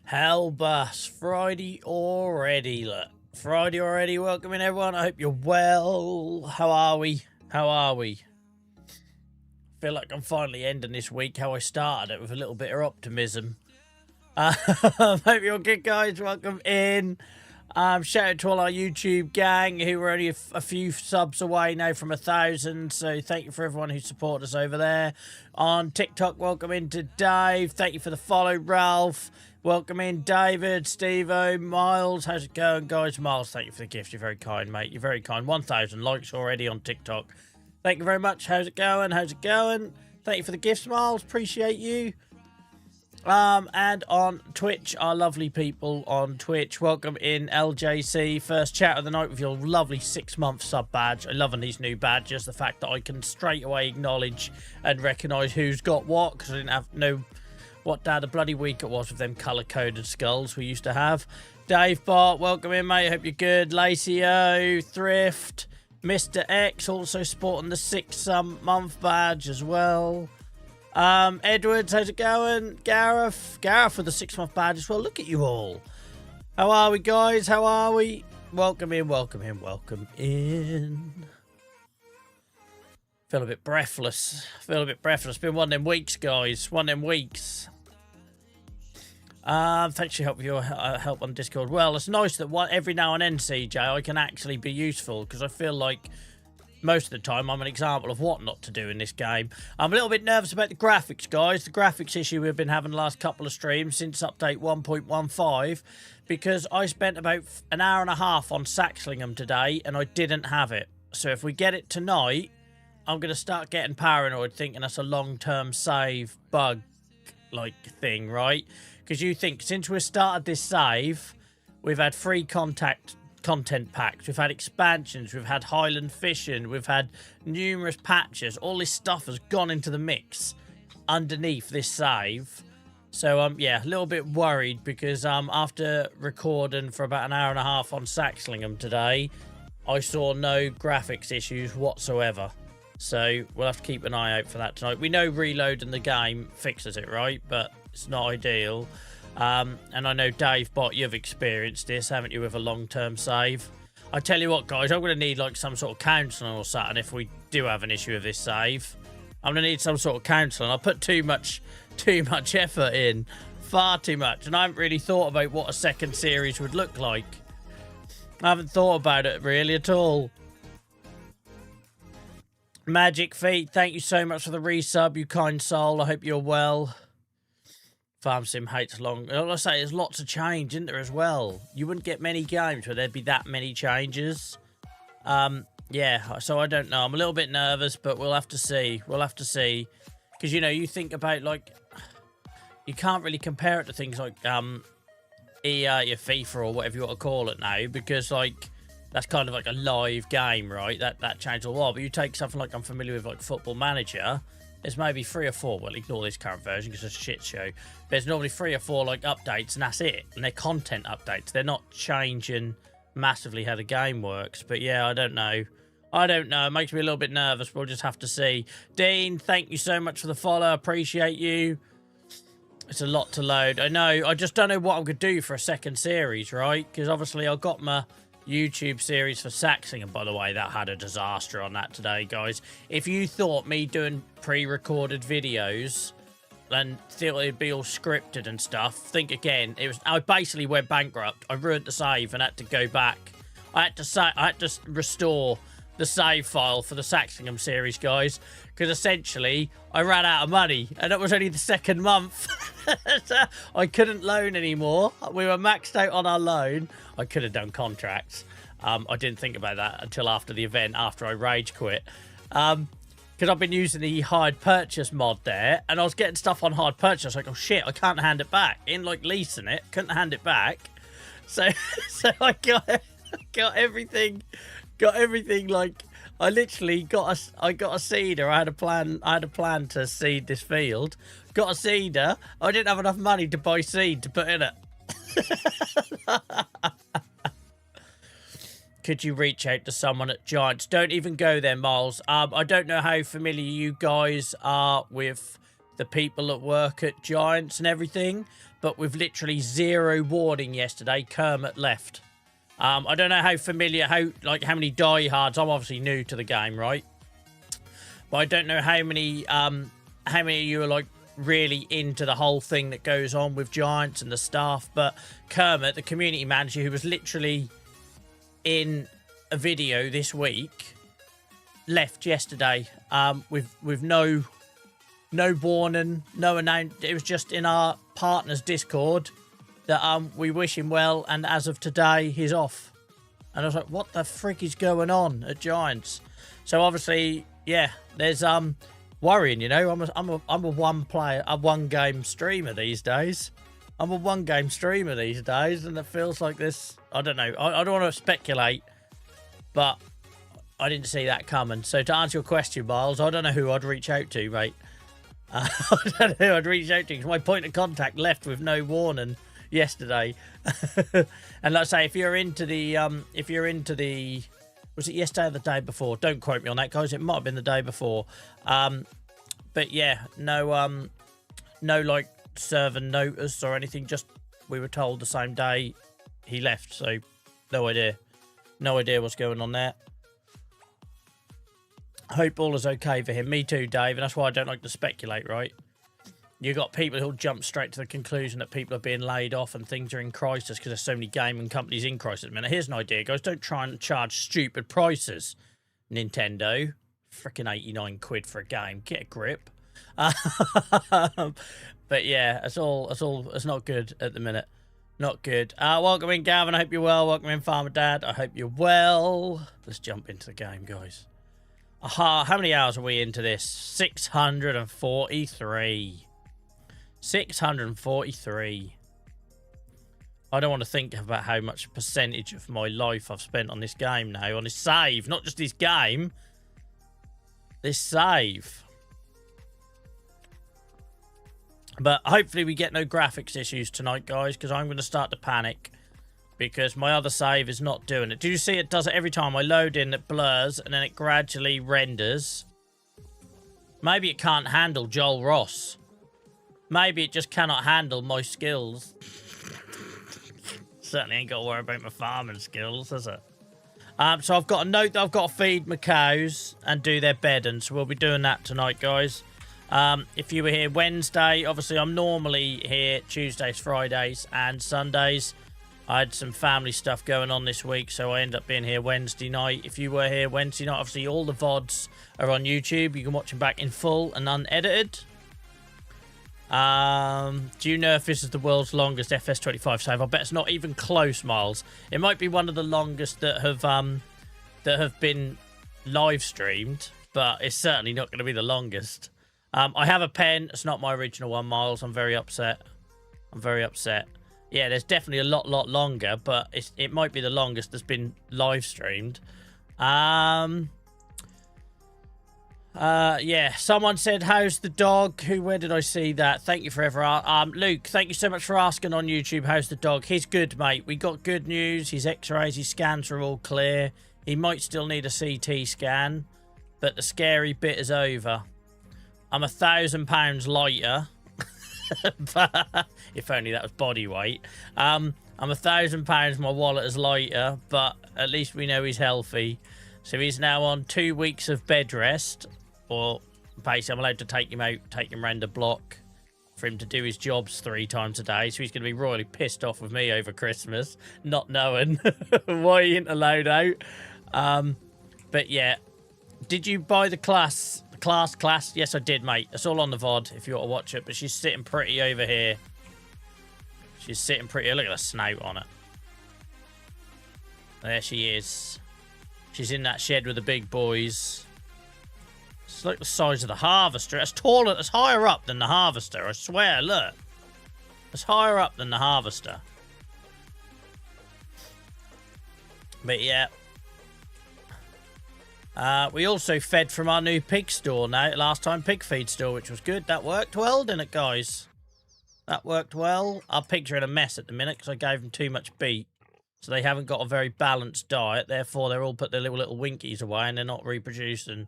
Hell bus, Friday already, look. Friday already, welcome in everyone, I hope you're well. How are we? Feel like I'm finally ending this week how I started it, with a little bit of optimism. Hope you're good, guys, welcome in. Shout out to all our YouTube gang who are only a few subs away now from 1,000. So thank you for everyone who supported us over there. On TikTok, welcome in to Dave. Thank you for the follow, Ralph. Welcome in David, Steve-O, Miles. How's it going, guys? Miles, thank you for the gift. You're very kind, mate. You're very kind. 1,000 likes already on TikTok. Thank you very much. How's it going? Thank you for the gifts, Miles. Appreciate you. And on Twitch, our lovely people on Twitch, welcome in LJC. First chat of the night with your lovely 6-month sub badge. I'm loving these new badges. The fact that I can straight away acknowledge and recognise who's got what, because I didn't have no what a bloody week it was with them colour-coded skulls we used to have. Dave Bart, welcome in, mate. Hope you're good. Lacey O, Thrift, Mr. X, also sporting the 6-month badge as well. Edwards, how's it going? Gareth with the 6-month badge as well. Look at you all. How are we, guys? How are we? Welcome in. Feel a bit breathless. Been one of them weeks, guys. Thanks for your help on Discord. Well, it's nice that every now and then, CJ, I can actually be useful, because I feel like most of the time, I'm an example of what not to do in this game. I'm a little bit nervous about the graphics, guys. The graphics issue we've been having the last couple of streams since update 1.15, because I spent about an hour and a half on Saxlingham today, and I didn't have it. So if we get it tonight, I'm going to start getting paranoid, thinking that's a long-term save bug-like thing, right? Because you think, since we started this save, we've had free content packs, we've had expansions, we've had Highland Fishing, we've had numerous patches. All this stuff has gone into the mix underneath this save. So, yeah, a little bit worried because after recording for about an hour and a half on Saxlingham today, I saw no graphics issues whatsoever. So we'll have to keep an eye out for that tonight. We know reloading the game fixes it, right? But it's not ideal. And I know, Dave Bot, you've experienced this, haven't you, with a long-term save? I tell you what, guys, I'm going to need, like, some sort of counselling or something if we do have an issue with this save. I'm going to need some sort of counselling. I put too much effort in. Far too much. And I haven't really thought about what a second series would look like. I haven't thought about it really at all. Magic Feet, thank you so much for the resub, you kind soul. I hope you're well. Farm Sim hates long. All I say, there's lots of change, isn't there, as well? You wouldn't get many games where there'd be that many changes. Yeah, so I don't know. I'm a little bit nervous, but we'll have to see. We'll have to see. Because, you know, you think about, like, you can't really compare it to things like EA or FIFA or whatever you want to call it now, because, like, that's kind of like a live game, right? That changed a lot. But you take something like I'm familiar with, like Football Manager. There's maybe 3 or 4. Well, ignore this current version because it's a shit show. There's normally 3 or 4 like updates, and that's it. And they're content updates. They're not changing massively how the game works. But yeah, I don't know. I don't know. It makes me a little bit nervous. We'll just have to see. Dean, thank you so much for the follow. Appreciate you. It's a lot to load. I know. I just don't know what I'm going to do for a second series, right? Because obviously I got my YouTube series for Saxing, and by the way, that had a disaster on that today, guys. If you thought me doing pre-recorded videos and thought it'd be all scripted and stuff, think again. I basically went bankrupt. I ruined the save and had to go back. I had to restore the save file for the Saxingham series, guys, because essentially I ran out of money, and it was only the second month. So I couldn't loan anymore. We were maxed out on our loan. I could have done contracts. I didn't think about that until after the event, after I rage quit. Because I've been using the hired purchase mod there, and I was getting stuff on hired purchase. I was like, oh shit, I can't hand it back. In like leasing it, couldn't hand it back. So I got everything. Got everything, like, I literally got a seeder. I had a plan to seed this field. Got a seeder. I didn't have enough money to buy seed to put in it. Could you reach out to someone at Giants? Don't even go there, Miles. I don't know how familiar you guys are with the people that work at Giants and everything, but with literally 0 warning yesterday, Kermit left. I don't know how familiar, how many diehards. I'm obviously new to the game, right? But I don't know how many of you are like really into the whole thing that goes on with Giants and the staff. But Kermit, the community manager, who was literally in a video this week, left yesterday with no warning, no announcement. It was just in our partner's Discord that we wish him well, and as of today, he's off. And I was like, what the frick is going on at Giants? So obviously, yeah, there's worrying, you know. I'm a one game streamer these days. I'm a one game streamer these days, and it feels like this. I don't know. I don't want to speculate, but I didn't see that coming. So to answer your question, Miles, I don't know who I'd reach out to, mate. I don't know who I'd reach out to because my point of contact left with no warning yesterday. And let's say if you're into the was it yesterday or the day before, don't quote me on that, guys, it might have been the day before, but yeah, no like serving notice or anything, just we were told the same day he left, so no idea what's going on there. Hope all is okay for him. Me too, Dave, and that's why I don't like to speculate, right? You got people who'll jump straight to the conclusion that people are being laid off and things are in crisis because there's so many gaming companies in crisis. I mean, here's an idea, guys. Don't try and charge stupid prices. Nintendo. Freaking 89 quid for a game. Get a grip. But yeah, it's not good at the minute. Not good. Welcome in, Gavin. I hope you're well. Welcome in, Farmer Dad. I hope you're well. Let's jump into the game, guys. Aha, how many hours are we into this? 643. 643. I don't want to think about how much percentage of my life I've spent on this game now. On this save. Not just this game. This save. But hopefully we get no graphics issues tonight, guys, because I'm going to start to panic. Because my other save is not doing it. Do you see it does it every time I load in, it blurs, and then it gradually renders? Maybe it can't handle Joel Ross. Maybe it just cannot handle my skills. Certainly ain't got to worry about my farming skills, has it? So I've got a note that I've got to feed my cows and do their bedding. So we'll be doing that tonight, guys. If you were here Wednesday, obviously I'm normally here Tuesdays, Fridays and Sundays. I had some family stuff going on this week, so I end up being here Wednesday night. If you were here Wednesday night, obviously all the VODs are on YouTube. You can watch them back in full and unedited. Do you know if this is the world's longest FS25 save? I bet it's not even close, Miles. It might be one of the longest that have been live streamed, but it's certainly not going to be the longest. I have a pen. It's not my original one, Miles. I'm very upset. I'm very upset. Yeah, there's definitely a lot longer, but it might be the longest that's been live streamed. Yeah, someone said, how's the dog? Where did I see that? Thank you forever. Luke, thank you so much for asking on YouTube, how's the dog? He's good, mate. We got good news. His x-rays, his scans are all clear. He might still need a CT scan, but the scary bit is over. I'm £1,000 lighter. But, if only that was body weight. I'm £1,000, my wallet is lighter, but at least we know he's healthy. So he's now on 2 weeks of bed rest. Or basically, I'm allowed to take him out, take him round the block for him to do his jobs 3 times a day. So he's going to be royally pissed off with me over Christmas, not knowing why he ain't allowed out. But yeah, did you buy the Claas? Claas? Yes, I did, mate. It's all on the VOD if you want to watch it. But she's sitting pretty over here. She's sitting pretty. Look at the snout on it. There she is. She's in that shed with the big boys. It's like the size of the harvester. It's taller. It's higher up than the harvester. I swear, look. It's higher up than the harvester. But yeah. We also fed from our new pig store now. Last time pig feed store, which was good. That worked well, didn't it, guys? That worked well. Our pigs are in a mess at the minute because I gave them too much beet. So they haven't got a very balanced diet. Therefore, they're all put their little winkies away and they're not reproducing.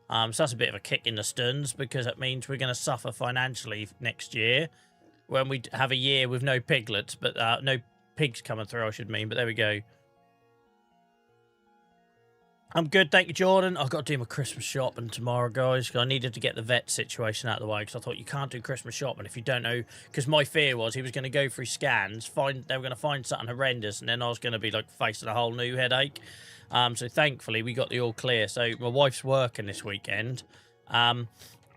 So that's a bit of a kick in the stuns because it means we're going to suffer financially next year when we have a year with no piglets, but no pigs coming through, I should mean. But there we go. I'm good, thank you, Jordan. I've got to do my Christmas shopping tomorrow, guys. I needed to get the vet situation out of the way because I thought you can't do Christmas shopping if you don't know. Because my fear was he was going to go through scans, they were going to find something horrendous, and then I was going to be like facing a whole new headache. So thankfully we got the all clear. So my wife's working this weekend, and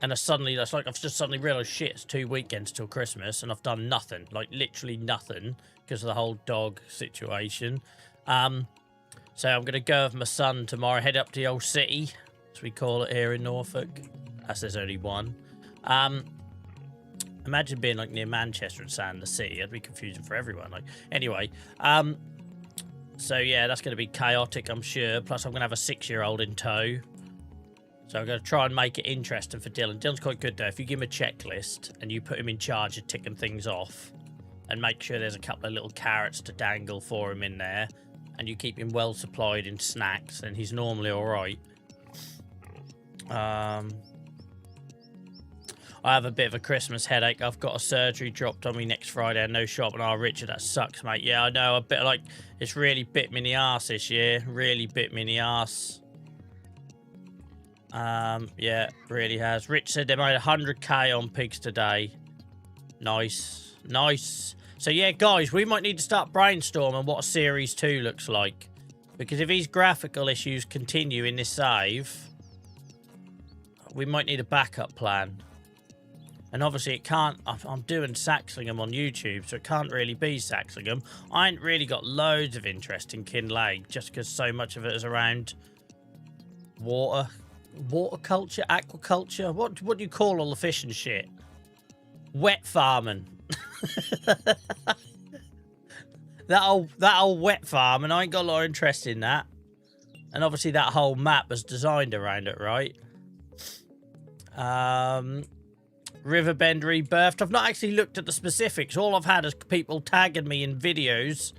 I've just suddenly realised, shit, it's 2 weekends till Christmas, and I've done nothing, like literally nothing, because of the whole dog situation. So I'm going to go with my son tomorrow, head up to the old city, as we call it here in Norfolk. As there's only one. Imagine being like near Manchester and saying the city. That'd be confusing for everyone. Like, anyway, so yeah, that's going to be chaotic, I'm sure. Plus, I'm going to have a 6-year-old in tow. So I'm going to try and make it interesting for Dylan. Dylan's quite good, though. If you give him a checklist and you put him in charge of ticking things off and make sure there's a couple of little carrots to dangle for him in there, and you keep him well supplied in snacks, and he's normally all right. I have a bit of a Christmas headache. I've got a surgery dropped on me next Friday and no shop. And oh, Richard, that sucks, mate. Yeah, I know. A bit like it's really bit me in the arse this year. Really bit me in the arse. Yeah, really has. Rich said they made 100k on pigs today. Nice, nice. So yeah, guys, we might need to start brainstorming what Series 2 looks like. Because if these graphical issues continue in this save, we might need a backup plan. And obviously it can't... I'm doing Saxlingham on YouTube, so it can't really be Saxlingham. I ain't really got loads of interest in Kinlake, just because so much of it is around water culture, aquaculture. What do you call all the fish and shit? Wet farming. that old wet farm, and I ain't got a lot of interest in that. And obviously that whole map was designed around it, right? Riverbend rebirthed. I've not actually looked at the specifics. All I've had is people tagging me in videos,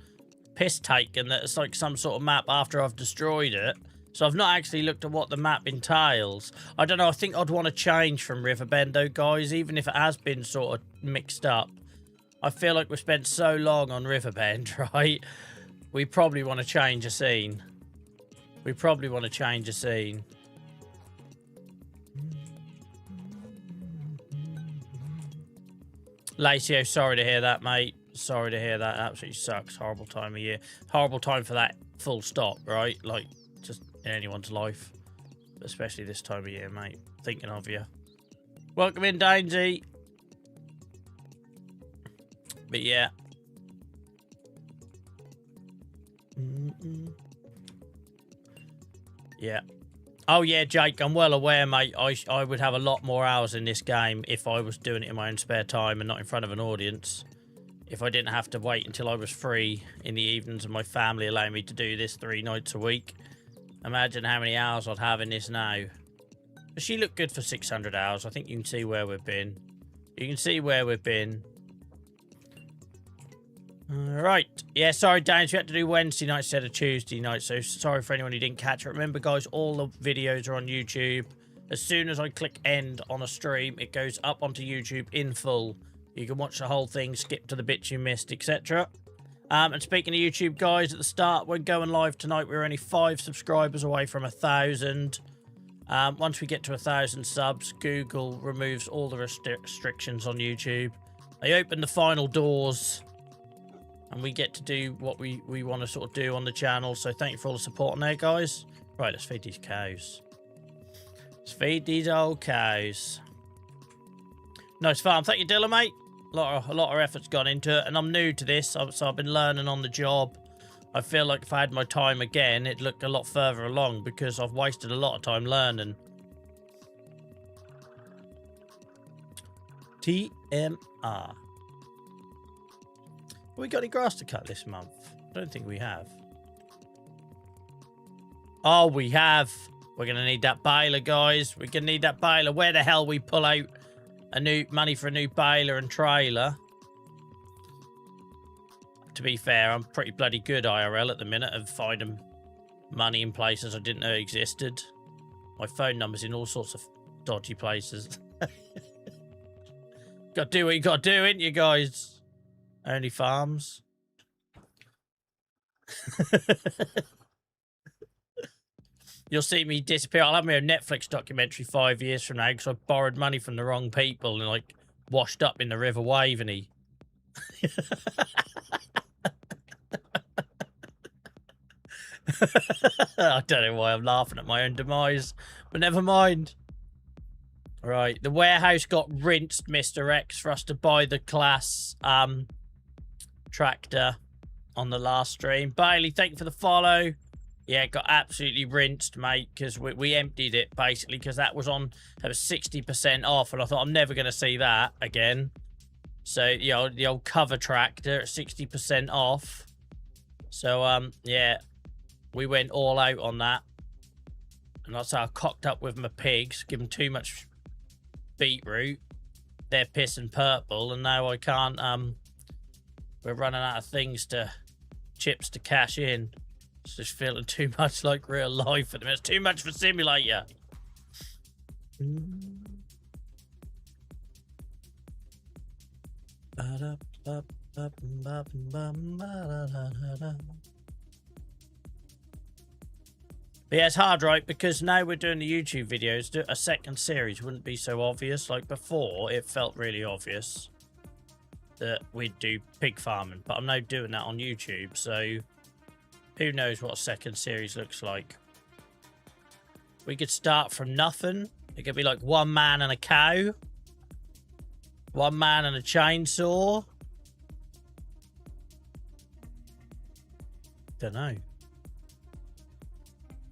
piss taken, that it's like some sort of map after I've destroyed it. So I've not actually looked at what the map entails. I don't know. I think I'd want to change from Riverbend, though, guys, even if it has been sort of mixed up. I feel like we've spent so long on Riverbend, right? We probably want to change a scene. We probably want to change a scene. Lacio, sorry to hear that, mate. Sorry to hear that. It absolutely sucks. Horrible time of year. Horrible time for that full stop, right? Like, just in anyone's life. But especially this time of year, mate. Thinking of you. Welcome in, Dainsy. But yeah. Yeah. Oh, yeah, Jake, I'm well aware, mate. I would have a lot more hours in this game if I was doing it in my own spare time and not in front of an audience. If I didn't have to wait until I was free in the evenings and my family allowed me to do this 3 nights a week. Imagine how many hours I'd have in this now. But she looked good for 600 hours. I think you can see where we've been. You can see where we've been. Right. Yeah, sorry, Dan. We had to do Wednesday night instead of Tuesday night. So sorry for anyone who didn't catch it. Remember, guys, all the videos are on YouTube. As soon as I click end on a stream, it goes up onto YouTube in full. You can watch the whole thing, skip to the bits you missed, etc. And speaking of YouTube, guys, at the start, we're going live tonight. We're only 5 subscribers away from 1,000. Once we get to 1,000 subs, Google removes all the restrictions on YouTube. They open the final doors. And we get to do what we want to sort of do on the channel. So thank you for all the support on there, guys. Right, let's feed these cows. Let's feed these old cows. Nice farm. Thank you, Dylan, mate. A lot of effort's gone into it. And I'm new to this, so I've been learning on the job. I feel like if I had my time again, it'd look a lot further along because I've wasted a lot of time learning. TMR. Have we got any grass to cut this month? I don't think we have. Oh, we have. We're going to need that baler, guys. We're going to need that baler. Where the hell we pull out a new money for a new baler and trailer? To be fair, I'm pretty bloody good IRL at the minute of finding money in places I didn't know existed. My phone number's in all sorts of dodgy places. Got to do what you got to do, ain't you, guys? Only farms. You'll see me disappear. I'll have my own Netflix documentary 5 years from now because I borrowed money from the wrong people and like washed up in the River Waveney. I don't know why I'm laughing at my own demise, but never mind. Right, the warehouse got rinsed, Mr. X, for us to buy the Claas tractor on the last stream. Bailey, thank you for the follow. Yeah, it got absolutely rinsed, mate, because we emptied it, basically, because that was 60% off, and I thought I'm never going to see that again. So, you know, the old cover tractor at 60% off. So, yeah, we went all out on that. And that's how I cocked up with my pigs, give them too much beetroot. They're pissing purple, and now I can't, we're running out of chips to cash in. It's just feeling too much like real life at the minute. It's too much for simulator. But yeah, it's hard, right? Because now we're doing the YouTube videos. A second series wouldn't be so obvious. Like before, it felt really obvious that we'd do pig farming. But I'm now doing that on YouTube, so Who knows what a second series looks like? We could start from nothing. It could be like one man and a cow. One man and a chainsaw. Don't know.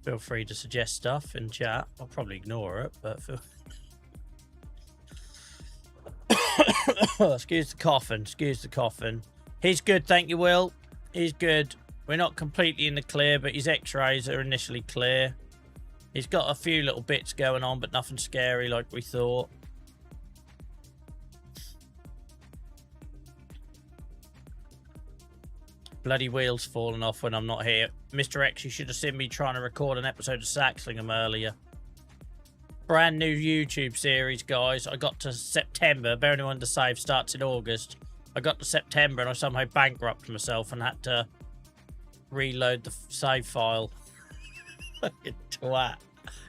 Feel free to suggest stuff in chat. I'll probably ignore it, but feel... Excuse the coughing. Excuse the coughing. He's good, thank you, Will. He's good. We're not completely in the clear, but his x-rays are initially clear. He's got a few little bits going on, but nothing scary like we thought. Bloody wheels falling off when I'm not here. Mr. X, you should have seen me trying to record an episode of Saxlingham earlier. Brand new YouTube series, guys. I got to September. Bearing in mind the save starts in August. I got to September and I somehow bankrupted myself and had to reload the save file. Fucking twat.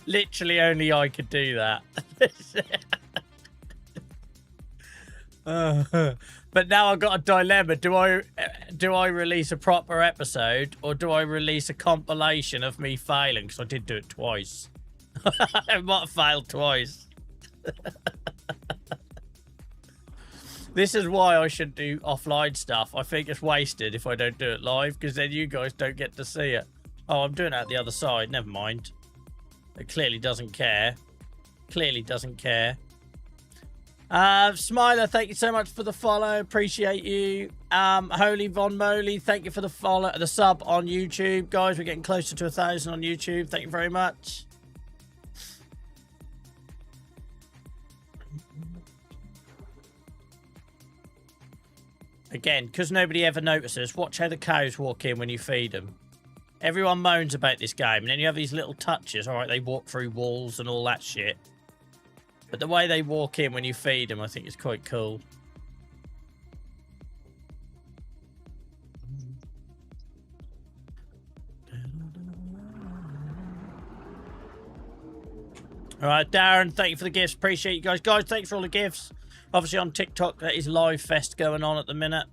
Literally only I could do that. But now I've got a dilemma. Do I release a proper episode or do I release a compilation of me failing? Because I did do it twice. I might have failed twice. This is why I should do offline stuff. I think it's wasted if I don't do it live because then you guys don't get to see it. Oh, I'm doing it at the other side. Never mind. It clearly doesn't care. Clearly doesn't care. Smiler, thank you so much for the follow. Appreciate you. Holy Von Moly, thank you for the follow, the sub on YouTube. Guys, we're getting closer to 1,000 on YouTube. Thank you very much. Again, because nobody ever notices, watch how the cows walk in when you feed them. Everyone moans about this game, and then you have these little touches. All right, they walk through walls and all that shit. But the way they walk in when you feed them, I think is quite cool. All right, Darren, thank you for the gifts. Appreciate you guys. Guys, thanks for all the gifts. Obviously on TikTok, that is Live Fest going on at the minute.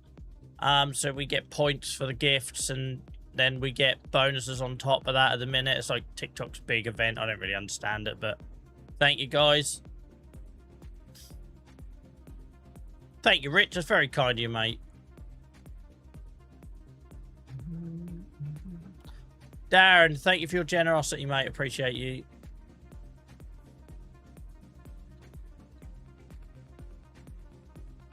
So we get points for the gifts and then we get bonuses on top of that at the minute. It's like TikTok's big event. I don't really understand it, but thank you guys. Thank you, Rich. That's very kind of you, mate. Darren, thank you for your generosity, mate. Appreciate you.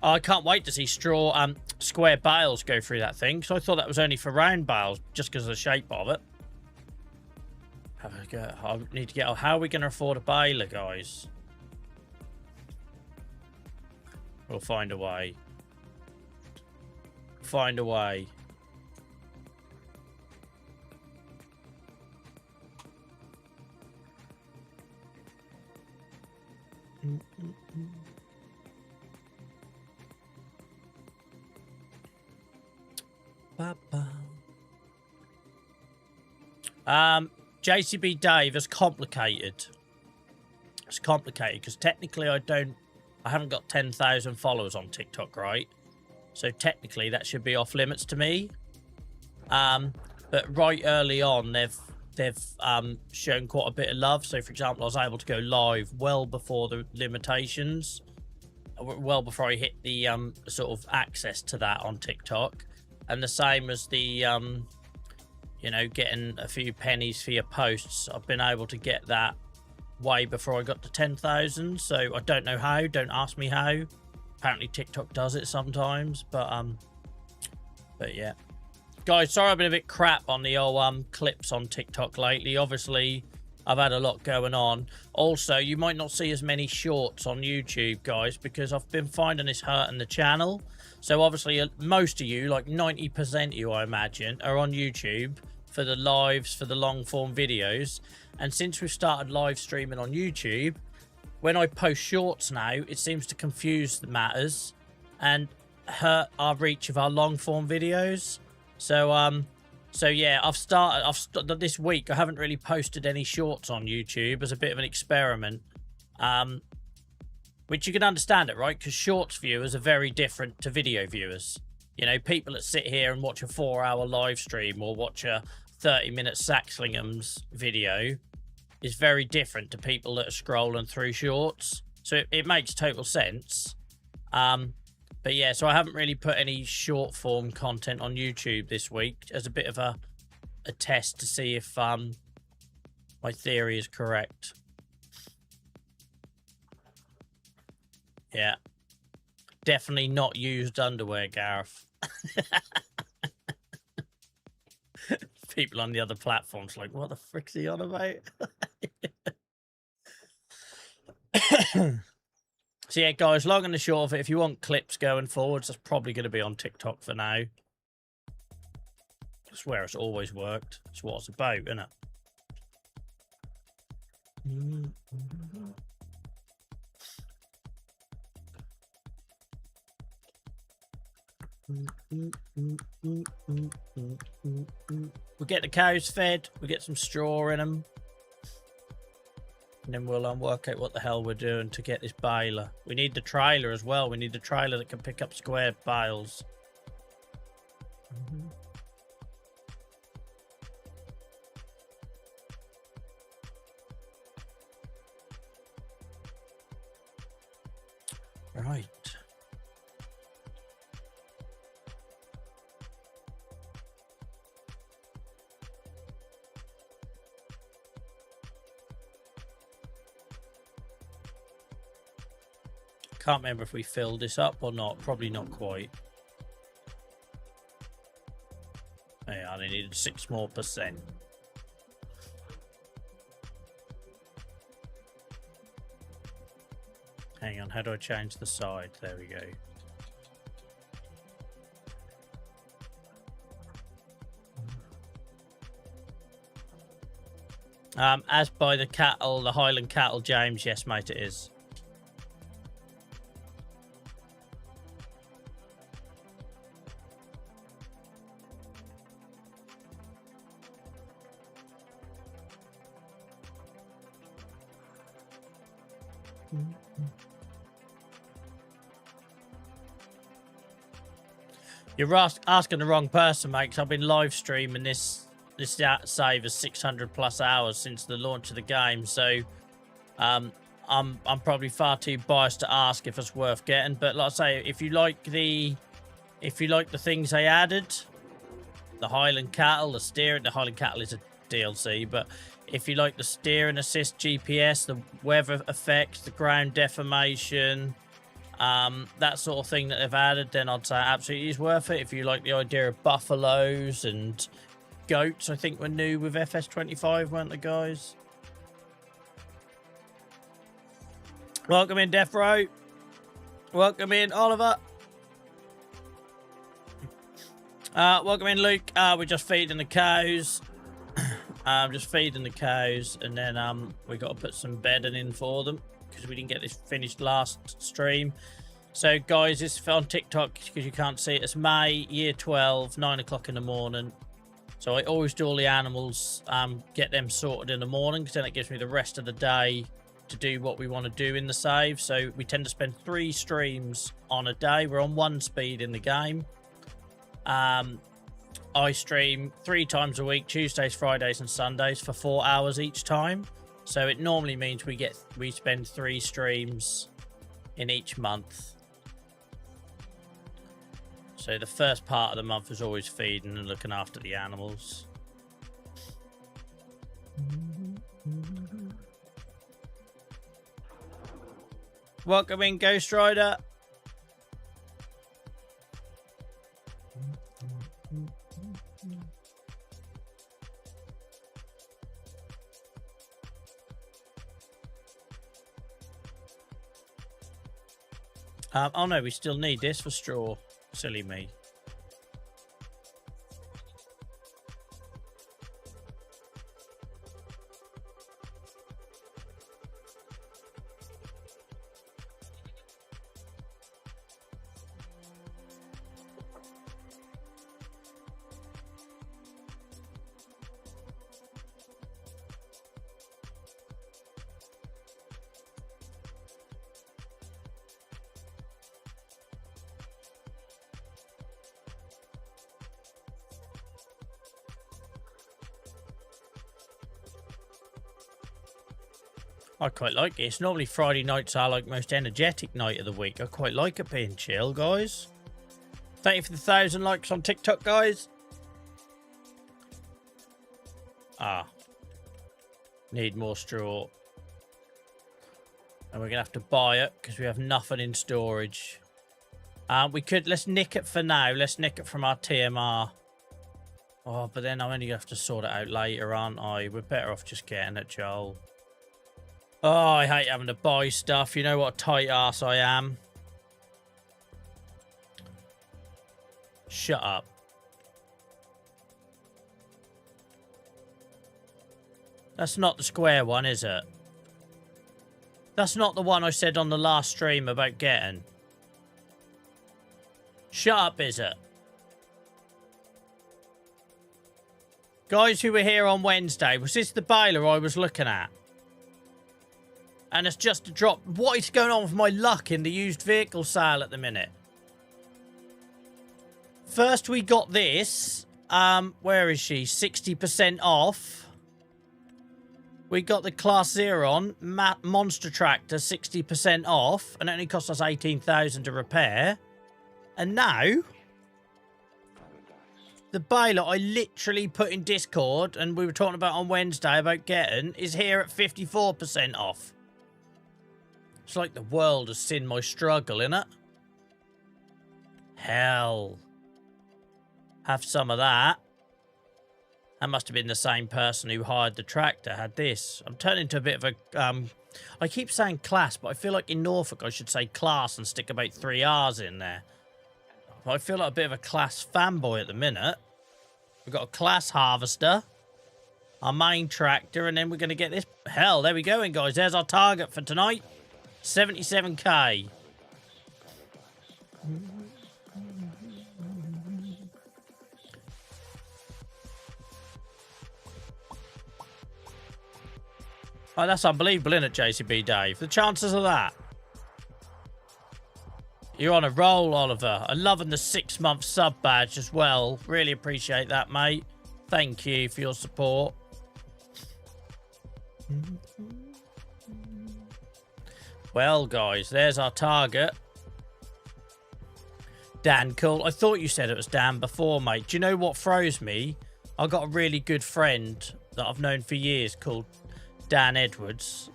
I can't wait to see square bales go through that thing. So I thought that was only for round bales, just because of the shape of it. I need to get. How are we going to afford a baler, guys? We'll find a way. Find a way. JCB Dave is complicated. It's complicated because technically I haven't got 10,000 followers on TikTok, right? So technically that should be off limits to me. But right early on they've shown quite a bit of love. So for example, I was able to go live well before the limitations, well before I hit the sort of access to that on TikTok. And the same as the, you know, getting a few pennies for your posts. I've been able to get that way before I got to 10,000. So I don't know how. Don't ask me how. Apparently TikTok does it sometimes. But yeah. Guys, sorry I've been a bit crap on the old clips on TikTok lately. Obviously, I've had a lot going on. Also, you might not see as many shorts on YouTube, guys, because I've been finding this hurting the channel. So obviously, most of you, like 90% of you, I imagine, are on YouTube for the lives, for the long-form videos. And since we've started live streaming on YouTube, when I post shorts now, it seems to confuse the matters and hurt our reach of our long-form videos. So yeah, I've started this week. I haven't really posted any shorts on YouTube as a bit of an experiment. Which you can understand it, right? Because shorts viewers are very different to video viewers. You know, people that sit here and watch a 4-hour live stream or watch a 30-minute Saxlingham's video is very different to people that are scrolling through shorts. So it makes total sense. But yeah, so I haven't really put any short form content on YouTube this week as a bit of a test to see if my theory is correct. Yeah. Definitely not used underwear, Gareth. People on the other platforms like, what the frick's he on about? So yeah, guys, long and the short of it, if you want clips going forwards, that's probably going to be on TikTok for now. That's where it's always worked. It's what it's about, isn't it? We'll get the cows fed. We'll get some straw in them. And then we'll work out what the hell we're doing to get this baler. We need the trailer as well. We need the trailer that can pick up square bales. Right. Can't remember if we filled this up or not. Probably not quite. Yeah, I only needed 6% more. Hang on, how do I change the side? There we go. As by the cattle, the Highland cattle, James, yes, mate, it is. You're asking the wrong person, mate, because I've been live streaming this save as 600 plus hours since the launch of the game, so I'm probably far too biased to ask if it's worth getting. But like I say, if you like the things they added, the Highland cattle, the steering, the Highland cattle is a DLC, but if you like the steering assist GPS, the weather effects, the ground deformation, that sort of thing that they've added, then I'd say absolutely is worth it. If you like the idea of buffaloes and goats, I think were new with FS25, weren't they, guys? Welcome in, Death Row. Welcome in, Oliver. Welcome in, Luke. We're just feeding the cows. Just feeding the cows, and then we got to put some bedding in for them because we didn't get this finished last stream. So guys, it's on TikTok because you can't see it. It's May, year 12, 9 o'clock in the morning. So I always do all the animals, get them sorted in the morning, because then it gives me the rest of the day to do what we want to do in the save. So we tend to spend 3 streams on a day. We're on 1 speed in the game. I stream 3 times a week, Tuesdays, Fridays and Sundays, for 4 hours each time. So it normally means we spend 3 streams in each month. So the first part of the month is always feeding and looking after the animals. Welcome in, Ghost Rider. Oh no, we still need this for straw. Silly me. I quite like it. It's normally Friday nights are like most energetic night of the week. I quite like it being chill, guys. Thank you for the 1,000 likes on TikTok, guys. Ah. Need more straw. And we're going to have to buy it because we have nothing in storage. Let's nick it for now. Let's nick it from our TMR. Oh, but then I'm only going to have to sort it out later, aren't I? We're better off just getting it, Joel. Oh, I hate having to buy stuff. You know what a tight ass I am. Shut up. That's not the square one, is it? That's not the one I said on the last stream about getting. Shut up, is it? Guys who were here on Wednesday, was this the baler I was looking at? And it's just a drop. What is going on with my luck in the used vehicle sale at the minute? First we got this. Where is she? 60% off. We got the Claas Xeron Monster Tractor 60% off. And it only cost us 18,000 to repair. And now, the baler I literally put in Discord and we were talking about on Wednesday about getting is here at 54% off. It's like the world has seen my struggle, innit? Hell. Have some of that. That must have been the same person who hired the tractor, had this. I'm turning into a bit of a... I keep saying Claas, but I feel like in Norfolk I should say Claas and stick about 3 R's in there. I feel like a bit of a Claas fanboy at the minute. We've got a Claas harvester. Our main tractor, and then we're going to get this... Hell, there we go, guys. There's our target for tonight. 77k. Oh, that's unbelievable, isn't it, JCB Dave? The chances of that. You're on a roll, Oliver. I'm loving the 6-month sub badge as well. Really appreciate that, mate. Thank you for your support. Well, guys, there's our target. Dan, cool. I thought you said it was Dan before, mate. Do you know what throws me? I've got a really good friend that I've known for years called Dan Edwards.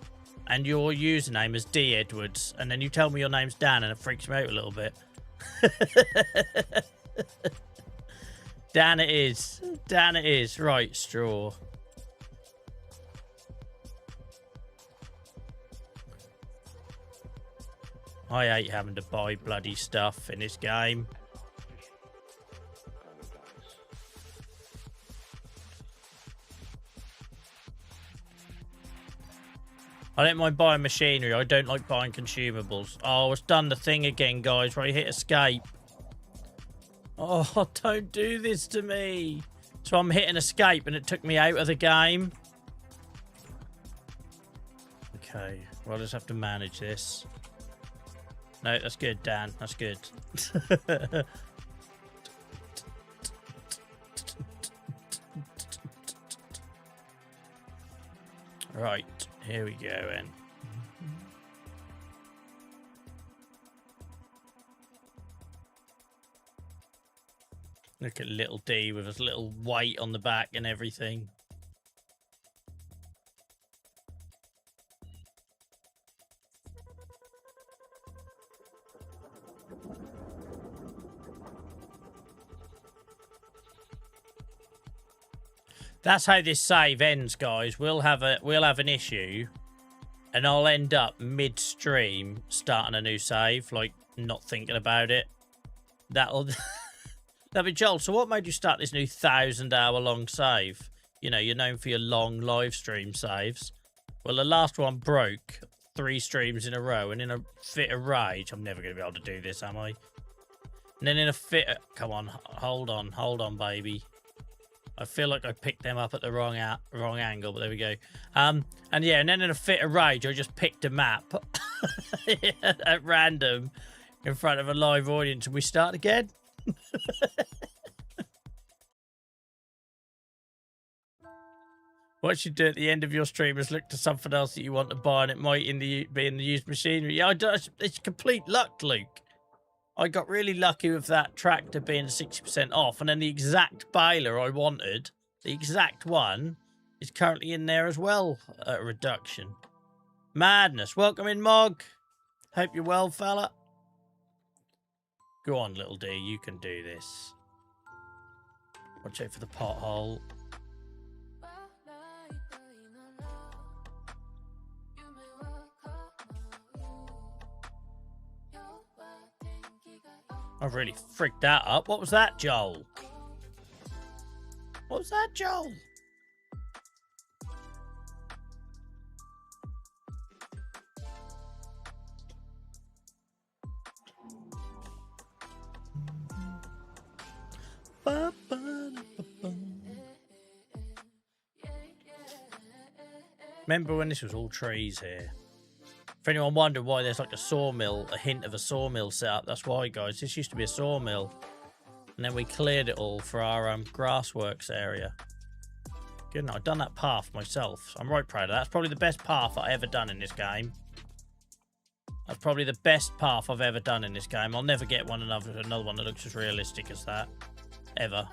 And your username is D Edwards. And then you tell me your name's Dan and it freaks me out a little bit. Dan it is. Dan it is. Right, straw. I hate having to buy bloody stuff in this game. I don't mind buying machinery. I don't like buying consumables. Oh, it's done the thing again, guys, where I hit escape. Oh, don't do this to me. So I'm hitting escape and it took me out of the game. Okay, well, I'll just have to manage this. No, that's good, Dan. That's good. Right, here we go then. Look at little D with his little weight on the back and everything. That's how this save ends, guys. We'll have an issue, and I'll end up midstream starting a new save, like not thinking about it. That'll be Joel. So what made you start this new 1,000-hour-long save? You know, you're known for your long live stream saves. Well, the last one broke 3 streams in a row, and in a fit of rage, I'm never going to be able to do this, am I? And then in a fit of, come on, hold on, baby. I feel like I picked them up at the wrong angle, but there we go. And yeah, and then in a fit of rage, I just picked a map at random in front of a live audience, and we start again. What you do at the end of your stream is look to something else that you want to buy, and it might be in the used machinery. Yeah, it's complete luck, Luke. I got really lucky with that tractor being 60% off, and then the exact baler I wanted, the exact one, is currently in there as well at a reduction. Madness. Welcome in, Mog. Hope you're well, fella. Go on, little D. You can do this. Watch out for the pothole. I've really fricked that up. What was that, Joel? What was that, Joel? Remember when this was all trees here? If anyone wondered why there's like a sawmill, a hint of a sawmill set up, that's why, guys. This used to be a sawmill. And then we cleared it all for our grassworks area. Good night. I've done that path myself. So I'm right proud of that. That's probably the best path I've ever done in this game. That's probably the best path I've ever done in this game. I'll never get another one that looks as realistic as that. Ever.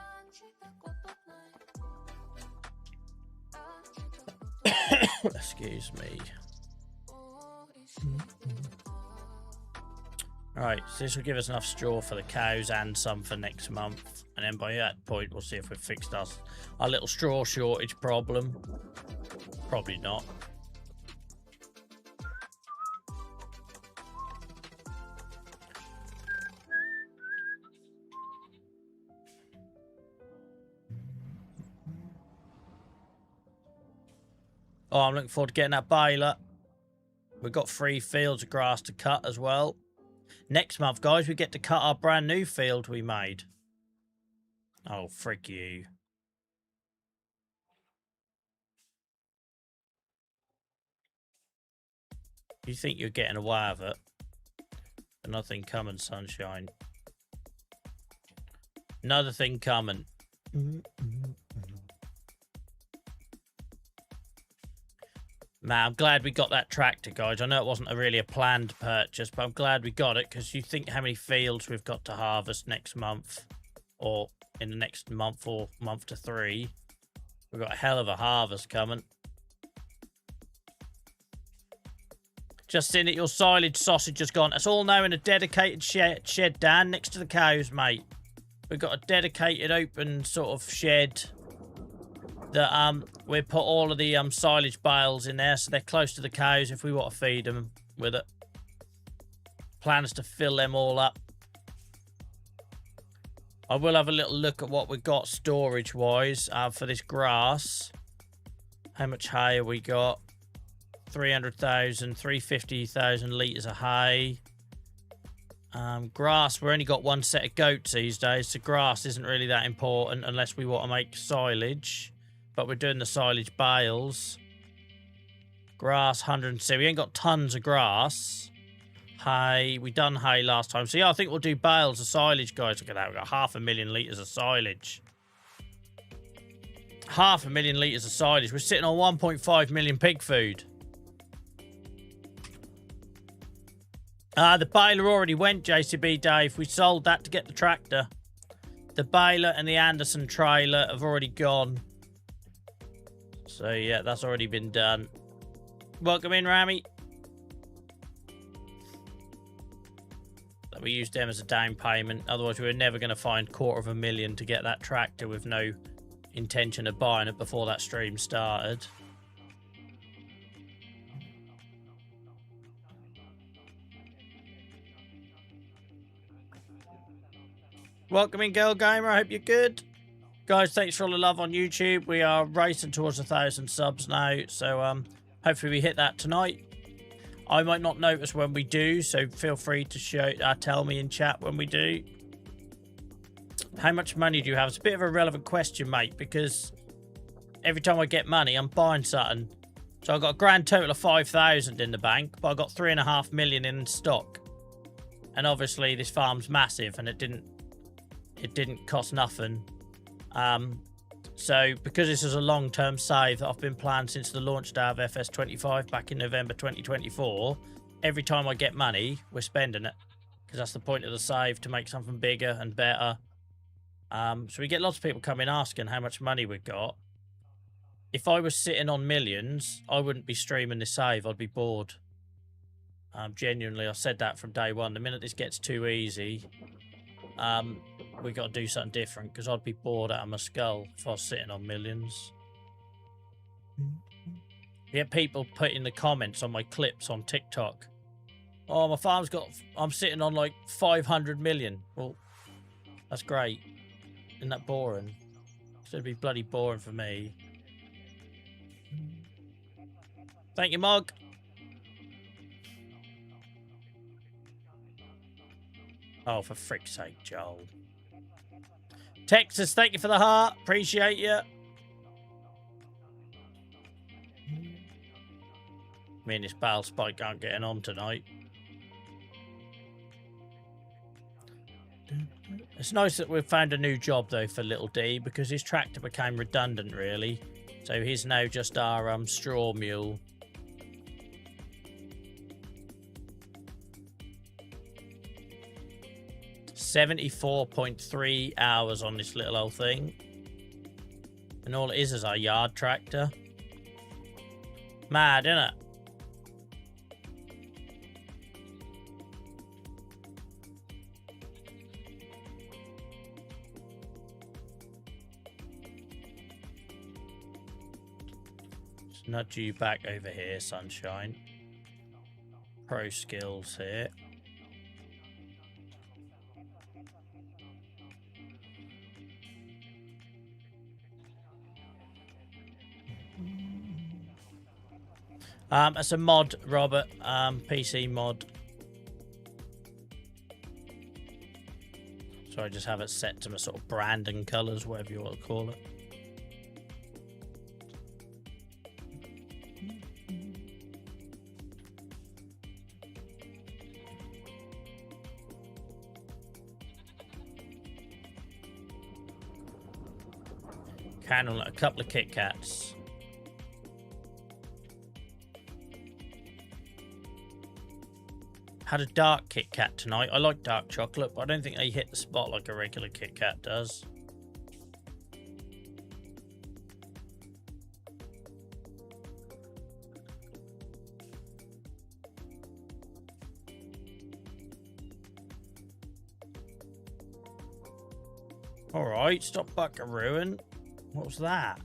Excuse me. Alright, so this will give us enough straw for the cows and some for next month. And then by that point, we'll see if we've fixed our little straw shortage problem. Probably not. Oh, I'm looking forward to getting that baler. We've got 3 fields of grass to cut as well. Next month, guys, we get to cut our brand new field we made. Oh, frick you. You think you're getting away with it. Another thing coming, sunshine. Another thing coming. Man, I'm glad we got that tractor, guys. I know it wasn't really a planned purchase, but I'm glad we got it, because you think how many fields we've got to harvest next month, or in the next month or month to 3. We've got a hell of a harvest coming. Just seen that your silage sausage has gone. It's all now in a dedicated shed, Dan, next to the cows, mate. We've got a dedicated open sort of shed that we put all of the silage bales in there, so they're close to the cows if we want to feed them with it. Plan is to fill them all up. I will have a little look at what we've got storage wise for this grass. How much hay have we got? 300,000, 350,000 litres of hay. Grass, we've only got 1 set of goats these days, so grass isn't really that important unless we want to make silage. But we're doing the silage bales. Grass, 106. We ain't got tons of grass. Hay, we done hay last time. So yeah, I think we'll do bales of silage, guys. Look at that, we've got 500,000 litres of silage. 500,000 litres of silage. We're sitting on 1.5 million pig food. The baler already went, JCB Dave. We sold that to get the tractor. The baler and the Anderson trailer have already gone. So yeah, that's already been done. Welcome in, Rami. We used them as a down payment. Otherwise, we were never going to find $250,000 to get that tractor with no intention of buying it before that stream started. Welcome in, Girl Gamer. I hope you're good. Guys, thanks for all the love on YouTube. We are racing towards 1,000 subs now, so hopefully we hit that tonight. I might not notice when we do, so feel free to tell me in chat when we do. How much money do you have? It's a bit of a relevant question, mate, because every time I get money, I'm buying something. So I've got a grand total of 5,000 in the bank, but I've got 3.5 million in stock. And obviously this farm's massive, and it didn't cost nothing. So because this is a long-term save that I've been planning since the launch day of FS25 back in November 2024, every time I get money, we're spending it. Because that's the point of the save, to make something bigger and better. So we get lots of people coming asking how much money we've got. If I was sitting on millions, I wouldn't be streaming this save. I'd be bored. Genuinely, I said that from day one. The minute this gets too easy, we got to do something different, because I'd be bored out of my skull if I was sitting on millions. You get people put in the comments on my clips on TikTok, oh, my farm's got, I'm sitting on like 500 million. Well, that's great. Isn't that boring? It'd be bloody boring for me. Thank you, Mog. Oh, for frick's sake, Joel. Texas, thank you for the heart. Appreciate you. Me and this bale spike aren't getting on tonight. It's nice that we've found a new job, though, for Little D, because his tractor became redundant, really. So he's now just our straw mule. $74.3 hours on this little old thing. And all it is our yard tractor. Mad, innit? Let's nudge you back over here, sunshine. Pro skills here. It's a mod, Robert. PC mod. So I just have it set to my sort of branding colours, whatever you want to call it. Candle, a couple of Kit Kats. Had a dark Kit Kat tonight. I like dark chocolate, but I don't think they hit the spot like a regular Kit Kat does. Alright, stop buckarooing. What was that?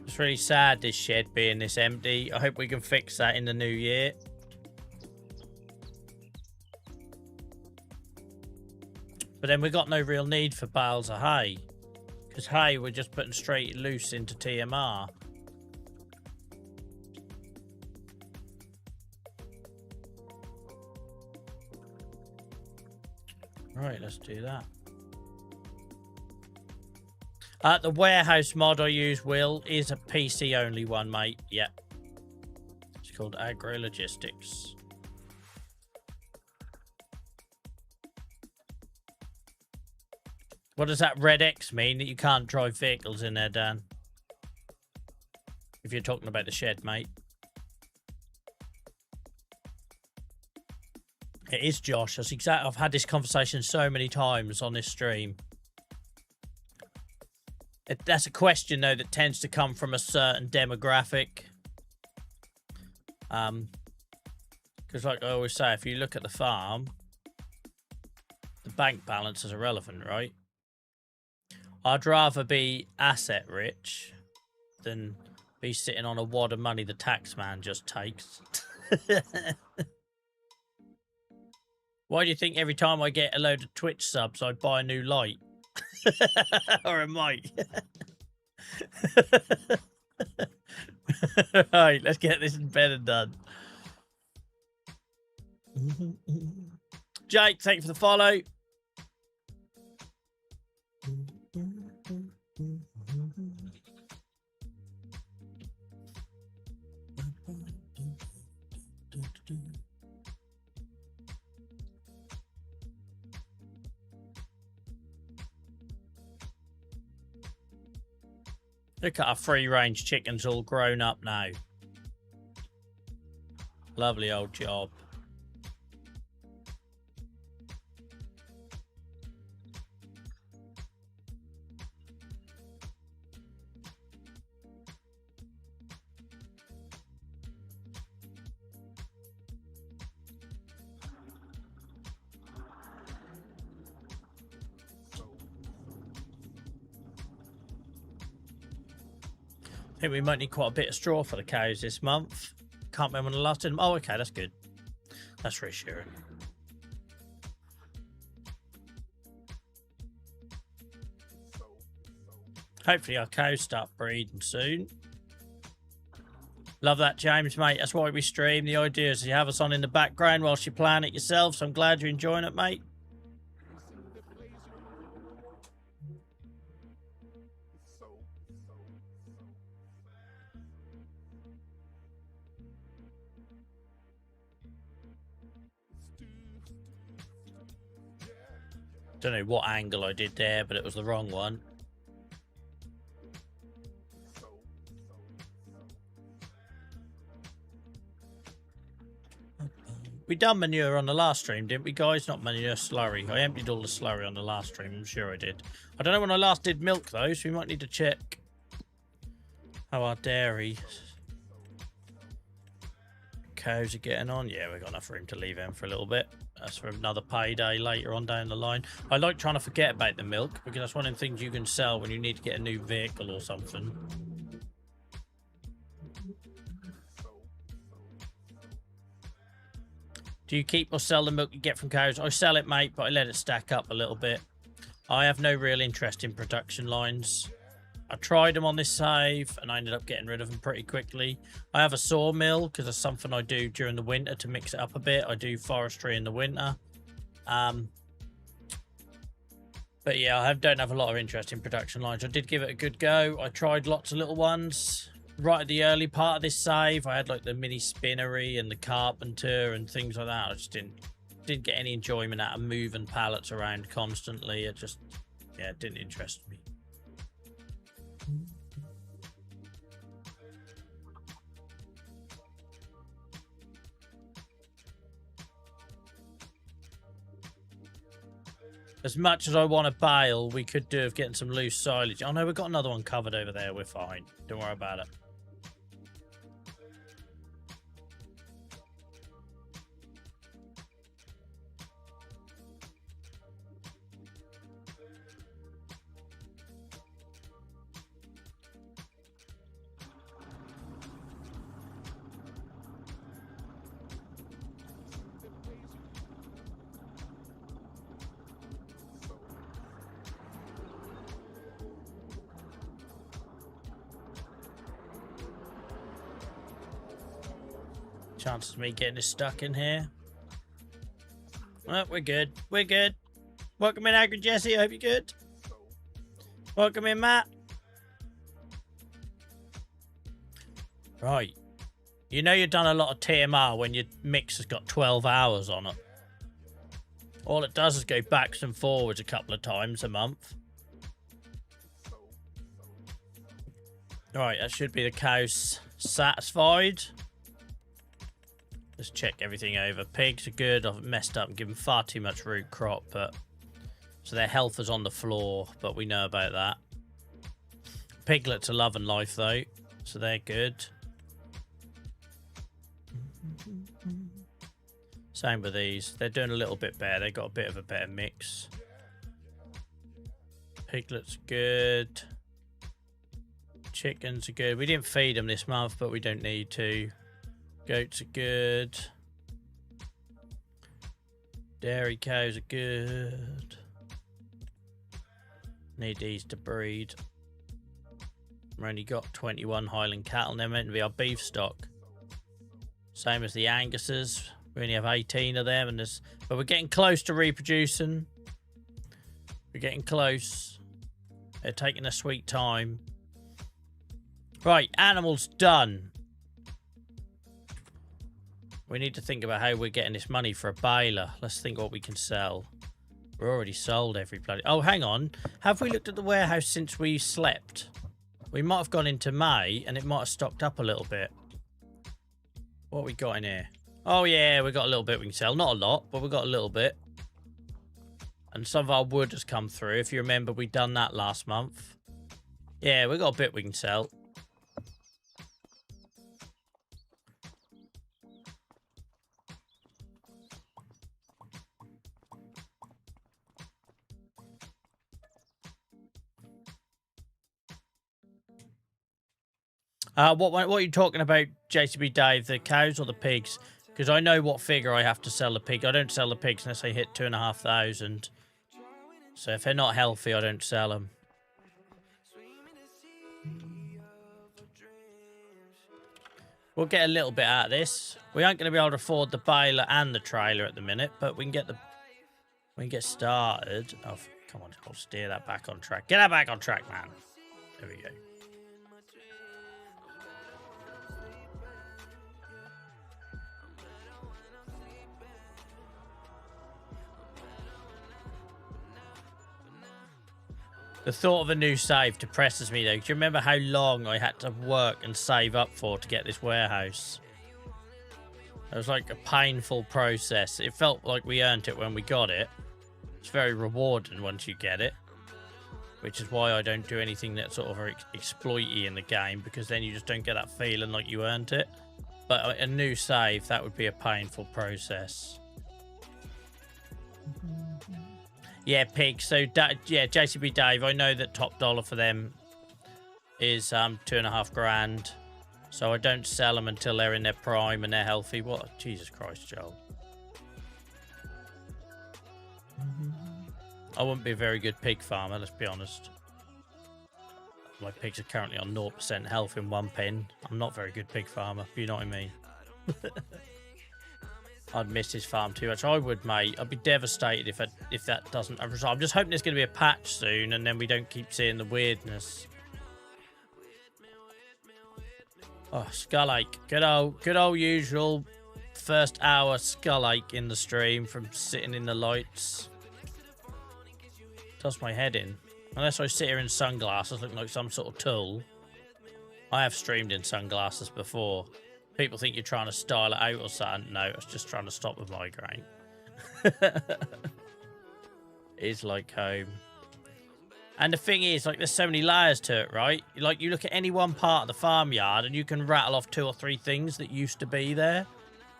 It's really sad, this shed being this empty. I hope we can fix that in the new year. But then we got no real need for bales of hay, because hay we're just putting straight loose into TMR. Right, let's do that. The warehouse mod I use, Will, is a PC only one, mate. Yep. It's called Agro Logistics. What does that red X mean? That you can't drive vehicles in there, Dan? If you're talking about the shed, mate. It is, Josh. That's exactly. I've had this conversation so many times on this stream. That's a question, though, that tends to come from a certain demographic. Because, like I always say, if you look at the farm, the bank balance is irrelevant, right? I'd rather be asset rich than be sitting on a wad of money the tax man just takes. Why do you think every time I get a load of Twitch subs, I buy a new light? Or a mic? Right, let's get this in bed and done. Jake, thank you for the follow. Look at our free-range chickens all grown up now. Lovely old job. I think we might need quite a bit of straw for the cows this month. Can't remember when the last did them. Oh, okay, that's good. That's reassuring. Hopefully our cows start breeding soon. Love that, James, mate. That's why we stream. The idea is you have us on in the background whilst you plan it yourself, so I'm glad you're enjoying it, mate. Don't know what angle I did there, but it was the wrong one. We done manure on the last stream, didn't we, guys? Not manure, slurry. I emptied all the slurry on the last stream. I'm sure I did. I don't know when I last did milk, though, so we might need to check how our dairy cows are getting on. Yeah, we've got enough room to leave them for a little bit. That's for another payday later on down the line. I like trying to forget about the milk, because that's one of the things you can sell when you need to get a new vehicle or something. Do you keep or sell the milk you get from cows? I sell it, mate, but I let it stack up a little bit. I have no real interest in production lines. I tried them on this save, and I ended up getting rid of them pretty quickly. I have a sawmill, because that's something I do during the winter to mix it up a bit. I do forestry in the winter. But yeah, I don't have a lot of interest in production lines. I did give it a good go. I tried lots of little ones. Right at the early part of this save, I had like the mini spinnery and the carpenter and things like that. I just didn't get any enjoyment out of moving pallets around constantly. It just, yeah, it didn't interest me. As much as I want to bale, we could do of getting some loose silage. Oh no, we've got another one covered over there. We're fine. Don't worry about it. Chances of me getting this stuck in here. Well, we're good. We're good. Welcome in, Agri Jesse. I hope you're good. Welcome in, Matt. Right. You know you've done a lot of TMR when your mix has got 12 hours on it. All it does is go backs and forwards a couple of times a month. Right, that should be the cows satisfied. Let's check everything over. Pigs are good. I've messed up and given far too much root crop, but so their health is on the floor, but we know about that. Piglets are loving life though, so they're good. Same with these. They're doing a little bit better. They got a bit of a better mix. Piglets are good. Chickens are good. We didn't feed them this month, but we don't need to. Goats are good. Dairy cows are good. Need these to breed. We've only got 21 Highland cattle, and they're meant to be our beef stock. Same as the Anguses. We only have 18 of them, and but we're getting close to reproducing. We're getting close. They're taking a sweet time. Right, animals done. We need to think about how we're getting this money for a baler. Let's think what we can sell. We're already sold every bloody... Oh, hang on. Have we looked at the warehouse since we slept? We might have gone into May and it might have stocked up a little bit. What we got in here? Oh, yeah, we got a little bit we can sell. Not a lot, but we got a little bit. And some of our wood has come through. If you remember, we done that last month. Yeah, we got a bit we can sell. What are you talking about, JCB Dave? The cows or the pigs? Because I know what figure I have to sell the pig. I don't sell the pigs unless they hit 2,500. So if they're not healthy, I don't sell them. We'll get a little bit out of this. We aren't going to be able to afford the baler and the trailer at the minute, but we can get started. Oh, come on, I'll steer that back on track. Get that back on track, man. There we go. The thought of a new save depresses me, though. Do you remember how long I had to work and save up for to get this warehouse? It was like a painful process. It felt like we earned it when we got it. It's very rewarding once you get it. Which is why I don't do anything that's sort of exploity in the game, because then you just don't get that feeling like you earned it. But a new save, that would be a painful process. Yeah, pigs. So, yeah, JCB Dave, I know that top dollar for them is 2.5 grand. So I don't sell them until they're in their prime and they're healthy. What? Jesus Christ, Joel. I wouldn't be a very good pig farmer, let's be honest. My pigs are currently on 0% health in one pen. I'm not a very good pig farmer, you know what I mean. I'd miss his farm too much. I would, mate. I'd be devastated if that doesn't result. I'm just hoping there's going to be a patch soon, and then we don't keep seeing the weirdness. Oh, skull ache. Good old usual first hour skull ache in the stream from sitting in the lights. Does my head in. Unless I sit here in sunglasses, looking like some sort of tool. I have streamed in sunglasses before. People think you're trying to style it out or something. No, I was just trying to stop the migraine. It's like home. And the thing is, like, there's so many layers to it, right? Like, you look at any one part of the farmyard and you can rattle off 2 or 3 things that used to be there.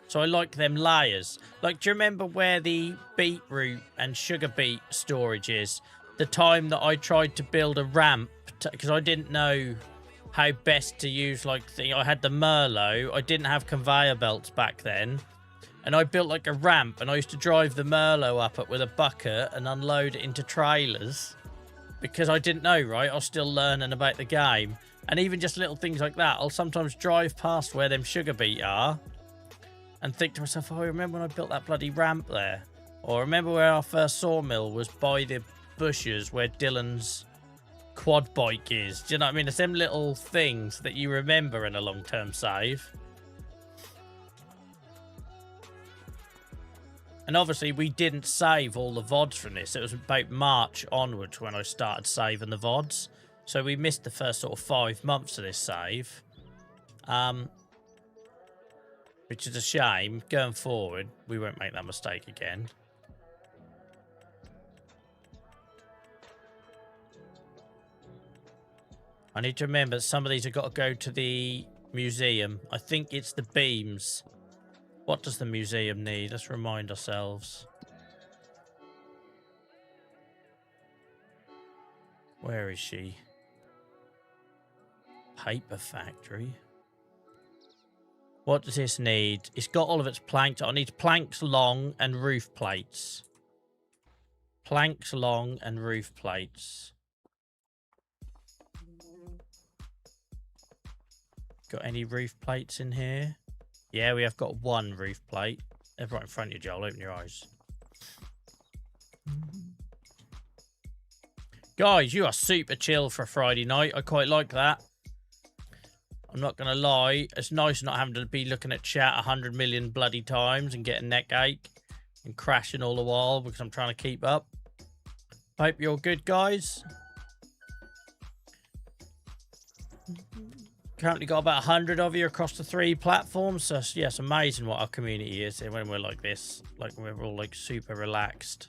So I like them layers. Like, do you remember where the beetroot and sugar beet storage is? The time that I tried to build a ramp, because I didn't know how best to use, like, I had the Merlot. I didn't have conveyor belts back then. And I built, like, a ramp, and I used to drive the Merlot up it with a bucket and unload it into trailers. Because I didn't know, right? I was still learning about the game. And even just little things like that, I'll sometimes drive past where them sugar beet are and think to myself, oh, I remember when I built that bloody ramp there. Or remember where our first sawmill was by the bushes where Dylan's quad bike is. Do you know what I mean? It's them little things that you remember in a long-term save. And obviously we didn't save all the VODs from this. It was about March onwards when I started saving the VODs. So we missed the first sort of 5 months of this save. Which is a shame. Going forward, we won't make that mistake again. I need to remember some of these have got to go to the museum. I think it's the beams. What does the museum need? Let's remind ourselves. Where is she? Paper factory. What does this need? It's got all of its planks. I need planks long and roof plates. Planks long and roof plates. Got any roof plates in here? Yeah, we have got 1 roof plate. They're right in front of you, Joel. Open your eyes. Guys, you are super chill for a Friday night. I quite like that. I'm not going to lie. It's nice not having to be looking at chat 100 million bloody times and getting neck ache and crashing all the while because I'm trying to keep up. Hope you're good, guys. Currently got about 100 of you across the 3 platforms. So, yeah, it's amazing what our community is when we're like this. Like, we're all, like, super relaxed.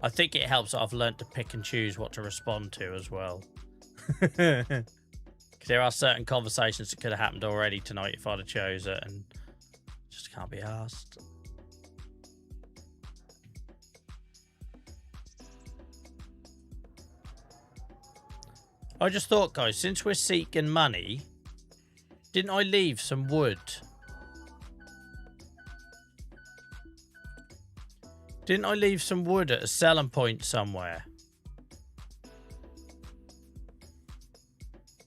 I think it helps that I've learned to pick and choose what to respond to as well. Because there are certain conversations that could have happened already tonight if I'd have chose it, and just can't be asked. I just thought, guys, since we're seeking money, didn't I leave some wood? Didn't I leave some wood at a selling point somewhere?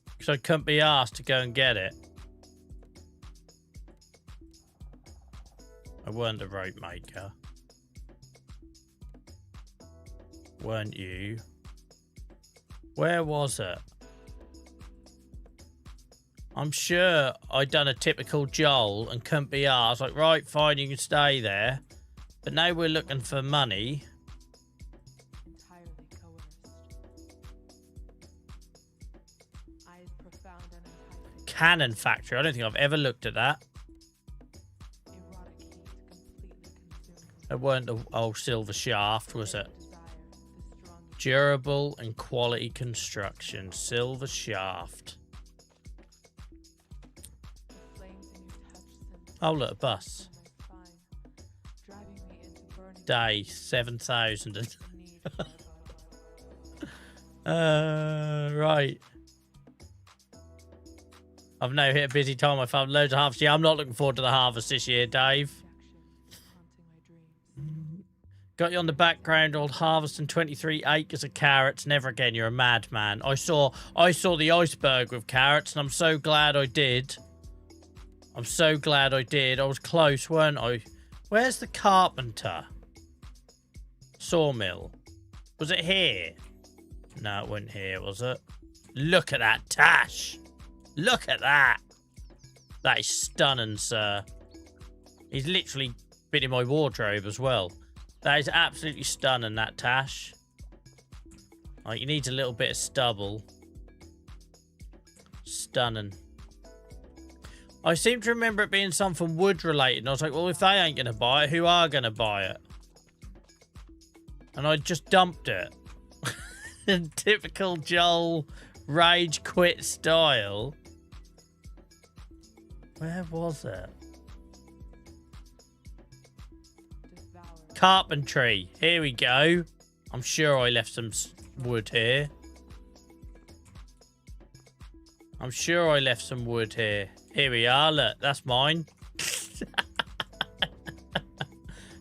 Because I couldn't be asked to go and get it. I weren't a rope maker. Weren't you? Where was it? I'm sure I'd done a typical Joel and couldn't be asked. Like, right, fine, you can stay there. But now we're looking for money. Entirely coerced. Eyes profound and enticing. Cannon factory. I don't think I've ever looked at that. Erotic heat completely consumed. It weren't the old silver shaft, was it? Desire, the strongest. Durable and quality construction. Silver shaft. The flames in your touch send Oh, look, a bus. my spine, driving me into burning Day 7,000. need for my Right. I've now hit a busy time. I found loads of harvest. Yeah, I'm not looking forward to the harvest this year, Dave. rejection haunting my dreams. Got you on the background, old harvesting 23 acres of carrots. Never again, you're a madman. I saw the iceberg with carrots, and I'm so glad I did. I'm so glad I did. I was close, weren't I? Where's the carpenter? Sawmill. Was it here? No, it wasn't here, was it? Look at that tash. Look at that. That is stunning, sir. He's literally been in my wardrobe as well. That is absolutely stunning, that tash. Like, he needs a little bit of stubble. Stunning. I seem to remember it being something wood related. And I was like, well, if they ain't going to buy it, who are going to buy it? And I just dumped it. In typical Joel rage quit style. Where was it? Devoured. Carpentry. Here we go. I'm sure I left some wood here. I'm sure I left some wood here. Here we are. Look, that's mine.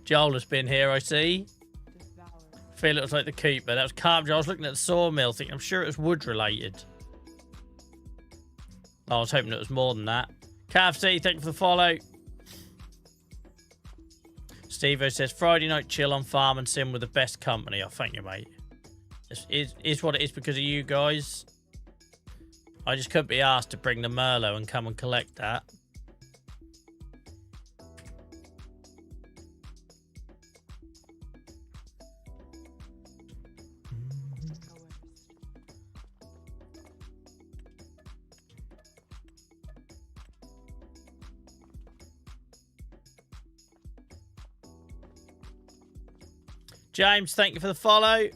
Joel has been here, I see. Devoured. Feel it was like the keeper. That was carpentry. I was looking at the sawmill thinking, I'm sure it was wood related. Oh, I was hoping it was more than that. KFC, thank you for the follow. Steve-O says, Friday night chill on farm and sim with the best company. Oh, thank you, mate. It's what it is because of you guys. I just couldn't be asked to bring the Merlot and come and collect that. Coerced. James, thank you for the follow.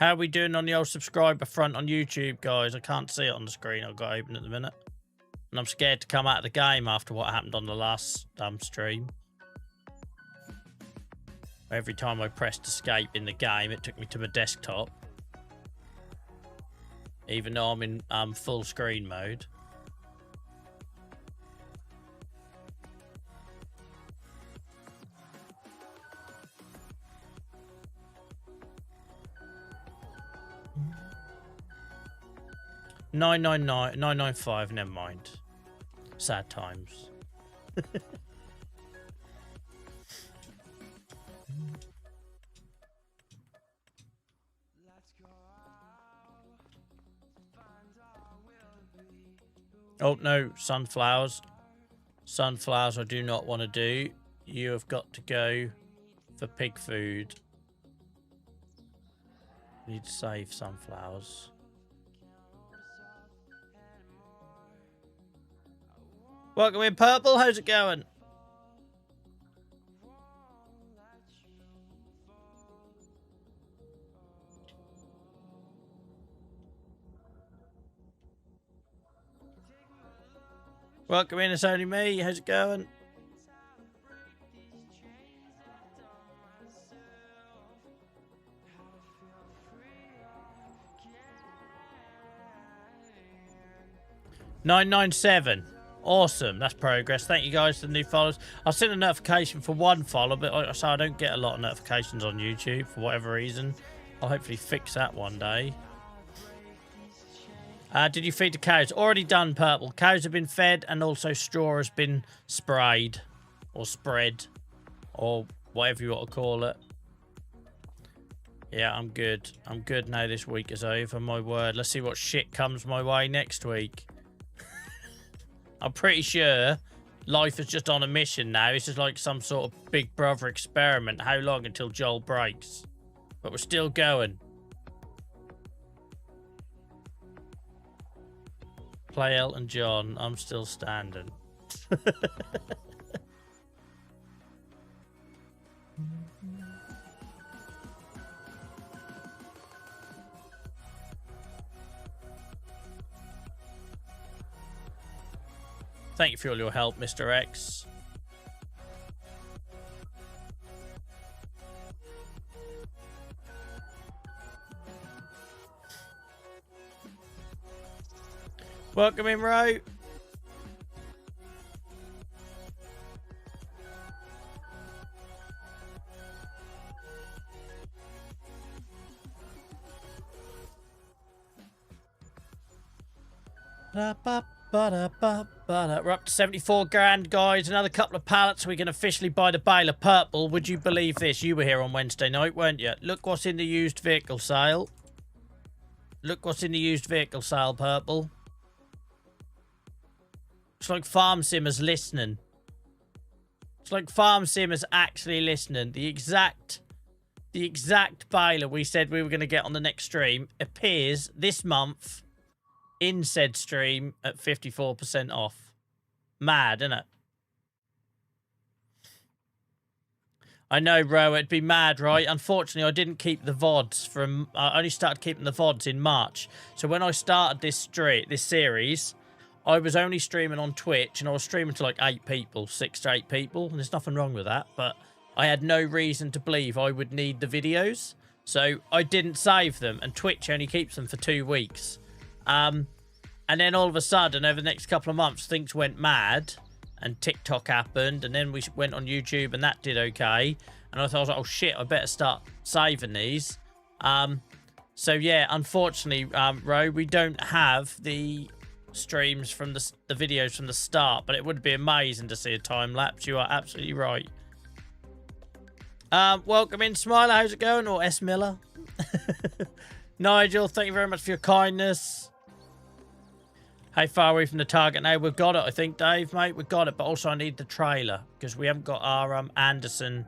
How are we doing on the old subscriber front on YouTube, guys? I can't see it on the screen. I've got it open at the minute. And I'm scared to come out of the game after what happened on the last stream. Every time I pressed escape in the game, it took me to my desktop. Even though I'm in full screen mode. $9.95, never mind. Sad times. Oh, no, sunflowers. Sunflowers I do not want to do. You have got to go for pig food. Need to save sunflowers. Welcome in, Purple. How's it going? Welcome in, it's only me. How's it going? $997. Awesome, that's progress. Thank you guys for the new followers. I've sent a notification for one follow, but so I don't get a lot of notifications on YouTube for whatever reason. I'll hopefully fix that one day. Did you feed the cows? Already done, Purple. Cows have been fed and also straw has been sprayed or spread or whatever you want to call it. Yeah, I'm good. I'm good now this week is over, my word. Let's see what shit comes my way next week. I'm pretty sure life is just on a mission now. It's just like some sort of Big Brother experiment. How long until Joel breaks? But we're still going. Play Elton John. I'm still standing. Thank you for all your help, Mr. X. Welcome in, Ro. We're up to 74 grand, guys. Another couple of pallets. We can officially buy the bale of purple. Would you believe this? You were here on Wednesday night, weren't you? Look what's in the used vehicle sale. Look what's in the used vehicle sale, Purple. It's like Farm Simmer's listening. It's like Farm Simmer's actually listening. The exact baler we said we were going to get on the next stream appears this month in said stream at 54% off. Mad, isn't it? I know, Ro, it'd be mad, right? Unfortunately, I didn't keep the VODs from... I only started keeping the VODs in March. So when I started this series, I was only streaming on Twitch, and I was streaming to like 8 people, 6 to 8 people, and there's nothing wrong with that, but I had no reason to believe I would need the videos, so I didn't save them, and Twitch only keeps them for 2 weeks. And then all of a sudden, over the next couple of months, things went mad, and TikTok happened, and then we went on YouTube, and that did okay, and I thought, oh shit, I better start saving these. So yeah, unfortunately, Ro, we don't have the streams from the videos from the start, but it would be amazing to see a time lapse. You are absolutely right. Welcome in, Smiler. How's it going? Or S Miller. Nigel, thank you very much for your kindness. How far away from the target now? We've got it, I think, Dave, mate. We've got it, but also I need the trailer because we haven't got our Anderson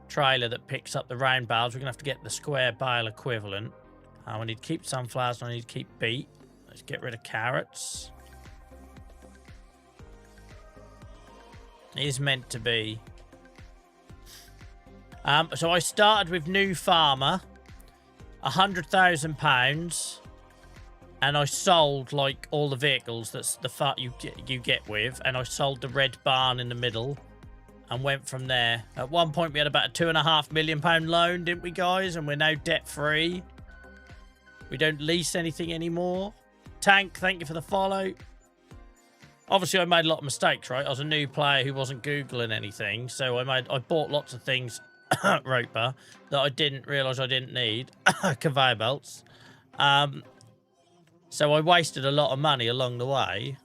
trailer that picks up the round bales. We're gonna have to get the square bale equivalent. I need to keep sunflowers and I need to keep beet. Let's get rid of carrots. It is meant to be. So I started with new farmer, £100,000, and I sold like all the vehicles that's the fat you get with, and I sold the red barn in the middle, and went from there. At one point we had about a £2.5 million loan, didn't we, guys? And we're now debt free. We don't lease anything anymore. Tank, thank you for the follow. Obviously, I made a lot of mistakes, right? I was a new player who wasn't Googling anything, so I bought lots of things, Roper, that I didn't realise I didn't need. Conveyor belts. So I wasted a lot of money along the way.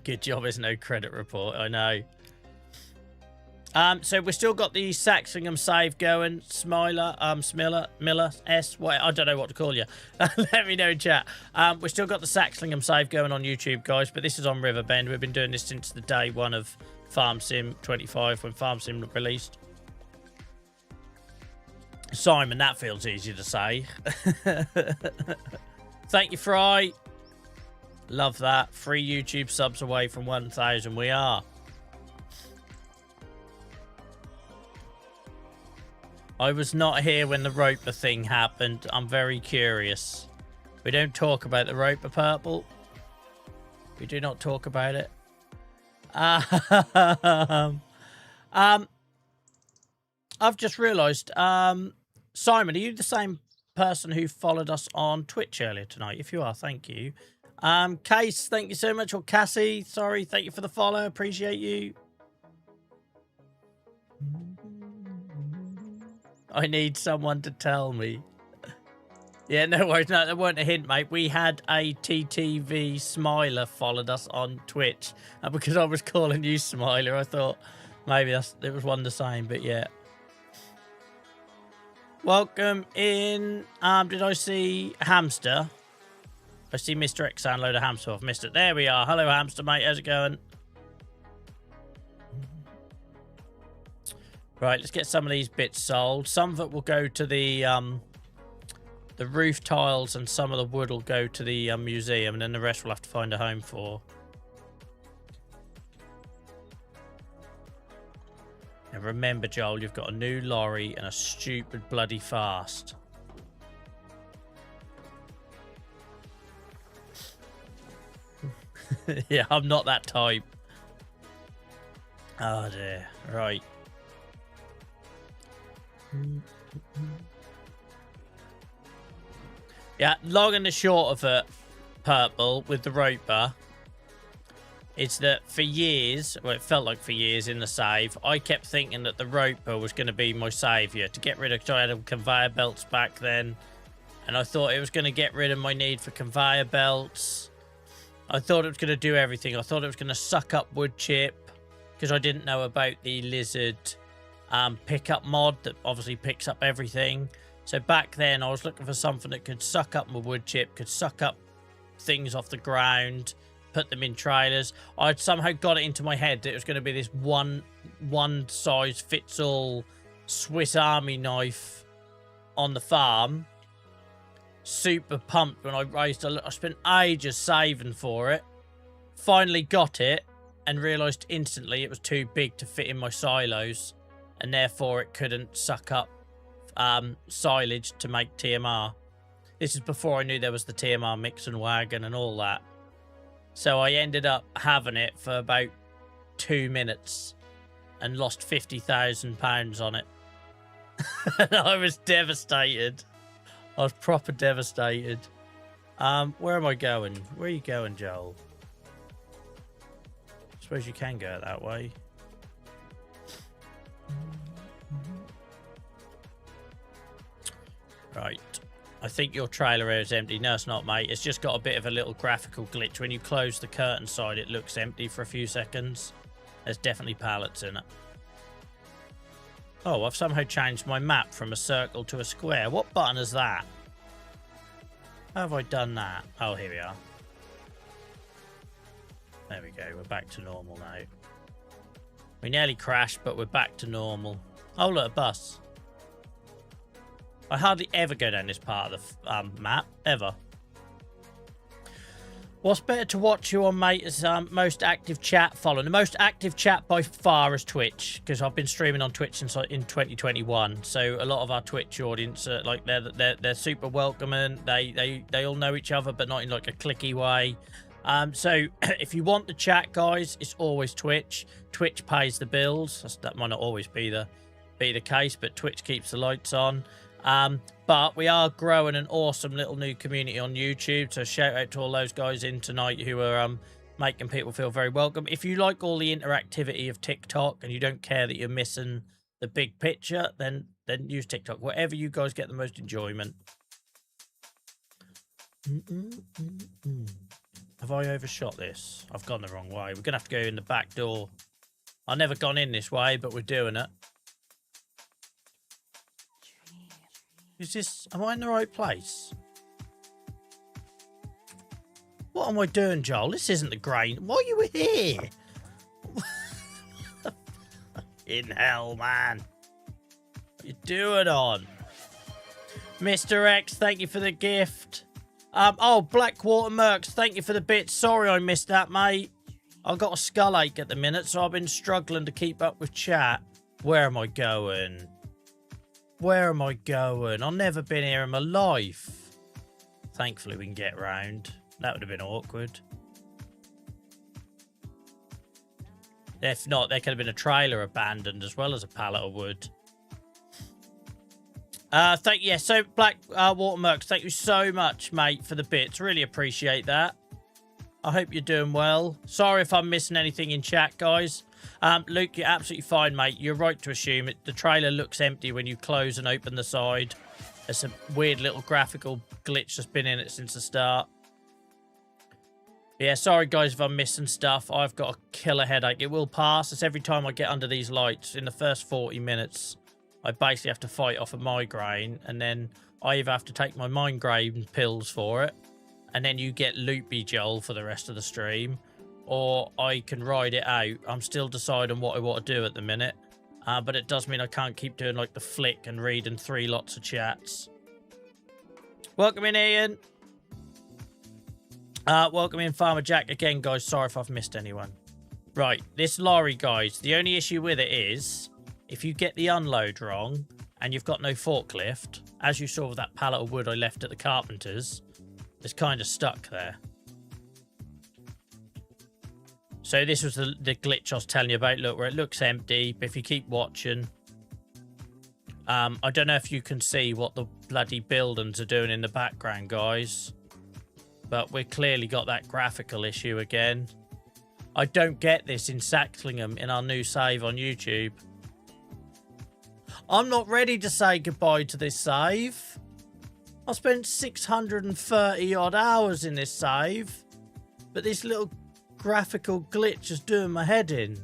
Good job, there's no credit report, I know. So we've still got the Saxingham save going. Smiler, Miller, S, what, I don't know what to call you. Let me know in chat. We've still got the Saxingham save going on YouTube, guys, but this is on Riverbend. We've been doing this since the day one of Farm Sim 25, when Farm Sim released. Simon, that feels easy to say. Thank you, Fry. Love that. 3 YouTube subs away from 1,000 we are. I was not here when the Roper thing happened. I'm very curious. We don't talk about the Roper Purple. We do not talk about it. I've just realised, Simon, are you the same person who followed us on Twitch earlier tonight? If you are, thank you. Case, thank you so much. Or Cassie, sorry, thank you for the follow. Appreciate you. I need someone to tell me. Yeah, no worries. No, that weren't a hint, mate. We had a TTV Smiler followed us on Twitch. And because I was calling you Smiler, I thought maybe it was one the same, but yeah. Welcome in. Did I see Hamster? I see Mr. X download a hamster. I've missed it. There we are. Hello, Hamster, mate. How's it going? Right, let's get some of these bits sold. Some of it will go to the roof tiles, and some of the wood will go to the museum, and then the rest we'll have to find a home for. And remember, Joel, you've got a new lorry and a stupid bloody fast. Yeah, I'm not that type. Oh dear. Right. Yeah, long and the short of it, Purple, with the Roper, is that for years, well, it felt like for years in the save, I kept thinking that the Roper was going to be my saviour to get rid of, because I had conveyor belts back then, and I thought it was going to get rid of my need for conveyor belts. I thought it was going to do everything. I thought it was going to suck up wood chip, because I didn't know about the lizard pickup mod that obviously picks up everything. So back then I was looking for something that could suck up my wood chip, could suck up things off the ground, put them in trailers. I'd somehow got it into my head that it was going to be this one size fits all Swiss Army knife on the farm. Super pumped when I spent ages saving for it. Finally got it and realised instantly it was too big to fit in my silos, and therefore it couldn't suck up silage to make TMR. This is before I knew there was the TMR mix and wagon and all that. So I ended up having it for about 2 minutes and lost £50,000 on it. And I was devastated. I was proper devastated. Where am I going? Where are you going, Joel? I suppose you can go that way. Right. I think your trailer area is empty. No, it's not, mate. It's just got a bit of a little graphical glitch. When you close the curtain side, it looks empty for a few seconds. There's definitely pallets in it. Oh, I've somehow changed my map from a circle to a square. What button is that? How have I done that? Oh, here we are. There we go. We're back to normal now. We nearly crashed, but we're back to normal. Oh, look, a bus. I hardly ever go down this part of the map, ever. What's better to watch you on, mate, is most active chat following. The most active chat by far is Twitch, because I've been streaming on Twitch since in 2021. So a lot of our Twitch audience, like they're super welcoming. They all know each other, but not in like a clicky way. So if you want the chat, guys, it's always Twitch. Twitch pays the bills. That might not always be the case, but Twitch keeps the lights on. But we are growing an awesome little new community on YouTube, so shout out to all those guys in tonight who are making people feel very welcome. If you like all the interactivity of TikTok and you don't care that you're missing the big picture, then use TikTok. Wherever you guys get the most enjoyment. Have I overshot this? I've gone the wrong way. We're gonna have to go in the back door. I've never gone in this way, but we're doing it. Is this... Am I in the right place? What am I doing, Joel? This isn't the grain. Why are you here? In hell, man. What are you doing on? Mr. X, thank you for the gift. Oh, Blackwater Mercs, thank you for the bit. Sorry I missed that, mate. I've got a skull ache at the minute, so I've been struggling to keep up with chat. Where am I going? Where am I going? I've never been here in my life. Thankfully, we can get round. That would have been awkward. If not, there could have been a trailer abandoned as well as a pallet of wood. So Black Watermerks, thank you so much, mate, for the bits. Really appreciate that. I hope you're doing well. Sorry if I'm missing anything in chat, guys. Luke, you're absolutely fine, mate. You're right to assume it. The trailer looks empty when you close and open the side. There's a weird little graphical glitch that's been in it since the start. Yeah, sorry, guys, if I'm missing stuff. I've got a killer headache. It will pass. It's every time I get under these lights. In the first 40 minutes, I basically have to fight off a migraine. And then I either have to take my migraine pills for it. And then you get loopy Joel for the rest of the stream. Or I can ride it out. I'm still deciding what I want to do at the minute. But it does mean I can't keep doing like the flick and reading 3 lots of chats. Welcome in, Ian. Welcome in, Farmer Jack. Again, guys, sorry if I've missed anyone. Right, this lorry, guys, the only issue with it is if you get the unload wrong and you've got no forklift, as you saw with that pallet of wood I left at the carpenter's, it's kind of stuck there. So this was the glitch I was telling you about. Look, where it looks empty, but if you keep watching... I don't know if you can see what the bloody buildings are doing in the background, guys. But we've clearly got that graphical issue again. I don't get this in Sacklingham in our new save on YouTube. I'm not ready to say goodbye to this save. I spent 630 odd hours in this save. But this little graphical glitch is doing my head in.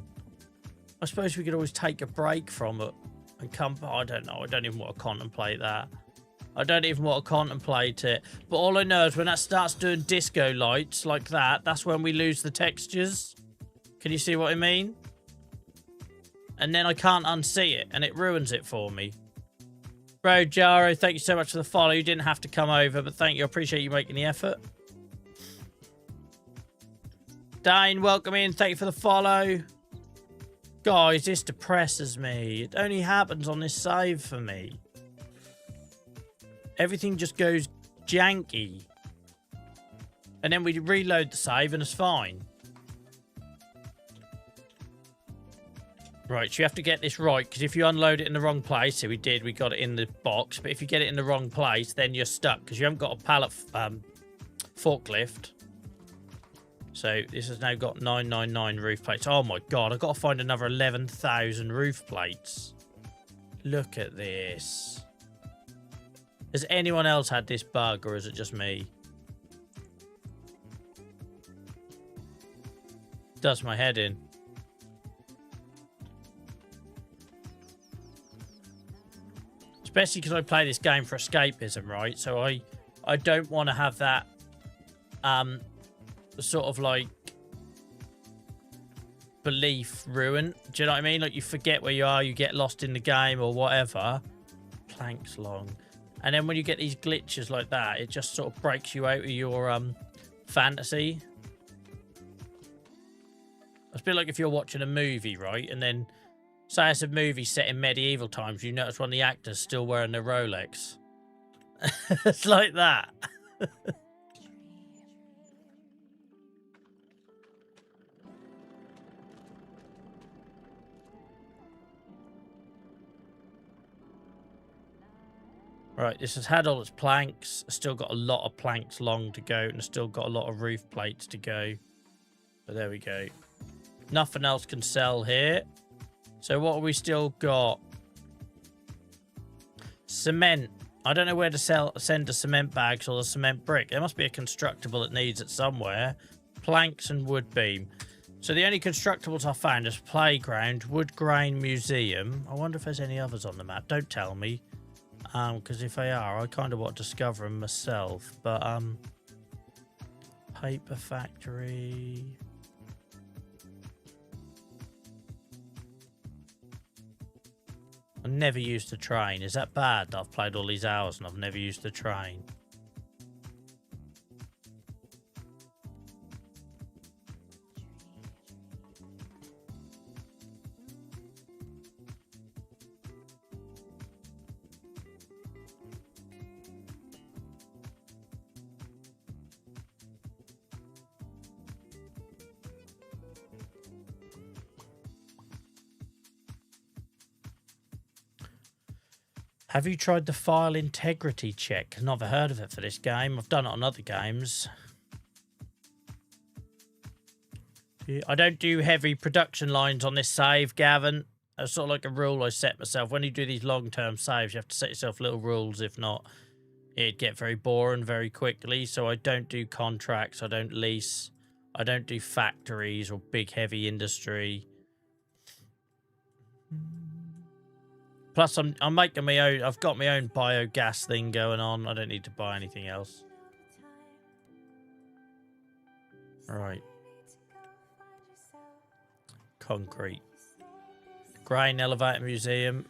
I suppose we could always take a break from it and come... I don't know. I don't even want to contemplate that. I don't even want to contemplate it. But all I know is when that starts doing disco lights like that, that's when we lose the textures. Can you see what I mean? And then I can't unsee it, and it ruins it for me. Bro, Jaro, thank you so much for the follow. You didn't have to come over, but thank you. I appreciate you making the effort. Dane, welcome in. Thank you for the follow. Guys, this depresses me. It only happens on this save for me. Everything just goes janky. And then we reload the save and it's fine. Right, so you have to get this right, because if you unload it in the wrong place, so we did, we got it in the box, but if you get it in the wrong place, then you're stuck, because you haven't got a pallet forklift. So this has now got 999 roof plates. Oh my god, I've got to find another 11,000 roof plates. Look at this. Has anyone else had this bug, or is it just me? Does my head in. Especially because I play this game for escapism, right? So I don't want to have that sort of like belief ruined. Do you know what I mean? Like you forget where you are, you get lost in the game or whatever. Planks long. And then when you get these glitches like that, it just sort of breaks you out of your fantasy. It's a bit like if you're watching a movie, right? And then, say it's a movie set in medieval times, you notice one of the actors still wearing their Rolex. It's like that. Right, this has had all its planks. Still got a lot of planks long to go, and still got a lot of roof plates to go. But there we go. Nothing else can sell here. So what have we still got? Cement. I don't know where to send the cement bags or the cement brick. There must be a constructible that needs it somewhere. Planks and wood beam. So the only constructibles I found is playground, wood grain museum. I wonder if there's any others on the map. Don't tell me. Because if they are, I kind of want to discover them myself. But, paper factory. I've never used the train. Is that bad that I've played all these hours and I've never used the train? Have you tried the file integrity check? Never heard of it for this game. I've done it on other games. I don't do heavy production lines on this save, Gavin. That's sort of like a rule I set myself. When you do these long-term saves, you have to set yourself little rules. If not, it'd get very boring very quickly. So I don't do contracts. I don't lease. I don't do factories or big heavy industry. Plus, I'm making my own. I've got my own biogas thing going on. I don't need to buy anything else. Right. Concrete. Grain elevator museum.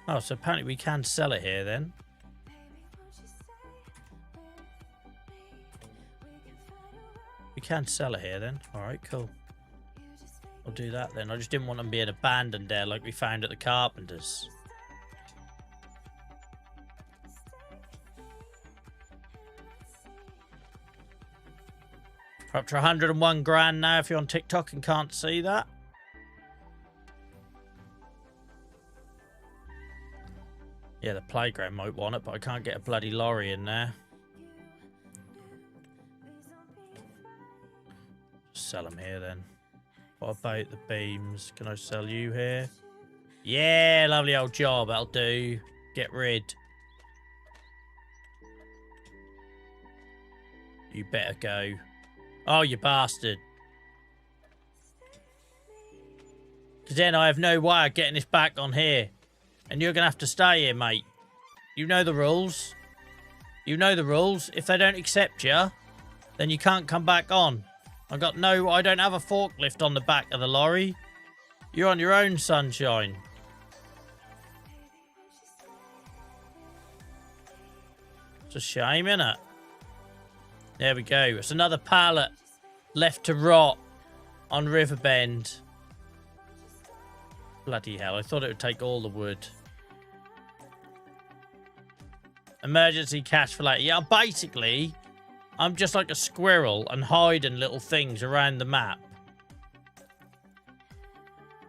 Oh, so apparently we can sell it here then. We can sell it here then. All right, cool. I'll do that then. I just didn't want them being abandoned there like we found at the Carpenters. We're up to 101 grand now if you're on TikTok and can't see that. Yeah, the playground might want it, but I can't get a bloody lorry in there. Sell them here then. What about the beams? Can I sell you here? Yeah, lovely old job. That'll do. Get rid. You better go. Oh, you bastard. Because then I have no way of getting this back on here. And you're going to have to stay here, mate. You know the rules. You know the rules. If they don't accept you, then you can't come back on. I don't have a forklift on the back of the lorry. You're on your own, sunshine. It's a shame, innit? There we go. It's another pallet left to rot on Riverbend. Bloody hell. I thought it would take all the wood. Emergency cash for later. Yeah, basically, I'm just like a squirrel and hiding little things around the map.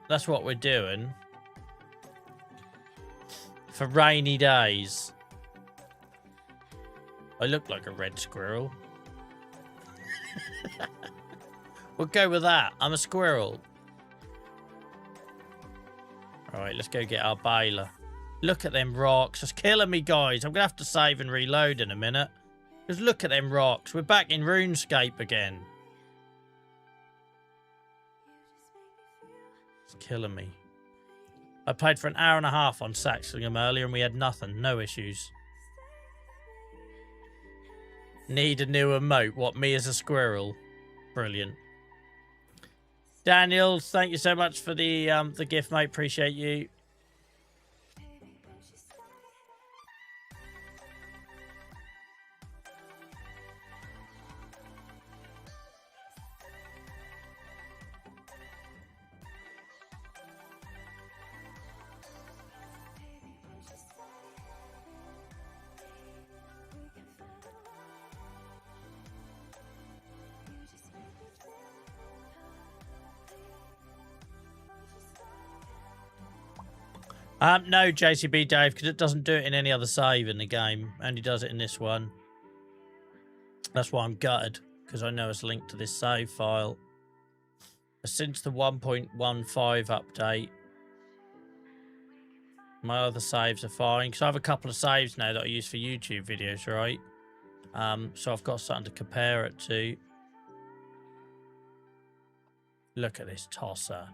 That's what we're doing. For rainy days. I look like a red squirrel. We'll go with that. I'm a squirrel. Alright, let's go get our baler. Look at them rocks. It's killing me, guys. I'm going to have to save and reload in a minute. Just look at them rocks. We're back in RuneScape again. It's killing me. I played for an hour and a half on Saxlingham earlier and we had nothing. No issues. Need a new emote. What, me as a squirrel? Brilliant. Daniel, thank you so much for the gift, mate. Appreciate you. No, JCB Dave, because it doesn't do it in any other save in the game. Only does it in this one. That's why I'm gutted, because I know it's linked to this save file. Since the 1.15 update, my other saves are fine. Because I have a couple of saves now that I use for YouTube videos, right? So I've got something to compare it to. Look at this tosser.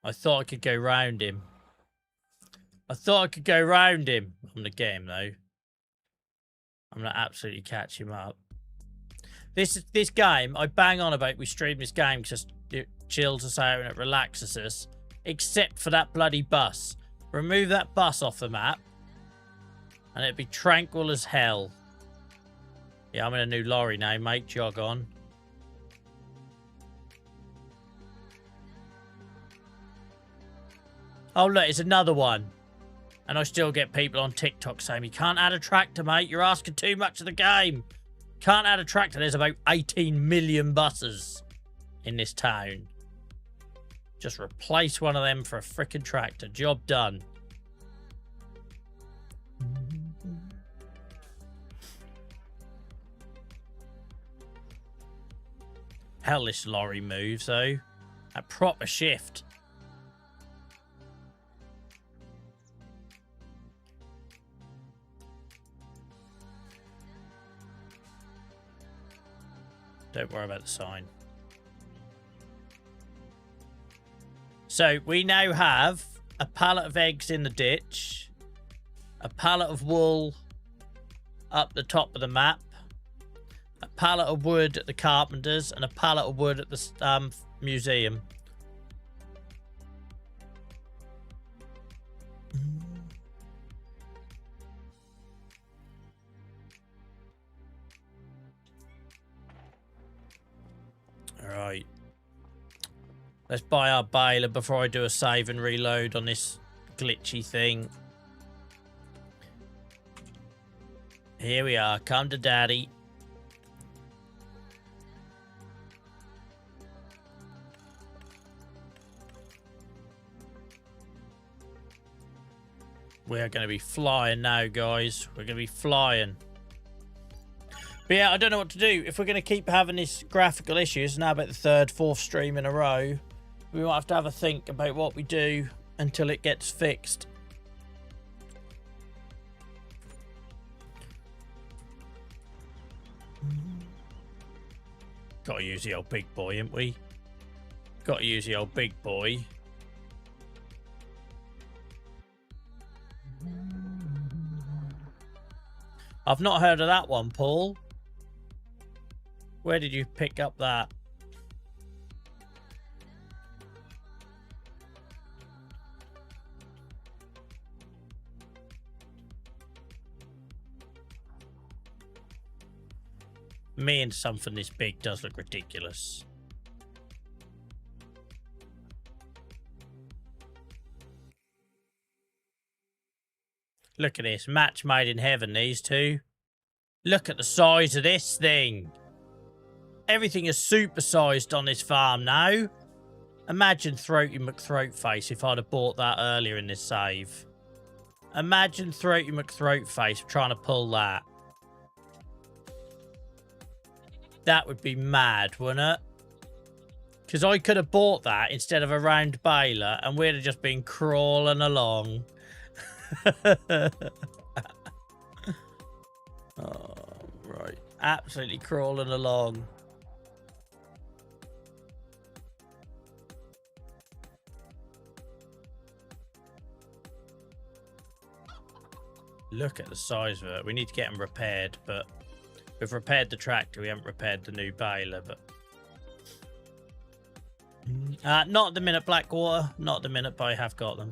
I thought I could go round him. I thought I could go round him. I'm going to get him, though. I'm going to absolutely catch him up. This game, I bang on about we stream this game because chills us out and it relaxes us, except for that bloody bus. Remove that bus off the map, and it'd be tranquil as hell. Yeah, I'm in a new lorry now, mate. Jog on. Oh, look, it's another one. And I still get people on TikTok saying, you can't add a tractor, mate. You're asking too much of the game. Can't add a tractor. There's about 18 million buses in this town. Just replace one of them for a frickin' tractor. Job done. Hell, this lorry moves, though. A proper shift. Don't worry about the sign. So, we now have a pallet of eggs in the ditch, a pallet of wool up the top of the map, a pallet of wood at the carpenter's, and a pallet of wood at the museum. Alright. Let's buy our baler before I do a save and reload on this glitchy thing. Here we are. Come to daddy. We're going to be flying now, guys. We're going to be flying. But yeah, I don't know what to do. If we're going to keep having these graphical issues, now about the third, fourth stream in a row, we might have to have a think about what we do until it gets fixed. Got to use the old big boy, ain't we? Got to use the old big boy. I've not heard of that one, Paul. Where did you pick up that? Me and something this big does look ridiculous. Look at this. Match made in heaven, these two. Look at the size of this thing. Everything is supersized on this farm now. Imagine Throaty McThroatface if I'd have bought that earlier in this save. Imagine Throaty McThroatface trying to pull that. That would be mad, wouldn't it? Because I could have bought that instead of a round baler and we'd have just been crawling along. Oh, right. Absolutely crawling along. Look at the size of it. We need to get them repaired, but we've repaired the tractor. We haven't repaired the new baler, but not at the minute, Blackwater. Not at the minute, but I have got them.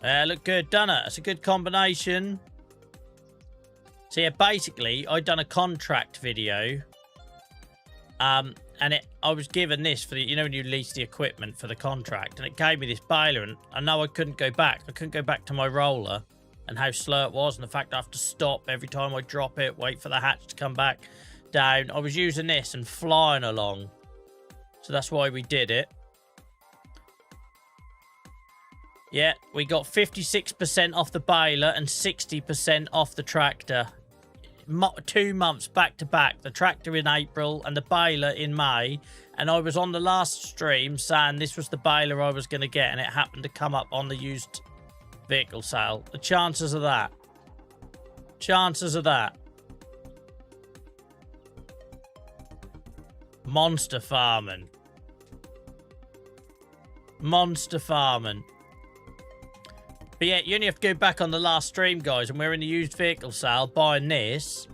Look good, done it. It's a good combination. So yeah, basically, I done a contract video. And I was given this for the, you know, when you lease the equipment for the contract, and it gave me this baler, and I know I couldn't go back. I couldn't go back to my roller, and how slow it was, and the fact I have to stop every time I drop it, wait for the hatch to come back down. I was using this and flying along. So that's why we did it. Yeah, we got 56% off the baler and 60% off the tractor. 2 months back to back. The tractor in April and the baler in May. And I was on the last stream saying this was the baler I was going to get, and it happened to come up on the used vehicle sale. The chances of that. Chances of that. Monster farming. Monster farming. But yeah, you only have to go back on the last stream, guys, and we're in the used vehicle sale buying this.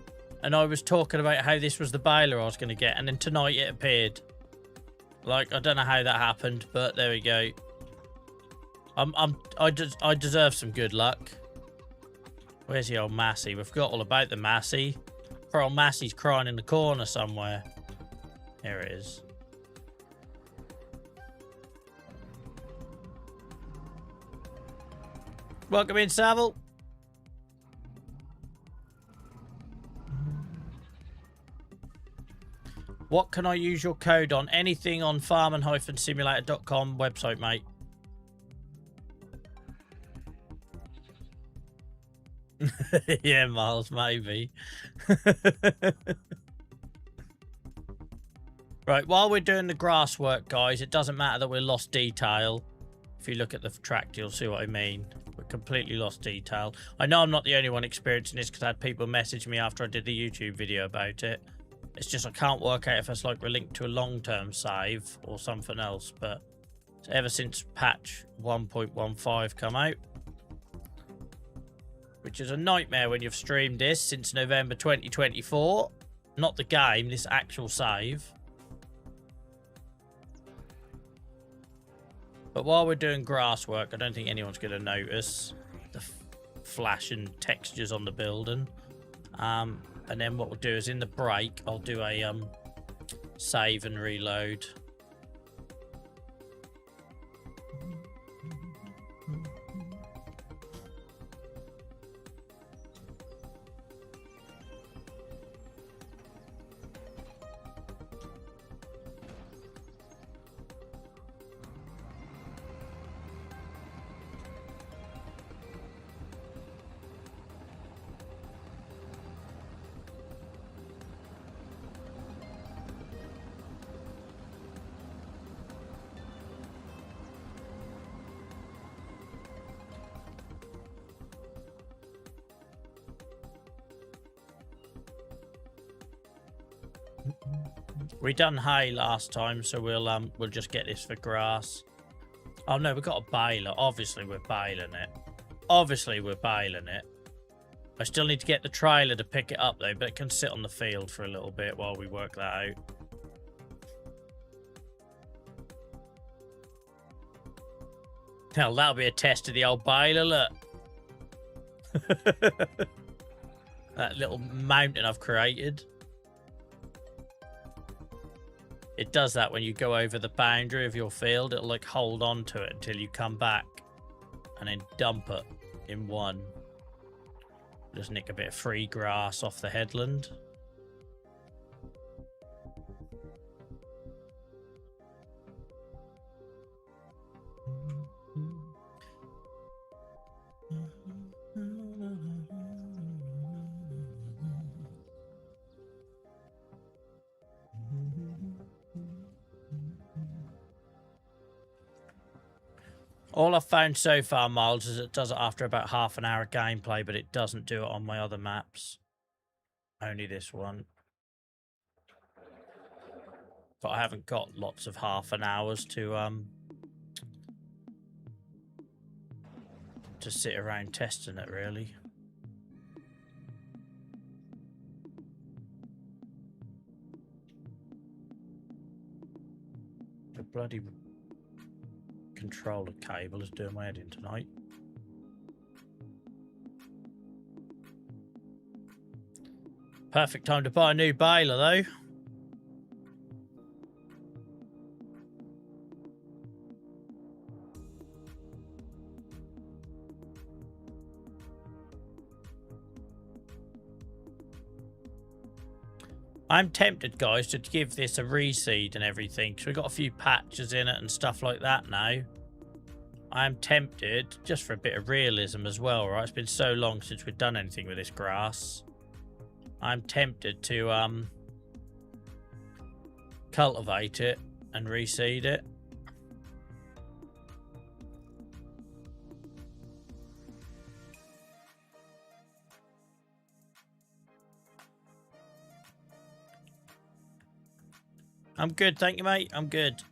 and I was talking about how this was the baler I was going to get, and then tonight it appeared. Like, I don't know how that happened, but there we go. I deserve some good luck. Where's the old Massey? We forgot all about the Massey. Poor old Massey's crying in the corner somewhere. Here it is. Welcome in, Savile. What can I use your code on? Anything on farming-simulator.com website, mate. Yeah, Miles, maybe. Right, while we're doing the grass work, guys, it doesn't matter that we're lost detail. If you look at the tract, you'll see what I mean. We're completely lost detail. I know I'm not the only one experiencing this because I had people message me after I did the YouTube video about it. It's just I can't work out if it's like we're linked to a long-term save or something else. But ever since patch 1.15 come out, which is a nightmare when you've streamed this since November 2024. Not the game, this actual save. But while we're doing grass work, I don't think anyone's going to notice the flashing textures on the building. And then what we'll do is in the break, I'll do a save and reload. We done hay last time, so we'll just get this for grass. Oh no, we've got a baler. Obviously we're baling it. Obviously we're baling it. I still need to get the trailer to pick it up though, but it can sit on the field for a little bit while we work that out. Hell, that'll be a test of the old baler, look. That little mountain I've created. It does that when you go over the boundary of your field. It'll like hold on to it until you come back and then dump it in one. Just nick a bit of free grass off the headland. All I've found so far, Miles, is it does it after about half an hour of gameplay, but it doesn't do it on my other maps. Only this one. But I haven't got lots of half an hours to sit around testing it, really. The bloody controller cable is doing my head in tonight. Perfect time to buy a new baler though. I'm tempted, guys, to give this a reseed and everything, because we've got a few patches in it and stuff like that now. I'm tempted, just for a bit of realism as well, right? It's been so long since we've done anything with this grass. I'm tempted to cultivate it and reseed it. I'm good, thank you, mate. I'm good.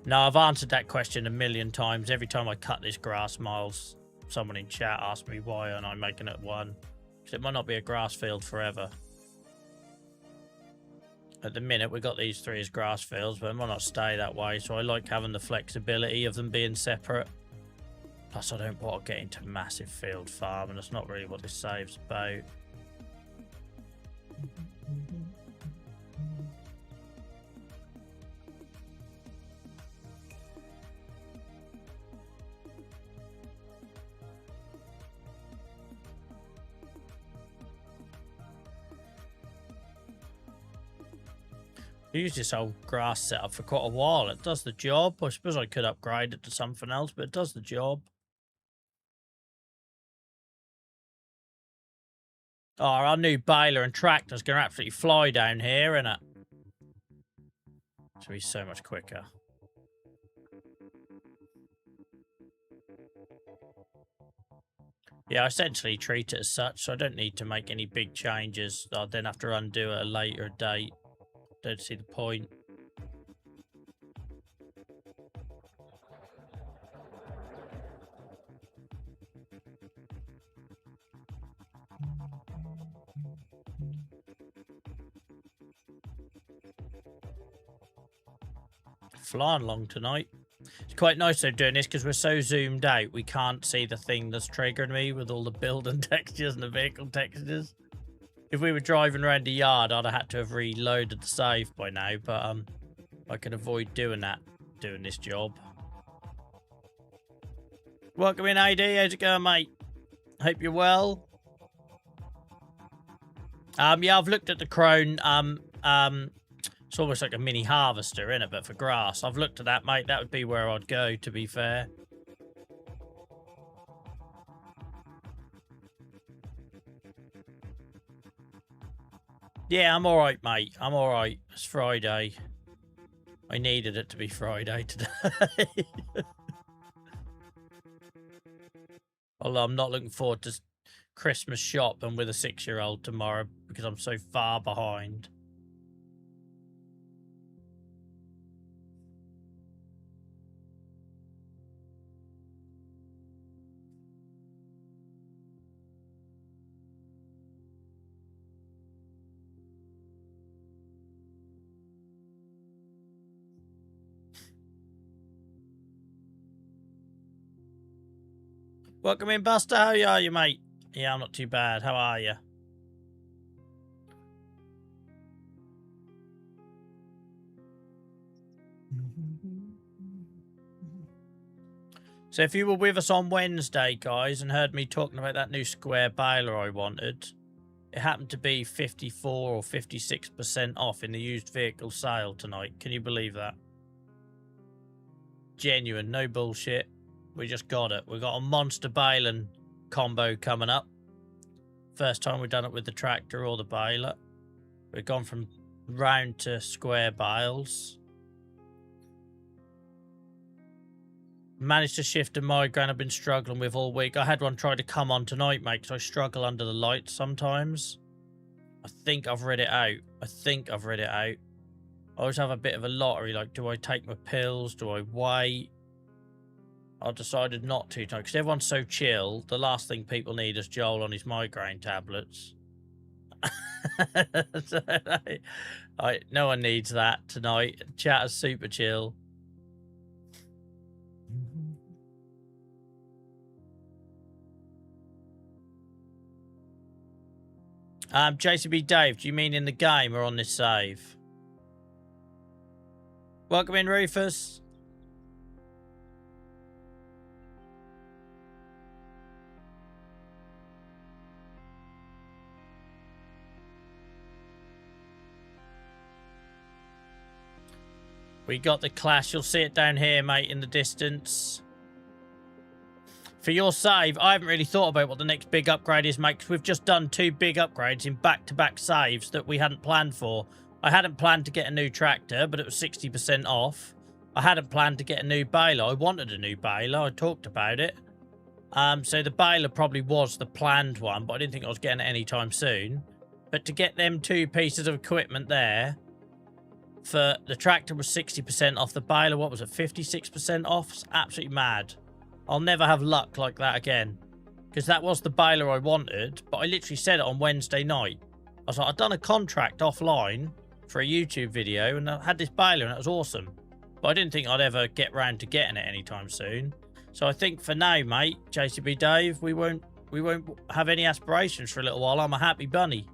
No, I've answered that question a million times. Every time I cut this grass, Miles, someone in chat asked me why aren't I making it 1. Because it might not be a grass field forever. At the minute, we've got these 3 as grass fields, but it might not stay that way. So I like having the flexibility of them being separate. Plus, I don't want to get into massive field farm, and that's not really what this save's about. I used this old grass setup for quite a while. It does the job. I suppose I could upgrade it to something else, but it does the job. Oh, our new baler and tractor's going to absolutely fly down here, innit? It's going to be so much quicker. Yeah, I essentially treat it as such, so I don't need to make any big changes. I'll then have to undo it at a later date. Don't see the point. Flying along tonight. It's quite nice though doing this because we're so zoomed out we can't see the thing that's triggering me with all the building textures and the vehicle textures. If we were driving around the yard, I'd have had to have reloaded the save by now, but I can avoid doing that doing this job. Welcome in, AD. How's it going, mate? Hope you're well. Yeah, I've looked at the crone. It's almost like a mini harvester, innit? But for grass. I've looked at that, mate. That would be where I'd go, to be fair. Yeah, I'm alright, mate. I'm alright. It's Friday. I needed it to be Friday today. Although I'm not looking forward to Christmas shopping with a 6-year-old tomorrow because I'm so far behind. Welcome in, Buster. How are you, mate? Yeah, I'm not too bad. How are you? So if you were with us on Wednesday, guys, and heard me talking about that new square baler I wanted, it happened to be 54 or 56% off in the used vehicle sale tonight. Can you believe that? Genuine, no bullshit. We just got it. We got a monster baling combo coming up. First time we've done it with the tractor or the baler. We've gone from round to square bales. Managed to shift a migraine I've been struggling with all week. I had one try to come on tonight, mate, because I struggle under the lights sometimes. I think I've read it out. I always have a bit of a lottery, like, do I take my pills? Do I wait? I decided not to, because everyone's so chill. The last thing people need is Joel on his migraine tablets. So, no one needs that tonight. Chat is super chill. JCB Dave, do you mean in the game or on this save? Welcome in, Rufus. We got the Claas. You'll see it down here, mate, in the distance. For your save, I haven't really thought about what the next big upgrade is, mate, because we've just done 2 big upgrades in back-to-back saves that we hadn't planned for. I hadn't planned to get a new tractor, but it was 60% off. I hadn't planned to get a new baler. I wanted a new baler. I talked about it. So the baler probably was the planned one, but I didn't think I was getting it anytime soon. But to get them 2 pieces of equipment there, for the tractor was 60% off, the baler, what was it, 56% off? It's absolutely mad. I'll never have luck like that again. Because that was the baler I wanted, but I literally said it on Wednesday night. I was like, I'd done a contract offline for a YouTube video, and I had this baler, and it was awesome. But I didn't think I'd ever get round to getting it anytime soon. So I think for now, mate, JCB Dave, we won't have any aspirations for a little while. I'm a happy bunny.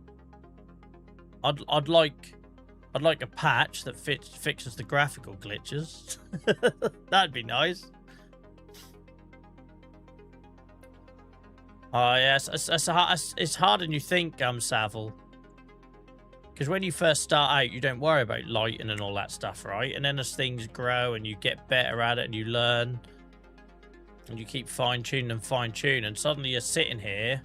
I'd like a patch that fixes the graphical glitches. That'd be nice. Oh yes, it's harder than you think, Savile. Because when you first start out, you don't worry about lighting and all that stuff, right? And then as things grow and you get better at it and you learn, and you keep fine-tuning and fine-tuning, and suddenly you're sitting here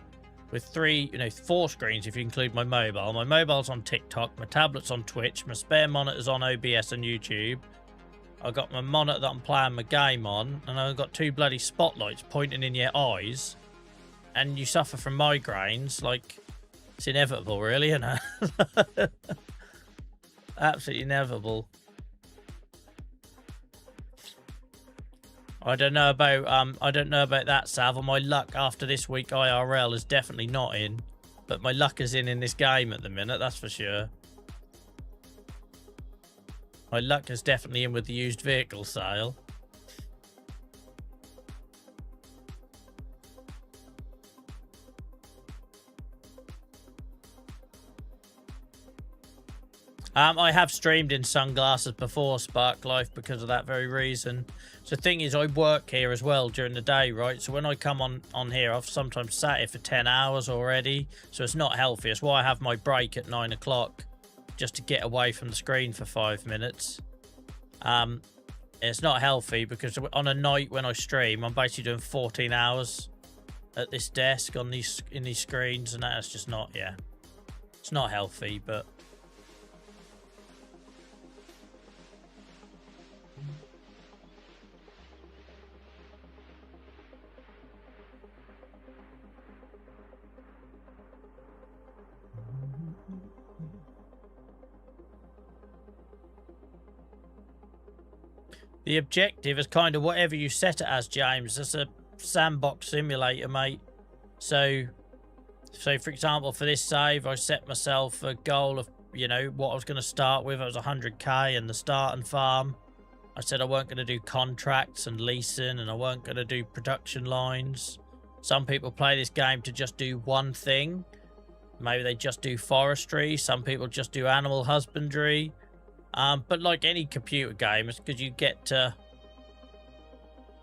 with 4 screens if you include my mobile. My mobile's on TikTok, my tablet's on Twitch, my spare monitor's on OBS and YouTube. I've got my monitor that I'm playing my game on, and I've got 2 bloody spotlights pointing in your eyes, and you suffer from migraines. Like, it's inevitable, really, isn't it? Absolutely inevitable. I don't know about that, Sav. My luck after this week IRL is definitely not in, but my luck is in this game at the minute, that's for sure. My luck is definitely in with the used vehicle sale. I have streamed in sunglasses before, Spark Life, because of that very reason. So the thing is, I work here as well during the day, right? So when I come on here, I've sometimes sat here for 10 hours already. So it's not healthy. That's why I have my break at 9 o'clock, just to get away from the screen for 5 minutes. It's not healthy because on a night when I stream, I'm basically doing 14 hours at this desk in these screens, and that's just not, yeah. It's not healthy, but... The objective is kind of whatever you set it as, James. It's a sandbox simulator, mate. So for example, for this save, I set myself a goal of, you know, what I was going to start with. It was 100k in the start and farm. I said I weren't going to do contracts and leasing, and I weren't going to do production lines. Some people play this game to just do one thing. Maybe they just do forestry. Some people just do animal husbandry. But like any computer game, it's because you get to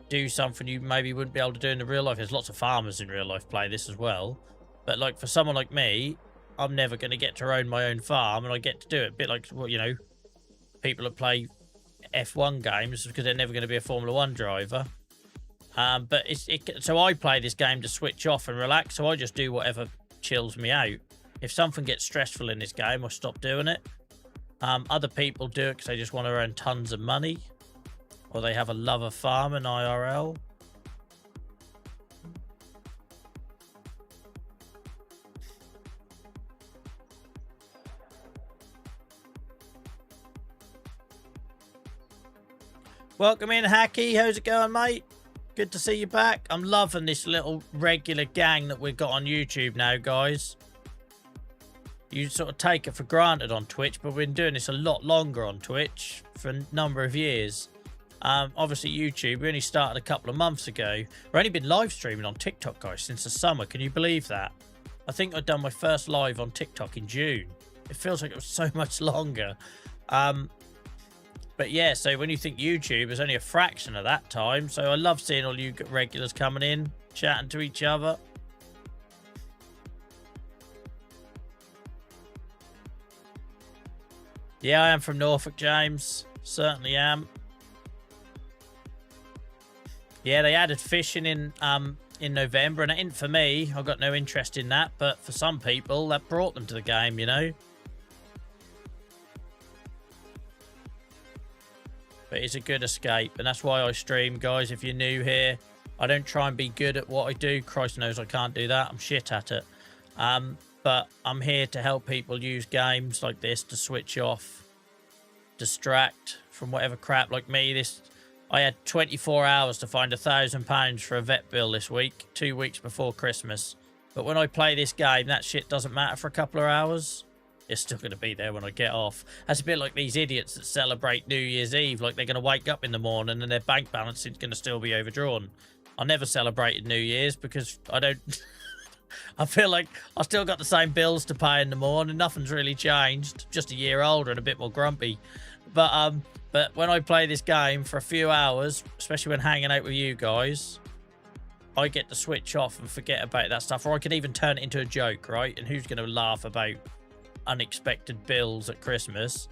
do something you maybe wouldn't be able to do in the real life. There's lots of farmers in real life play this as well. But like for someone like me, I'm never going to get to own my own farm, and I get to do it. A bit like, well, you know, people that play F1 games because they're never going to be a Formula 1 driver. But so I play this game to switch off and relax. So I just do whatever chills me out. If something gets stressful in this game, I stop doing it. Other people do it because they just want to earn tons of money, or they have a love of farming IRL. Welcome in, Hacky. How's it going, mate? Good to see you back. I'm loving this little regular gang that we've got on YouTube now, guys. You sort of take it for granted on Twitch, but we've been doing this a lot longer on Twitch for a number of years. Obviously, YouTube, we only started a couple of months ago. We've only been live streaming on TikTok, guys, since the summer. Can you believe that? I think I'd done my first live on TikTok in June. It feels like it was so much longer. But yeah, so when you think YouTube, is only a fraction of that time. So I love seeing all you regulars coming in, chatting to each other. Yeah, I am from Norfolk, James. Certainly am. Yeah, they added fishing in November, and it ain't for me. I've got no interest in that, but for some people, that brought them to the game, you know. But it's a good escape, and that's why I stream, guys. If you're new here, I don't try and be good at what I do. Christ knows I can't do that. I'm shit at it. But I'm here to help people use games like this to switch off distract from whatever crap. Like me, I had 24 hours to find £1,000 for a vet bill this week, 2 weeks before Christmas. But when I play this game, that shit doesn't matter for a couple of hours. It's still going to be there when I get off. That's a bit like these idiots that celebrate New Year's Eve. Like they're going to wake up in the morning and their bank balance is going to still be overdrawn. I never celebrated New Year's because I don't... I feel like I still got the same bills to pay in the morning. Nothing's really changed. Just a year older and a bit more grumpy. But when I play this game for a few hours, especially when hanging out with you guys, I get to switch off and forget about that stuff. Or I could even turn it into a joke, right? And who's going to laugh about unexpected bills at Christmas?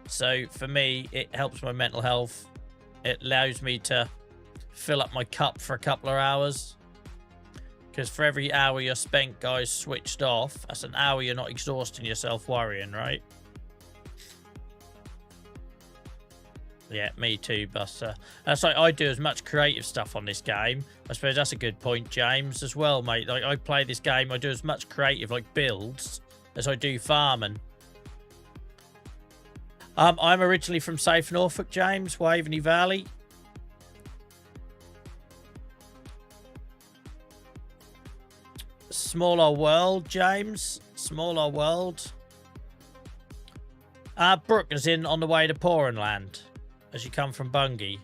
So for me, it helps my mental health. It allows me to fill up my cup for a couple of hours. Because for every hour you're spent, guys, switched off, that's an hour you're not exhausting yourself worrying, right? Yeah, me too, Buster. That's like I do as much creative stuff on this game. I suppose that's a good point, James, as well, mate. Like I play this game, I do as much creative, like builds, as I do farming. I'm originally from South Norfolk, James, Waveney Valley. Smaller world, James. Smaller world. Brooke is in on the way to Pouring Land. As you come from Bungay.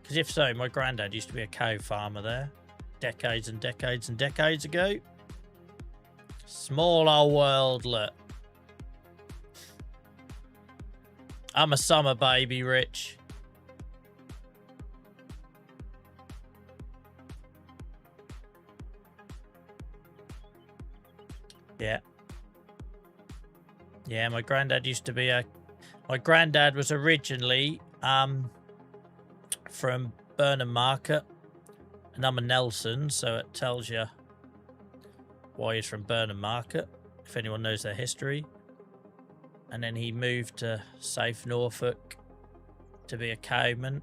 Because if so, my granddad used to be a cow farmer there. Decades and decades and decades ago. Smaller world, look. I'm a summer baby, Rich. Yeah. Yeah, my granddad used to be a... My granddad was originally from Burnham Market, and I'm a Nelson, so it tells you why he's from Burnham Market, if anyone knows their history. And then he moved to South Norfolk to be a cowman.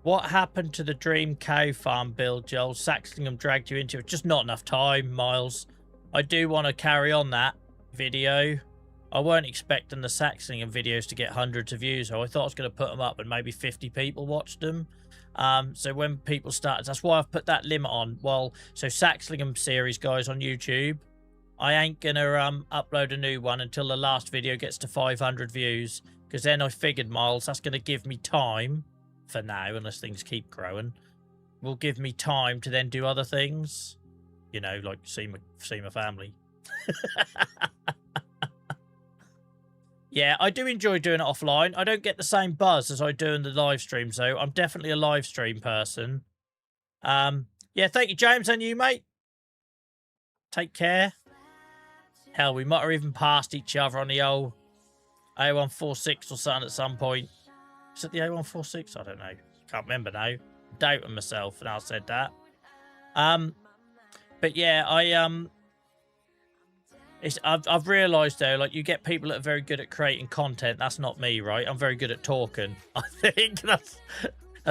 What happened to the dream cow farm build, Joel? Saxlingham dragged you into it. Just not enough time, Miles. I do want to carry on that video. I weren't expecting the Saxlingham videos to get hundreds of views. So I thought I was going to put them up and maybe 50 people watched them. So when people started, that's why I've put that limit on. Well, so Saxlingham series, guys, on YouTube. I ain't going to upload a new one until the last video gets to 500 views. Because then I figured, Miles, that's going to give me time, for now, unless things keep growing, will give me time to then do other things. You know, like see my family. Yeah, I do enjoy doing it offline. I don't get the same buzz as I do in the live streams, though. I'm definitely a live stream person. Yeah, thank you, James, and you, mate. Take care. Hell, we might have even passed each other on the old A146 or something at some point. Is it the A146? I don't know. Can't remember now. Doubting myself now I said that. But yeah, I've realised though, like you get people that are very good at creating content. That's not me, right? I'm very good at talking. I think that's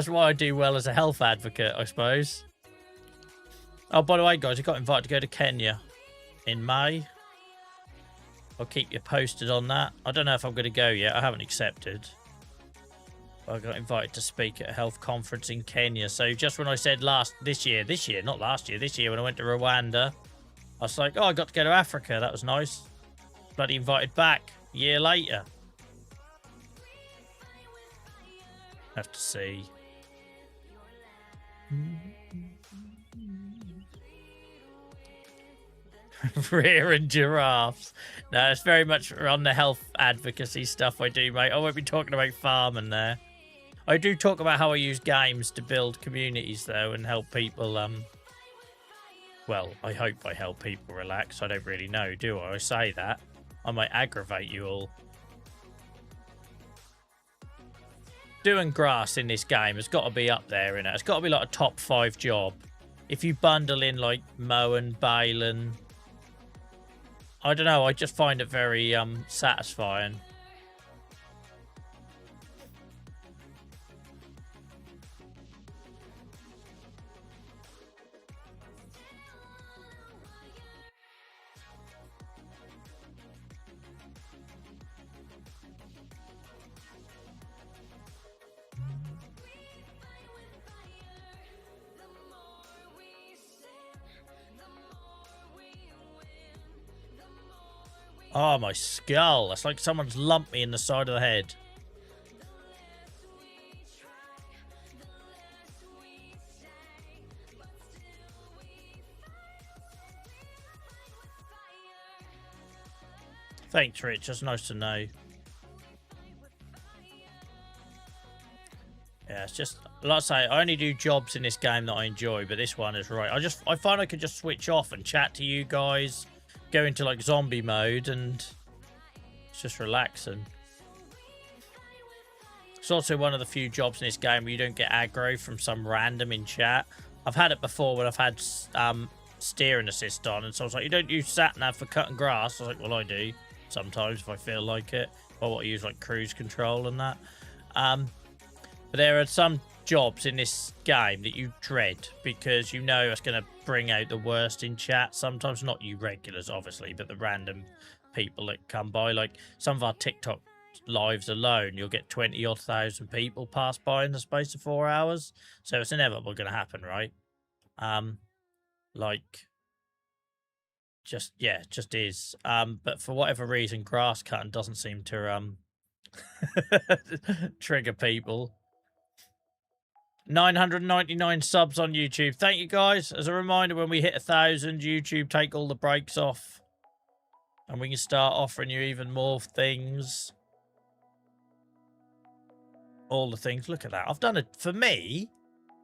why I do well as a health advocate, I suppose. Oh, by the way, guys, I got invited to go to Kenya in May. I'll keep you posted on that. I don't know if I'm going to go yet. I haven't accepted. I got invited to speak at a health conference in Kenya. So just when I said this year, not last year, this year when I went to Rwanda, I was like, oh, I got to go to Africa. That was nice. Bloody invited back a year later. Have to see. Rearing giraffes. No, it's very much on the health advocacy stuff I do, mate. I won't be talking about farming there. I do talk about how I use games to build communities, though, and help people, well, I hope I help people relax. I don't really know, do I? I say that. I might aggravate you all. Doing grass in this game has got to be up there, innit? It's got to be like a top 5 job. If you bundle in, like, mowing, baling... I don't know, I just find it very, satisfying. Oh, my skull. That's like someone's lumped me in the side of the head. Thanks, Rich. That's nice to know. Yeah, it's just, like I say, I only do jobs in this game that I enjoy, but this one is right. I find I could just switch off and chat to you guys, go into like zombie mode, and it's just relaxing. It's also one of the few jobs in this game where you don't get aggro from some random in chat. I've had it before when I've had steering assist on, and so I was like, you don't use sat-nav for cutting grass. I was like, well, I do sometimes if I feel like it. Or what I use like cruise control and that. But there are some jobs in this game that you dread because you know it's going to bring out the worst in chat. Sometimes not you regulars, obviously, but the random people that come by. Like some of our TikTok lives alone, you'll get 20-odd thousand people pass by in the space of 4 hours. So it's inevitable going to happen, right? Like, just is. But for whatever reason, grass cutting doesn't seem to trigger people. 999 subs on YouTube. Thank you, guys. As a reminder, when we hit 1,000, YouTube take all the brakes off. And we can start offering you even more things. All the things. Look at that. I've done it. For me,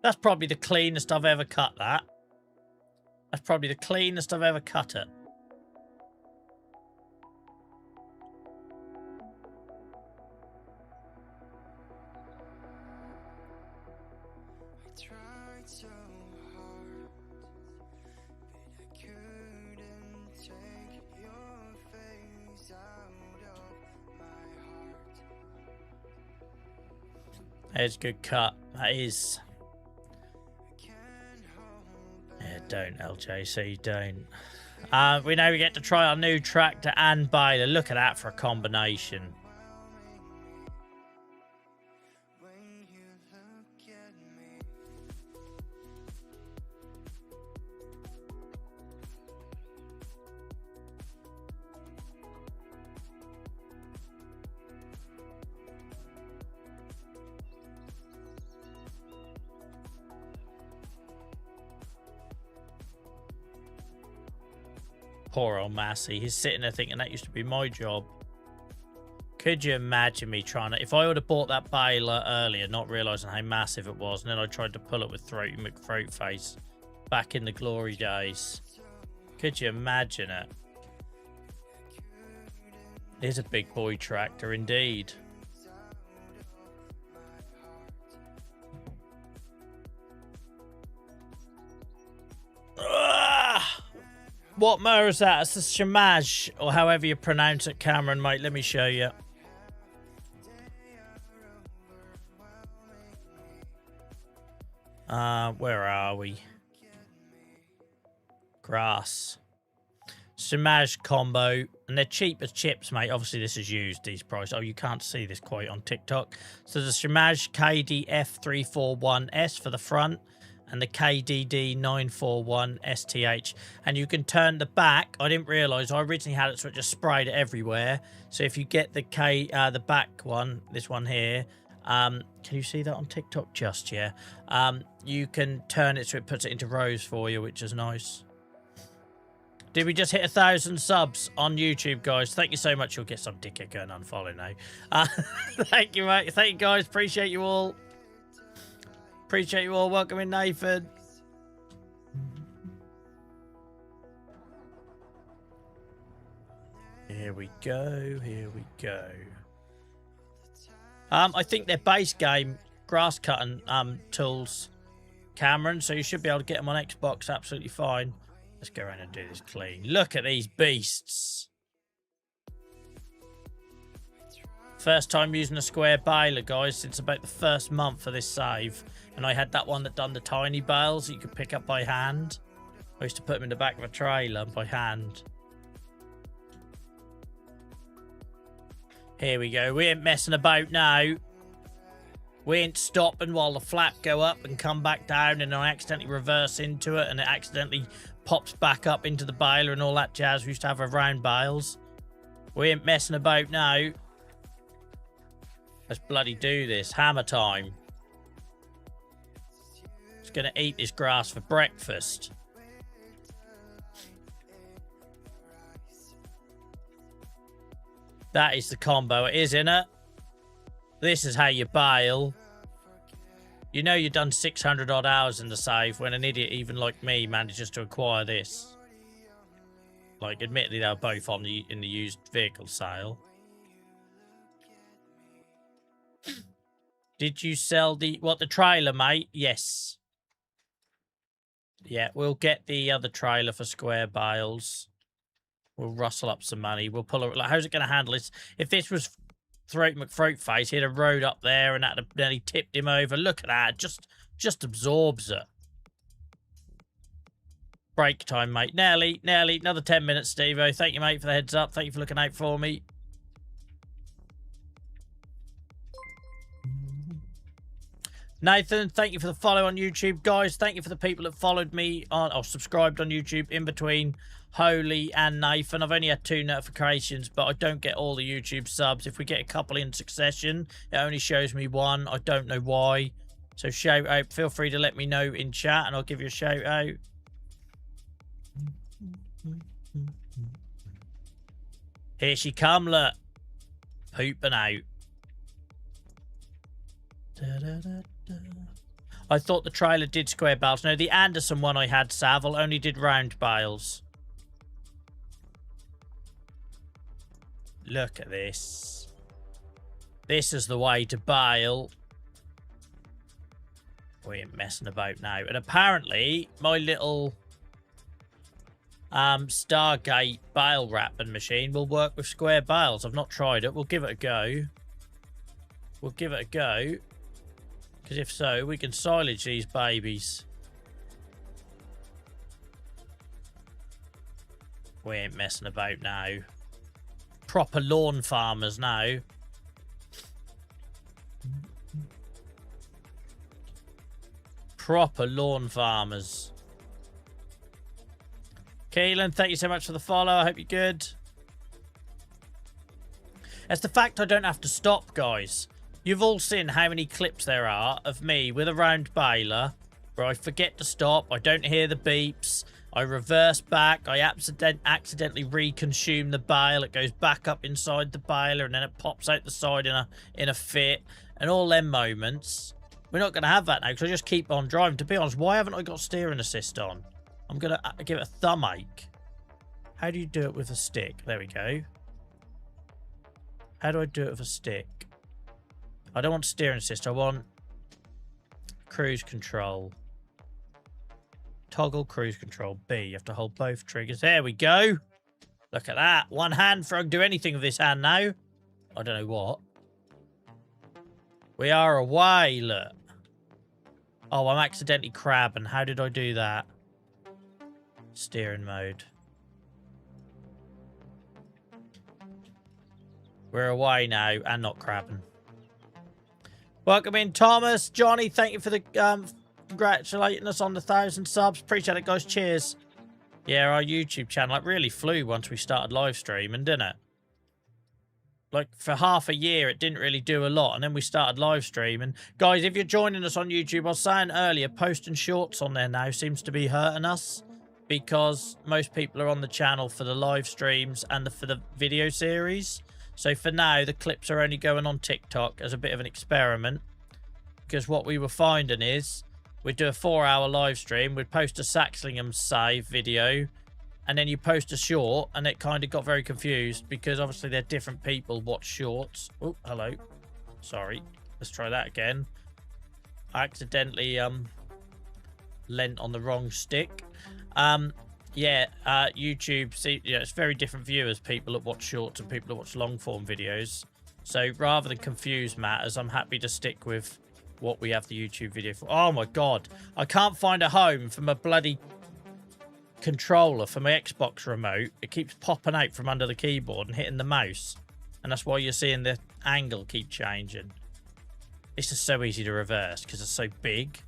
that's probably the cleanest I've ever cut that. That's probably the cleanest I've ever cut it. There's a good cut. That is. Yeah, don't, LJC, don't. We know we get to try our new tractor and baler. Look at that for a combination. Poor old Massey. He's sitting there thinking that used to be my job. Could you imagine me trying to... If I would have bought that baler earlier, not realising how massive it was, and then I tried to pull it with Throaty McThroatface back in the glory days. Could you imagine it? It is a big boy tractor indeed. What mower is that? It's the Shimaj, or however you pronounce it, Cameron, mate. Let me show you. Where are we? Grass. Shimaj combo. And they're cheap as chips, mate. Obviously, this is used, these prices. Oh, you can't see this quite on TikTok. So the Shimaj KDF341S for the front. And the KDD 941 STH, and you can turn the back. I didn't realise I originally had it so it just sprayed it everywhere. So if you get the back one, this one here, can you see that on TikTok? Just you can turn it so it puts it into rows for you, which is nice. Did we just hit 1,000 subs on YouTube, guys? Thank you so much. You'll get some dickhead going unfollow now. Thank you, mate. Thank you, guys. Appreciate you all. Appreciate you all. Welcome in, Nathan. Here we go. Here we go. I think they're base game grass cutting tools, Cameron. So you should be able to get them on Xbox absolutely fine. Let's go around and do this clean. Look at these beasts. First time using a square baler, guys, since about the first month of this save. And I had that one that done the tiny bales that you could pick up by hand. I used to put them in the back of a trailer by hand. Here we go. We ain't messing about now. We ain't stopping while the flap go up and come back down and I accidentally reverse into it and it accidentally pops back up into the baler and all that jazz. We used to have our round bales. We ain't messing about now. Let's bloody do this. Hammer time. It's gonna eat this grass for breakfast. That is the combo. It is, innit? This is how you bail. You know you've done 600 odd hours in the save when an idiot even like me manages to acquire this. Like, admittedly, they were both on in the used vehicle sale. Did you sell the trailer, mate? Yes. Yeah, we'll get the other trailer for square bales. We'll rustle up some money. We'll pull it. Like, how's it going to handle this? If this was Throat McFroatface, he'd have rode up there and that'd have nearly tipped him over. Look at that. Just absorbs it. Break time, mate. Nearly. Another 10 minutes, Steve-O. Thank you, mate, for the heads up. Thank you for looking out for me. Nathan, thank you for the follow on YouTube. Guys, thank you for the people that followed me on or subscribed on YouTube in between Holy and Nathan. I've only had 2 notifications, but I don't get all the YouTube subs. If we get a couple in succession, it only shows me 1. I don't know why. So shout out. Feel free to let me know in chat and I'll give you a shout out. Here she come, look. Pooping out. I thought the trailer did square bales. No, the Anderson one I had, Savile, only did round bales. Look at this. This is the way to bale. We ain't messing about now. And apparently, my little Stargate bale wrapping machine will work with square bales. I've not tried it. We'll give it a go. We'll give it a go. Because if so, we can silage these babies. We ain't messing about now. Proper lawn farmers now. Proper lawn farmers. Keelan, thank you so much for the follow. I hope you're good. It's the fact I don't have to stop, guys. You've all seen how many clips there are of me with a round baler where I forget to stop, I don't hear the beeps, I reverse back, I accidentally reconsume the bale, it goes back up inside the baler and then it pops out the side in a fit, and all them moments. We're not going to have that now because I just keep on driving. To be honest, why haven't I got steering assist on? I'm going to give it a thumb ache. How do you do it with a stick? There we go. How do I do it with a stick? I don't want steering assist. I want cruise control. Toggle cruise control. B. You have to hold both triggers. There we go. Look at that. One hand for I can do anything with this hand now. I don't know what. We are away, look. Oh, I'm accidentally crabbing. How did I do that? Steering mode. We're away now and not crabbing. Welcome in, Thomas. Johnny, thank you for the congratulating us on the 1,000 subs. Appreciate it, guys. Cheers. Yeah, our YouTube channel, it really flew once we started live streaming, didn't it? Like, for half a year, it didn't really do a lot, and then we started live streaming. Guys, if you're joining us on YouTube, I was saying earlier, posting shorts on there now seems to be hurting us because most people are on the channel for the live streams and for the video series. So for now, the clips are only going on TikTok as a bit of an experiment. Because what we were finding is, we'd do a 4-hour live stream, we'd post a Saxlingham save video, and then you post a short, and it kind of got very confused, because obviously they're different people watch shorts. Oh, hello. Sorry. Let's try that again. I accidentally lent on the wrong stick. YouTube, see, yeah, it's very different viewers, people that watch shorts and people that watch long form videos. So rather than confuse matters, I'm happy to stick with what we have the YouTube video for. Oh my god, I can't find a home for my bloody controller for my Xbox remote. It keeps popping out from under the keyboard and hitting the mouse, and that's why you're seeing the angle keep changing. It's just so easy to reverse because it's so big.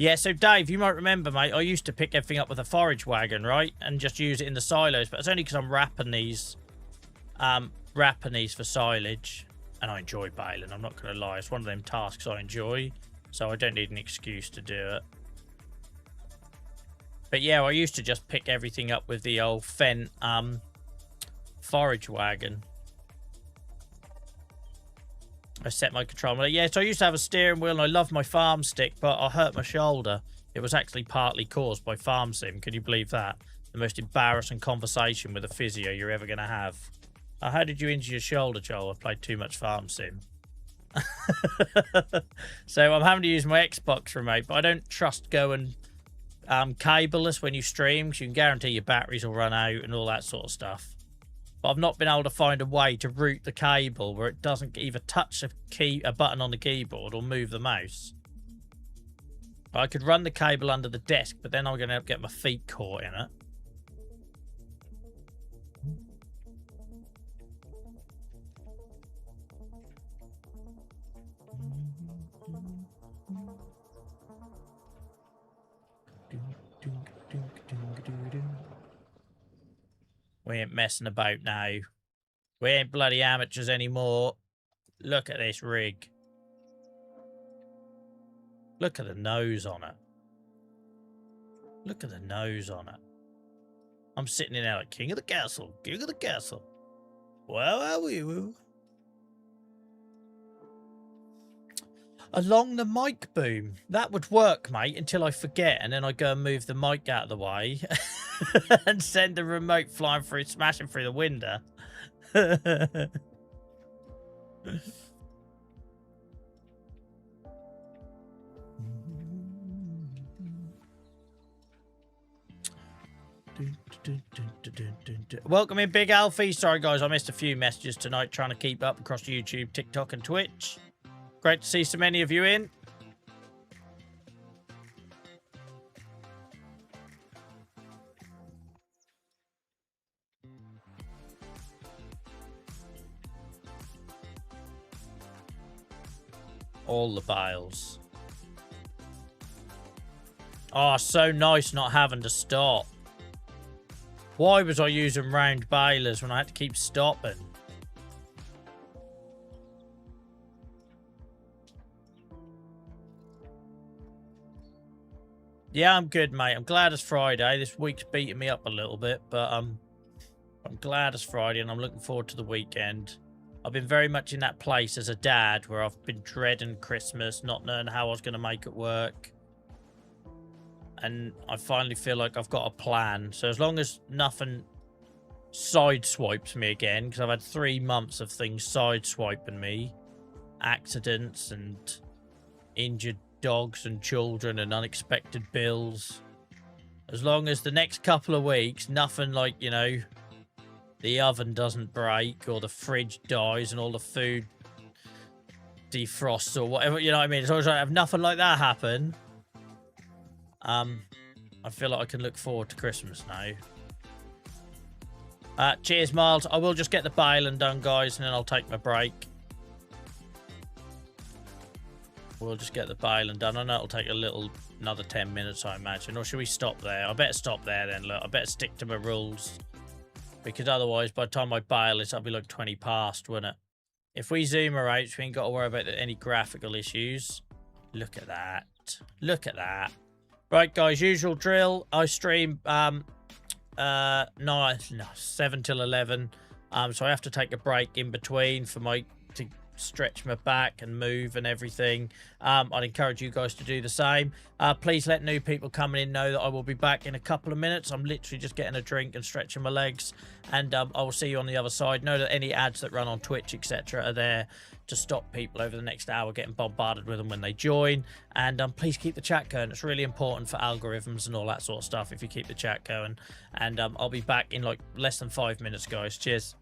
Yeah, so Dave, you might remember, mate, I used to pick everything up with a forage wagon, right? And just use it in the silos, but it's only because I'm wrapping these for silage. And I enjoy baling, I'm not going to lie. It's one of them tasks I enjoy, so I don't need an excuse to do it. But yeah, I used to just pick everything up with the old Fendt forage wagon. I set my control. Yeah, so I used to have a steering wheel and I love my farm stick, but I hurt my shoulder. It was actually partly caused by farm sim. Can you believe that? The most embarrassing conversation with a physio you're ever going to have. How did you injure your shoulder, Joel? I played too much farm sim. So I'm having to use my Xbox remote, but I don't trust going cableless when you stream, because you can guarantee your batteries will run out and all that sort of stuff. But I've not been able to find a way to route the cable where it doesn't either touch a button on the keyboard or move the mouse. I could run the cable under the desk, but then I'm going to get my feet caught in it. We ain't messing about now. We ain't bloody amateurs anymore. Look at this rig. Look at the nose on it. Look at the nose on it. I'm sitting in there like king of the castle. King of the castle. Wow, woo. Along the mic boom. That would work, mate, until I forget, and then I go and move the mic out of the way and send the remote flying through, smashing through the window. Welcome in, Big Alfie. Sorry, guys, I missed a few messages tonight trying to keep up across YouTube, TikTok, and Twitch. Great to see so many of you in. All the bales. Oh, so nice not having to stop. Why was I using round balers when I had to keep stopping? Yeah, I'm good, mate. I'm glad it's Friday. This week's beating me up a little bit, but I'm glad it's Friday and I'm looking forward to the weekend. I've been very much in that place as a dad where I've been dreading Christmas, not knowing how I was going to make it work. And I finally feel like I've got a plan. So as long as nothing sideswipes me again, because I've had 3 months of things sideswiping me, accidents and injured dogs and children and unexpected bills. As long as the next couple of weeks, nothing like, you know, the oven doesn't break or the fridge dies and all the food defrosts or whatever, you know what I mean? As long as I have nothing like that happen, I feel like I can look forward to Christmas now. Cheers, Miles. I will just get the baling done, guys, and then I'll take my break. We'll just get the baling done. I know it'll take another 10 minutes, I imagine. Or should we stop there? I better stop there then. Look, I better stick to my rules. Because otherwise, by the time I bale this, I'll be like 20 past, wouldn't it? If we zoom her out, we ain't got to worry about any graphical issues. Look at that. Look at that. Right, guys, usual drill. I stream 7 till 11. So I have to take a break in between to stretch my back and move and everything. I'd encourage you guys to do the same. Please let new people coming in know that I will be back in a couple of minutes. I'm literally just getting a drink and stretching my legs, and I will see you on the other side. Know that any ads that run on Twitch, etc., are there to stop people over the next hour getting bombarded with them when they join. And please keep the chat going. It's really important for algorithms and all that sort of stuff if you keep the chat going. And I'll be back in like less than 5 minutes, guys. Cheers.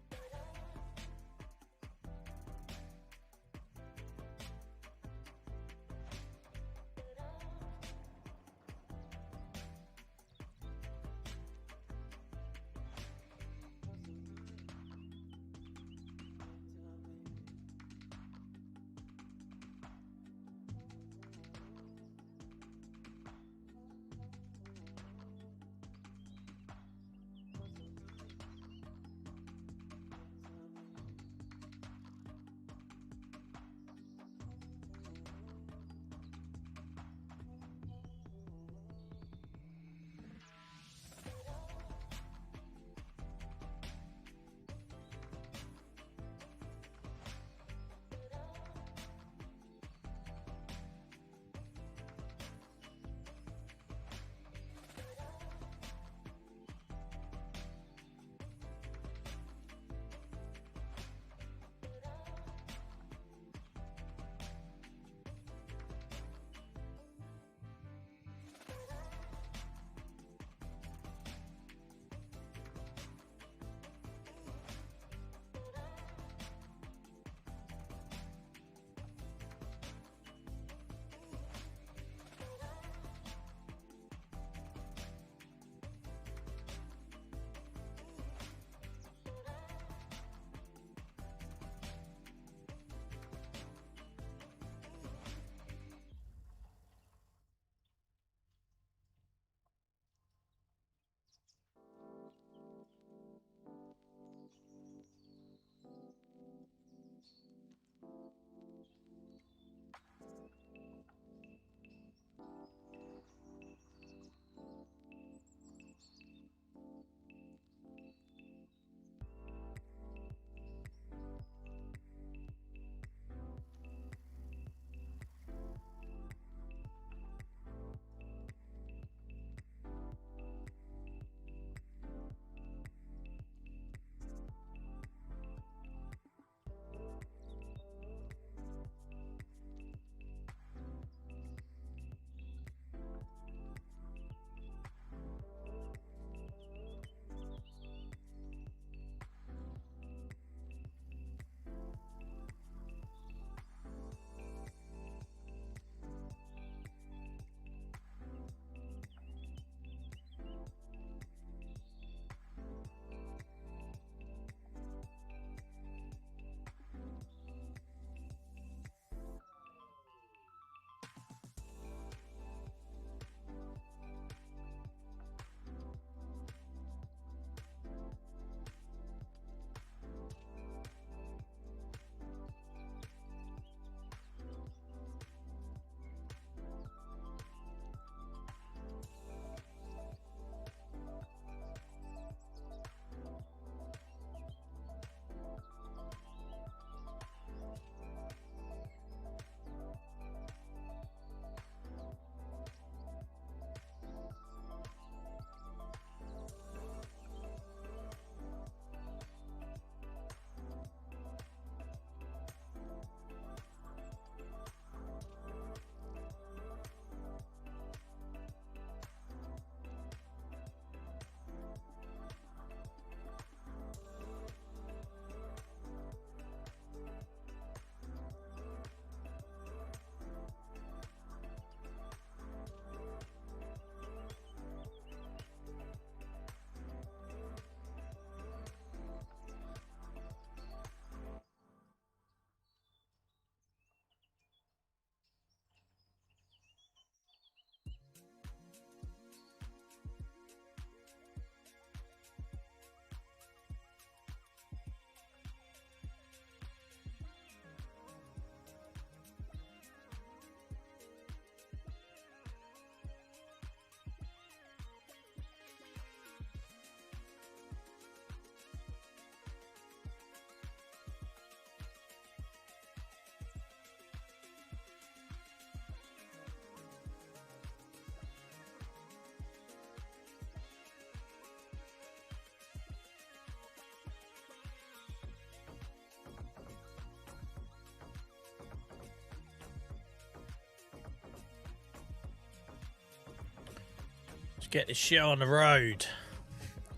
get this show on the road.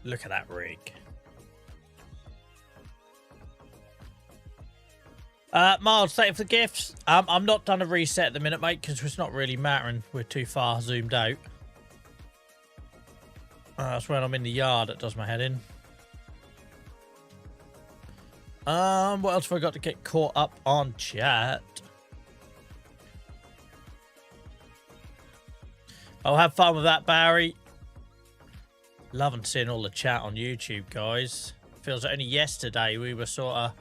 Look at that rig. Miles, thank you for the gifts. I'm not done a reset at the minute, mate, because it's not really mattering. We're too far zoomed out. That's when I'm in the yard that does my head in. What else have I got to get caught up on chat? I'll have fun with that, Barry. Loving seeing all the chat on YouTube, guys. Feels like only yesterday we were sort of...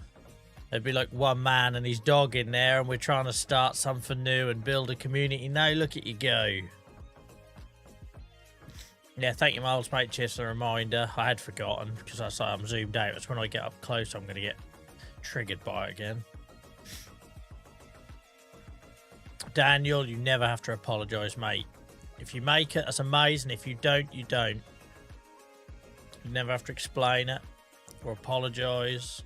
There'd be like one man and his dog in there and we're trying to start something new and build a community. Now look at you go. Yeah, thank you, Miles, mate. Cheers for the reminder. I had forgotten because I'm zoomed out. It's when I get up close I'm going to get triggered by it again. Daniel, you never have to apologise, mate. If you make it, that's amazing. If you don't, you don't. You never have to explain it or apologise.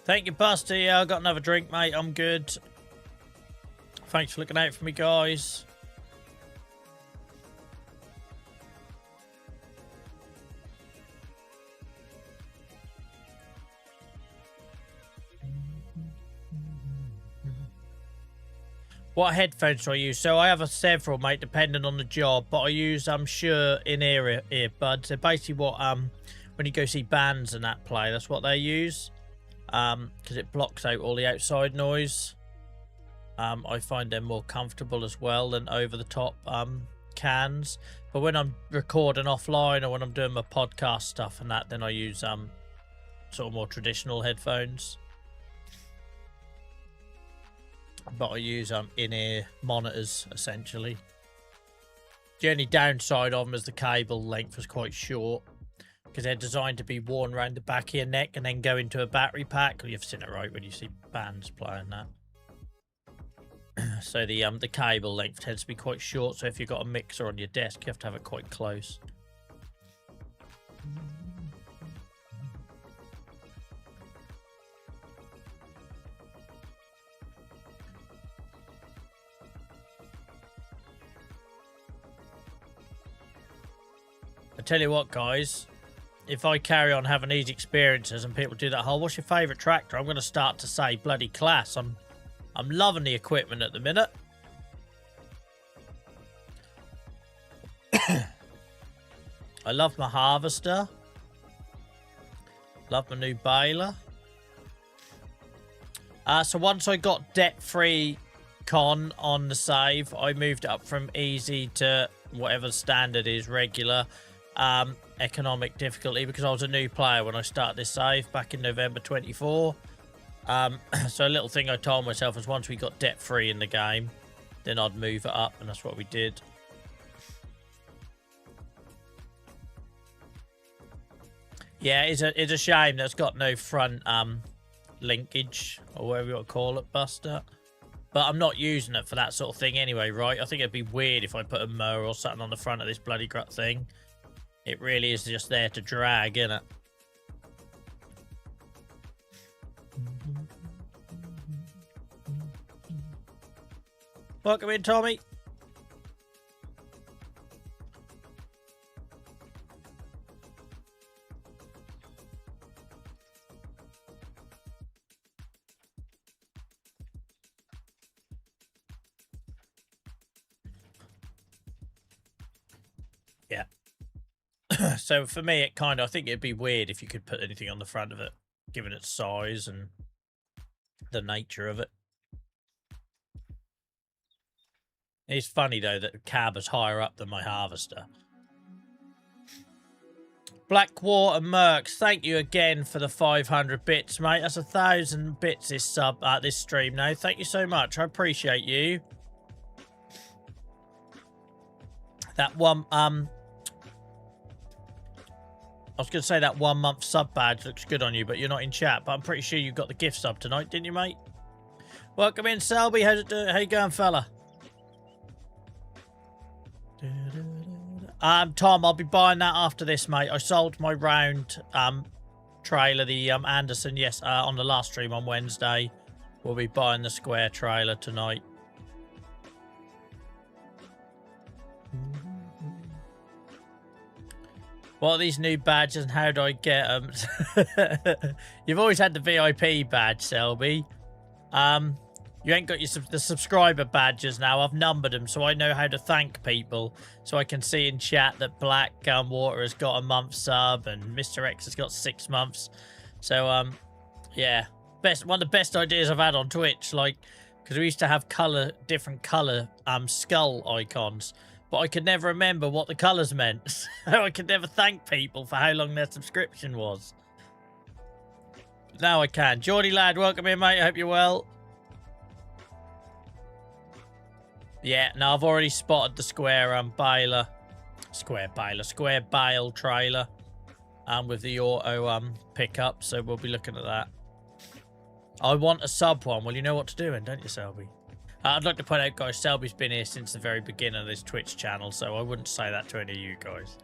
Thank you, Buster. Yeah, I got another drink, mate. I'm good. Thanks for looking out for me, guys. What headphones do I use? So I have several, mate, depending on the job. But I use, I'm sure, in-ear earbuds. They're basically what when you go see bands and that play, that's what they use. Because it blocks out all the outside noise. I find them more comfortable as well than over-the-top cans. But when I'm recording offline or when I'm doing my podcast stuff and that, then I use sort of more traditional headphones. But I use in-ear monitors, essentially. The only downside of them is the cable length is quite short. Because they're designed to be worn around the back of your neck and then go into a battery pack. You've seen it right when you see bands playing that. So the cable length tends to be quite short. So if you've got a mixer on your desk, you have to have it quite close. I tell you what, guys. If I carry on having these experiences and people do that whole, what's your favourite tractor? I'm going to start to say bloody Claas. I'm loving the equipment at the minute. I love my harvester. Love my new baler. So once I got debt-free con on the save, I moved it up from easy to whatever standard is, regular. Economic difficulty because I was a new player when I started this save back in November 24. So a little thing I told myself was once we got debt free in the game, then I'd move it up, and that's what we did. Yeah, it's a shame that's got no front linkage or whatever you want to call it, Buster. But I'm not using it for that sort of thing anyway, right? I think it'd be weird if I put a mower or something on the front of this bloody grut thing. It really is just there to drag, isn't it? Welcome in, Tommy. Yeah. So for me, it kind of, I think it'd be weird if you could put anything on the front of it, given its size and the nature of it. It's funny, though, that the cab is higher up than my harvester. Blackwater Mercs, thank you again for the 500 bits, mate. That's 1,000 bits this this stream now. Thank you so much. I appreciate you. That one, I was going to say that 1 month sub badge looks good on you, but you're not in chat. But I'm pretty sure you got the gift sub tonight, didn't you, mate? Welcome in, Selby. How's it doing? How you going, fella? Tom, I'll be buying that after this, mate. I sold my round trailer, the Anderson, yes, on the last stream on Wednesday. We'll be buying the square trailer tonight. What are these new badges and how do I get them? You've always had the VIP badge, Selby. You ain't got the subscriber badges now. I've numbered them so I know how to thank people. So I can see in chat that Black Water has got a month sub and Mr. X has got 6 months. So, yeah. One of the best ideas I've had on Twitch, like, because we used to have different colour skull icons. But I could never remember what the colours meant. So I could never thank people for how long their subscription was. Now I can. Geordie lad, welcome in, mate. I hope you're well. Yeah, no, I've already spotted the square bale trailer with the auto pickup, so we'll be looking at that. I want a sub one. Well, you know what to do, don't you, Selby? I'd like to point out, guys, Selby's been here since the very beginning of this Twitch channel, so I wouldn't say that to any of you guys.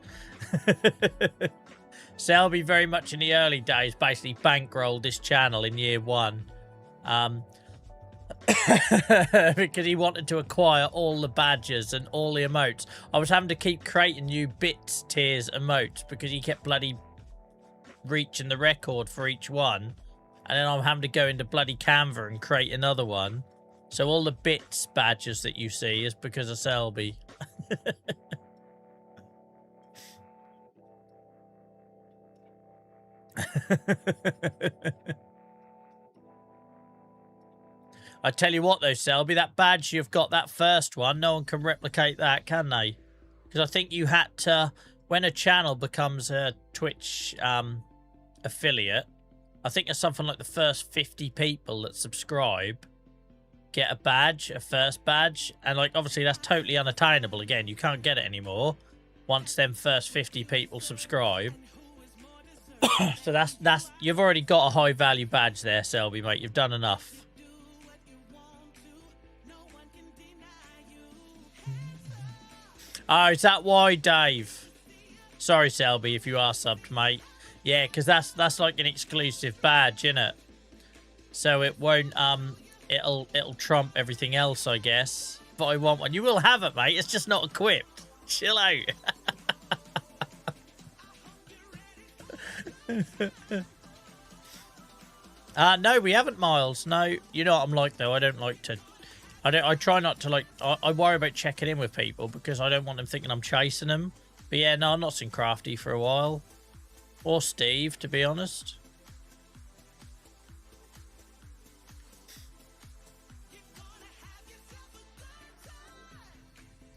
Selby, very much in the early days, basically bankrolled this channel in year 1. Because he wanted to acquire all the badges and all the emotes. I was having to keep creating new bits, tiers, emotes because he kept bloody reaching the record for each one. And then I'm having to go into bloody Canva and create another one. So all the bits badges that you see is because of Selby. I tell you what though, Selby, that badge you've got, that first one, no one can replicate that, can they? Because I think you had to, when a channel becomes a Twitch affiliate, I think it's something like the first 50 people that subscribe get a badge, a first badge, and like obviously that's totally unattainable. Again, you can't get it anymore once them first 50 people subscribe. So that's you've already got a high value badge there, Selby, mate. You've done enough. Oh, is that why, Dave? Sorry, Selby, if you are subbed, mate. Yeah, because that's like an exclusive badge, isn't it? So it won't it'll trump everything else, I guess. But I want one. You will have it, mate. It's just not equipped. Chill out. No, we haven't, Miles. No, you know what I'm like though. I don't like to. I try not to like. I worry about checking in with people because I don't want them thinking I'm chasing them. But yeah, no, I'm not seen Crafty for a while, or Steve, to be honest.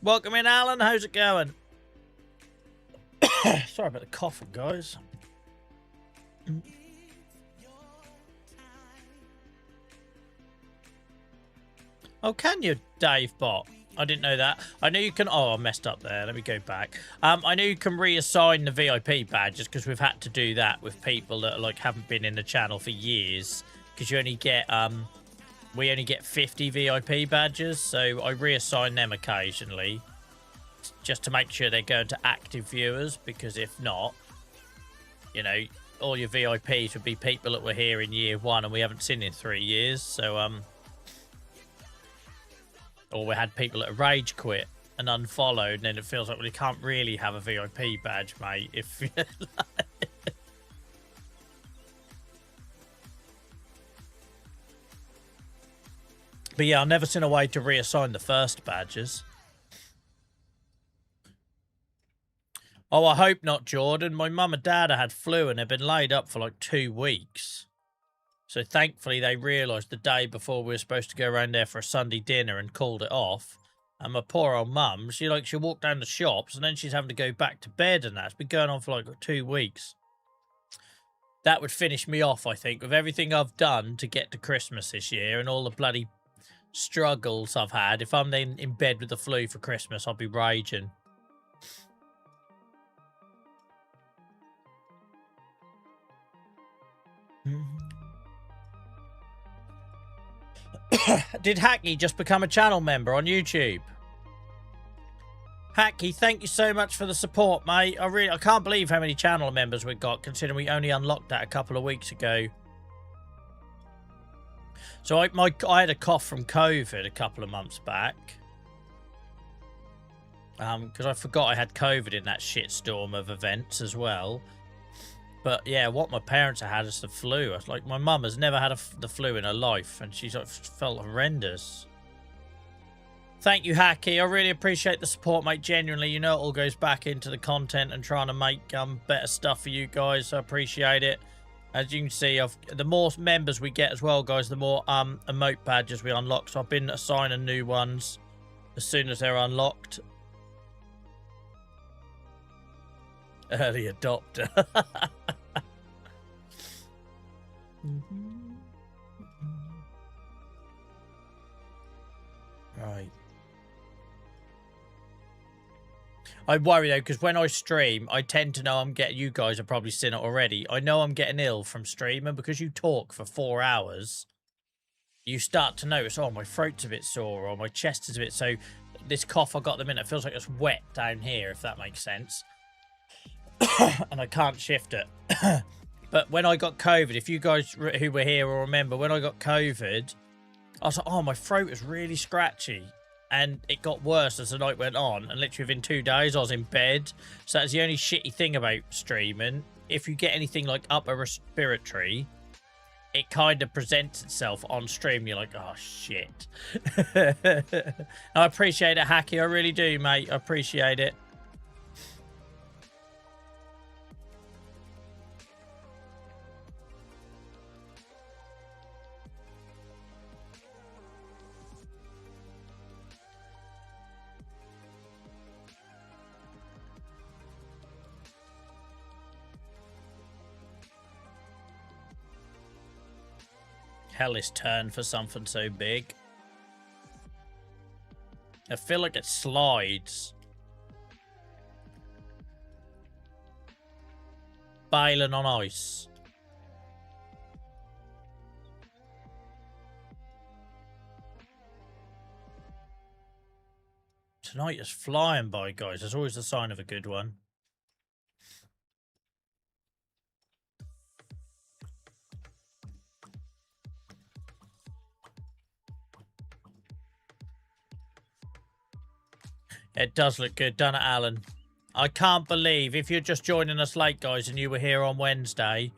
Welcome in, Alan. How's it going? Sorry about the coughing, guys. Oh, can you, Dave Bot? I didn't know that. I know you can... Oh, I messed up there. Let me go back. I know you can reassign the VIP badges because we've had to do that with people that like haven't been in the channel for years. Because you only get... we only get 50 VIP badges, so I reassign them occasionally. Just to make sure they're going to active viewers, because if not, you know, all your VIPs would be people that were here in year 1 and we haven't seen in 3 years, so, or we had people that rage quit and unfollowed, and then it feels like, well, you can't really have a VIP badge, mate, if you're like... But yeah, I've never seen a way to reassign the first badges. Oh, I hope not, Jordan. My mum and dad had flu and they've been laid up for like 2 weeks. So thankfully they realised the day before we were supposed to go around there for a Sunday dinner and called it off. And my poor old mum, she walked down the shops and then she's having to go back to bed and that. It's been going on for like 2 weeks. That would finish me off, I think, with everything I've done to get to Christmas this year and all the bloody struggles I've had. If I'm then in bed with the flu for Christmas, I'll be raging. Did Hacky just become a channel member on YouTube? Hacky, thank you so much for the support, mate. I can't believe how many channel members we've got, considering we only unlocked that a couple of weeks ago. So I had a cough from COVID a couple of months back. Because I forgot I had COVID in that shitstorm of events as well. But yeah, what my parents had is the flu. I was like, my mum has never had the flu in her life, and she's like, felt horrendous. Thank you, Hacky. I really appreciate the support, mate. Genuinely, you know, it all goes back into the content and trying to make better stuff for you guys. So I appreciate it. As you can see, the more members we get as well, guys, the more emote badges we unlock. So I've been assigning new ones as soon as they're unlocked. Early adopter. Right. I worry though, because when I stream, I tend to know I'm getting. You guys have probably seen it already. I know I'm getting ill from streaming because you talk for 4 hours. You start to notice, oh, my throat's a bit sore or my chest is a bit. So this cough I got at the minute feels like it's wet down here, if that makes sense. And I can't shift it. But when I got COVID, if you guys who were here will remember, when I got COVID, I was like, oh, my throat is really scratchy. And it got worse as the night went on. And literally within 2 days, I was in bed. So that's the only shitty thing about streaming. If you get anything like upper respiratory, it kind of presents itself on stream. You're like, oh, shit. I appreciate it, Hacky. I really do, mate. I appreciate it. Hellish turn for something so big. I feel like it slides. Bailing on ice. Tonight is flying by, guys. There's always a sign of a good one. It does look good, doesn't it, Alan? I can't believe, if you're just joining us late, guys, and you were here on Wednesday,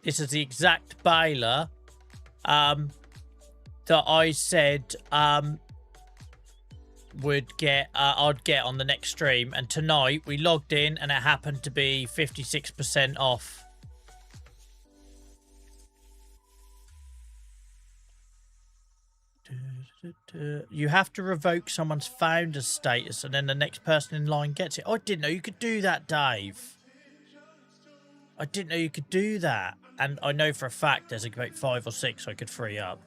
this is the exact baler that I said would get I'd get on the next stream. And tonight we logged in and it happened to be 56% off. You have to revoke someone's founder's status and then the next person in line gets it. Oh, I didn't know you could do that, Dave. I didn't know you could do that. And I know for a fact there's about 5 or 6 I could free up.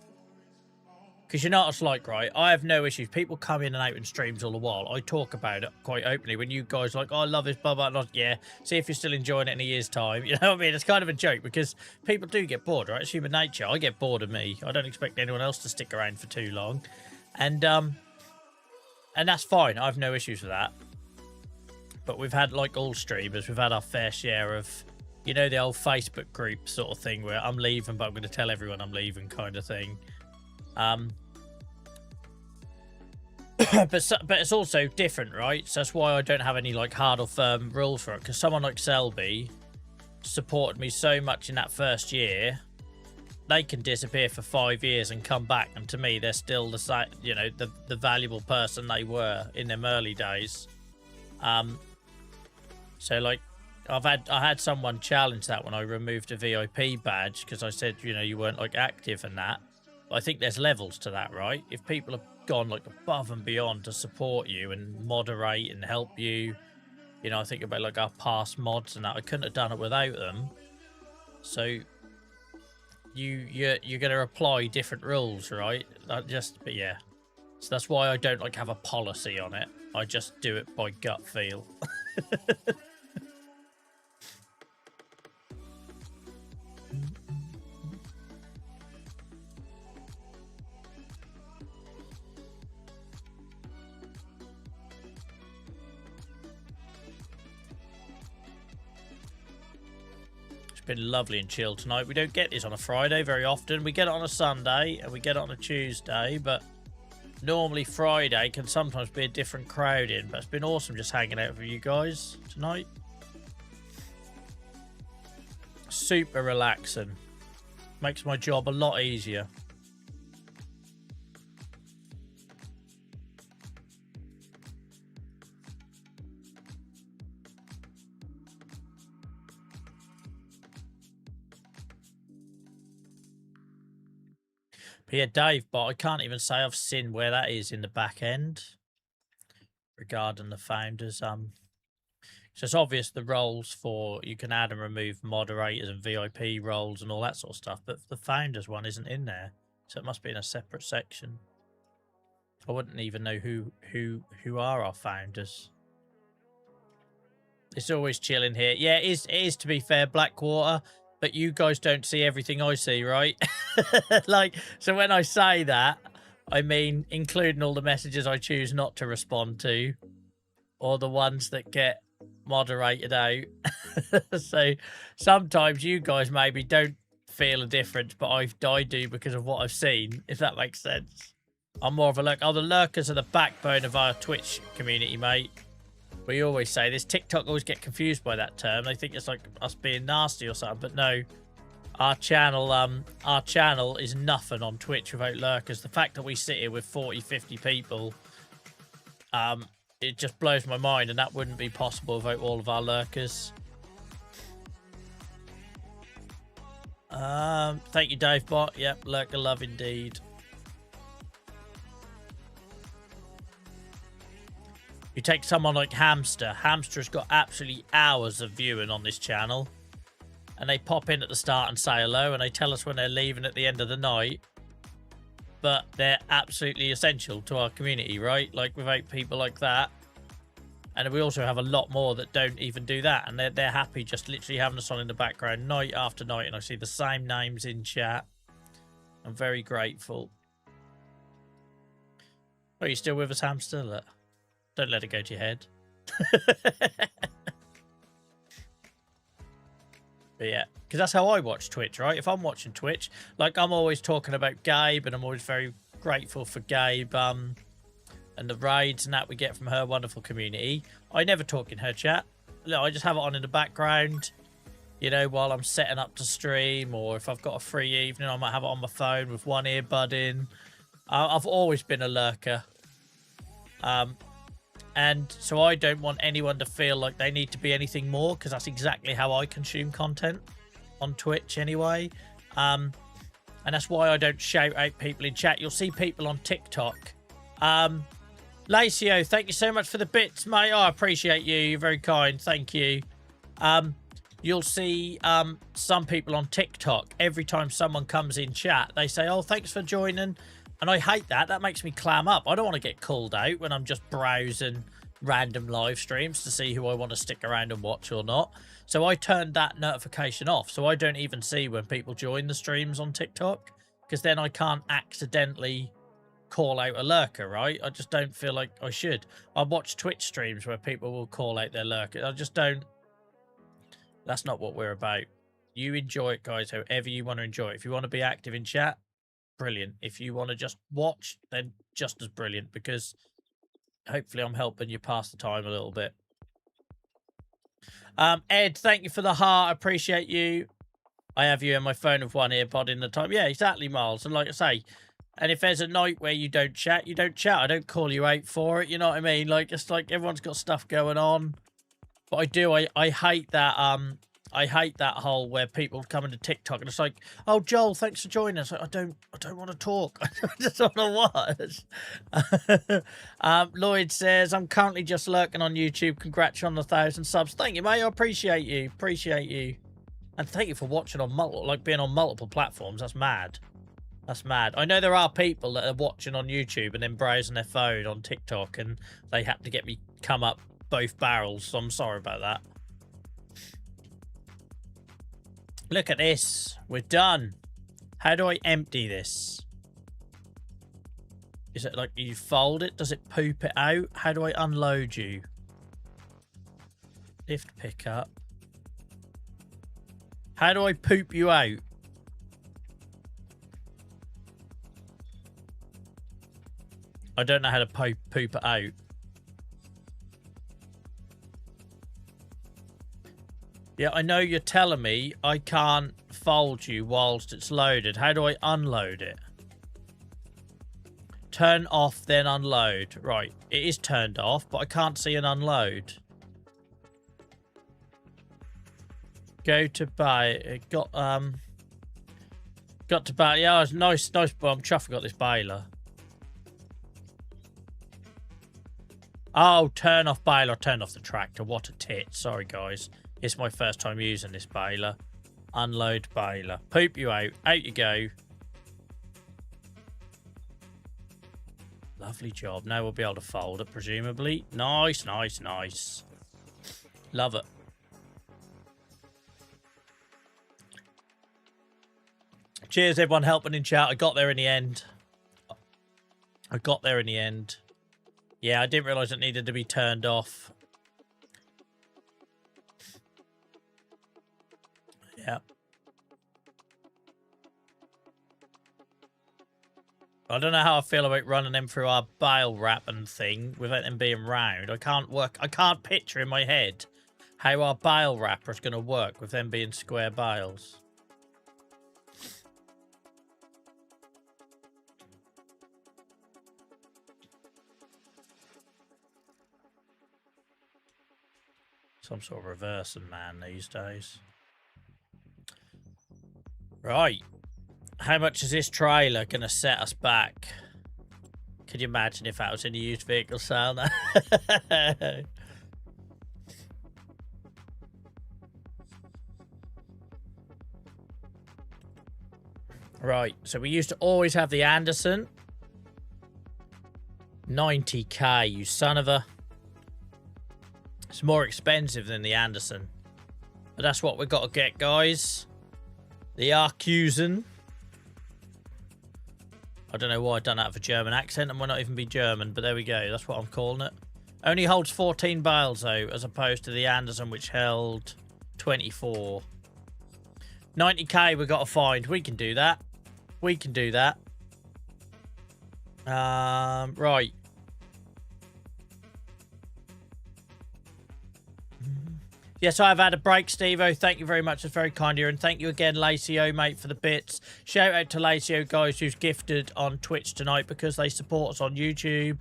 Because you know what it's like, right? I have no issues. People come in and out in streams all the while. I talk about it quite openly. When you guys are like, oh, I love this, blah, blah, blah. Yeah, see if you're still enjoying it in a year's time. You know what I mean? It's kind of a joke because people do get bored, right? It's human nature. I get bored of me. I don't expect anyone else to stick around for too long. And that's fine. I have no issues with that. But we've had, like all streamers, we've had our fair share of, you know, the old Facebook group sort of thing where I'm leaving, but I'm going to tell everyone I'm leaving kind of thing. But it's also different, right? So that's why I don't have any like hard or firm rules for it. Because someone like Selby supported me so much in that first year, they can disappear for 5 years and come back, and to me, they're still the same, you know, the valuable person they were in them early days. So like, I had someone challenge that when I removed a VIP badge because I said, you know, you weren't like active and that. But I think there's levels to that, right? If people have gone like above and beyond to support you and moderate and help you, you know, I think about like our past mods and that. I couldn't have done it without them. So you're gonna apply different rules, right? But yeah. So that's why I don't like have a policy on it. I just do it by gut feel. been lovely and chill tonight. We don't get this on a Friday very often. We get it on a Sunday and we get it on a Tuesday, but normally Friday can sometimes be a different crowd in. But it's been awesome just hanging out with you guys tonight. Super relaxing. Makes my job a lot easier. But yeah, Dave, but I can't even say I've seen where that is in the back end regarding the founders. So it's obvious the roles for you can add and remove moderators and VIP roles and all that sort of stuff, but the founders one isn't in there, so it must be in a separate section. I wouldn't even know who are our founders. It's always chilling here. Yeah, it is to be fair, Blackwater. But you guys don't see everything I see, right? Like, so when I say that, I mean including all the messages I choose not to respond to, or the ones that get moderated out. So sometimes you guys maybe don't feel a difference, but I do because of what I've seen, if that makes sense. I'm more of a lurk. Oh, the lurkers are the backbone of our Twitch community, mate. We always say this. TikTok always get confused by that term. They think it's like us being nasty or something, but no. Our channel is nothing on Twitch without lurkers. The fact that we sit here with 40, 50 people, it just blows my mind, and that wouldn't be possible without all of our lurkers. Thank you, Dave Bot. Yep, lurker love indeed. You take someone like Hamster. Hamster's got absolutely hours of viewing on this channel. And they pop in at the start and say hello, and they tell us when they're leaving at the end of the night. But they're absolutely essential to our community, right? Like, without people like that. And we also have a lot more that don't even do that. And they're happy just literally having us on in the background night after night. And I see the same names in chat. I'm very grateful. Are you still with us, Hamster? Look. Don't let it go to your head. But yeah, because that's how I watch Twitch, right? If I'm watching Twitch, like I'm always talking about Gabe, and I'm always very grateful for Gabe and the raids and that we get from her wonderful community. I never talk in her chat. Look, I just have it on in the background, you know, while I'm setting up to stream, or if I've got a free evening, I might have it on my phone with one earbud in. I've always been a lurker. And so I don't want anyone to feel like they need to be anything more, because that's exactly how I consume content on Twitch anyway. And that's why I don't shout out people in chat. You'll see people on TikTok. Lacio, thank you so much for the bits, mate. Oh, I appreciate you. You're very kind. Thank you. You'll see some people on TikTok. Every time someone comes in chat, they say, oh, thanks for joining. And I hate that. That makes me clam up. I don't want to get called out when I'm just browsing random live streams to see who I want to stick around and watch or not. So I turned that notification off. So I don't even see when people join the streams on TikTok, because then I can't accidentally call out a lurker, right? I just don't feel like I should. I watch Twitch streams where people will call out their lurker. I just don't. That's not what we're about. You enjoy it, guys, however you want to enjoy it. If you want to be active in chat, brilliant. If you want to just watch, then just as brilliant, because hopefully I'm helping you pass the time a little bit. Ed, thank you for the heart. I appreciate you. I have you in my phone with one earbud in the time. Yeah, exactly, Miles. And like I say, and if there's a night where you don't chat, you don't chat. I don't call you out for it. You know what I mean? Like, it's like everyone's got stuff going on. But I do. I hate that. I hate that whole where people come into TikTok and it's like, oh, Joel, thanks for joining us. I don't want to talk. I just want to watch. Lloyd says, I'm currently just lurking on YouTube. Congrats on the 1,000 subs. Thank you, mate. I appreciate you. Appreciate you. And thank you for watching on being on multiple platforms. That's mad. That's mad. I know there are people that are watching on YouTube and then browsing their phone on TikTok, and they happen to get me come up both barrels. So I'm sorry about that. Look at this. We're done. How do I empty this? Is it like you fold it? Does it poop it out? How do I unload you? Lift pickup. How do I poop you out? I don't know how to poop it out. Yeah, I know you're telling me I can't fold you whilst it's loaded. How do I unload it? Turn off, then unload. Right, it is turned off, but I can't see an unload. Go to buy. Got to buy. Yeah, it's nice. But I'm chuffed I got this baler. Oh, turn off baler. Turn off the tractor. What a tit. Sorry, guys. It's my first time using this baler. Unload baler. Poop you out. Out you go. Lovely job. Now we'll be able to fold it, presumably. Nice. Love it. Cheers, everyone helping in chat. I got there in the end. Yeah, I didn't realise it needed to be turned off. Yeah. I don't know how I feel about running them through our bale wrapping thing without them being round. I can't picture in my head how our bale wrapper is going to work with them being square bales. Some sort of reversing man these days. Right. How much is this trailer going to set us back? Could you imagine if that was in a used vehicle sale now? Right. So we used to always have the Anderson. 90k, you son of a... It's more expensive than the Anderson. But that's what we've got to get, guys. The Arcusen. I don't know why I've done that with a German accent and might not even be German, but there we go. That's what I'm calling it. Only holds 14 bales, though, as opposed to the Anderson, which held 24. 90k we've got to find. We can do that. Right. Yes, I've had a break, Steve-O. Thank you very much. It's very kind of you. And thank you again, Lacey-O, mate, for the bits. Shout out to Lacey-O, guys, who's gifted on Twitch tonight because they support us on YouTube.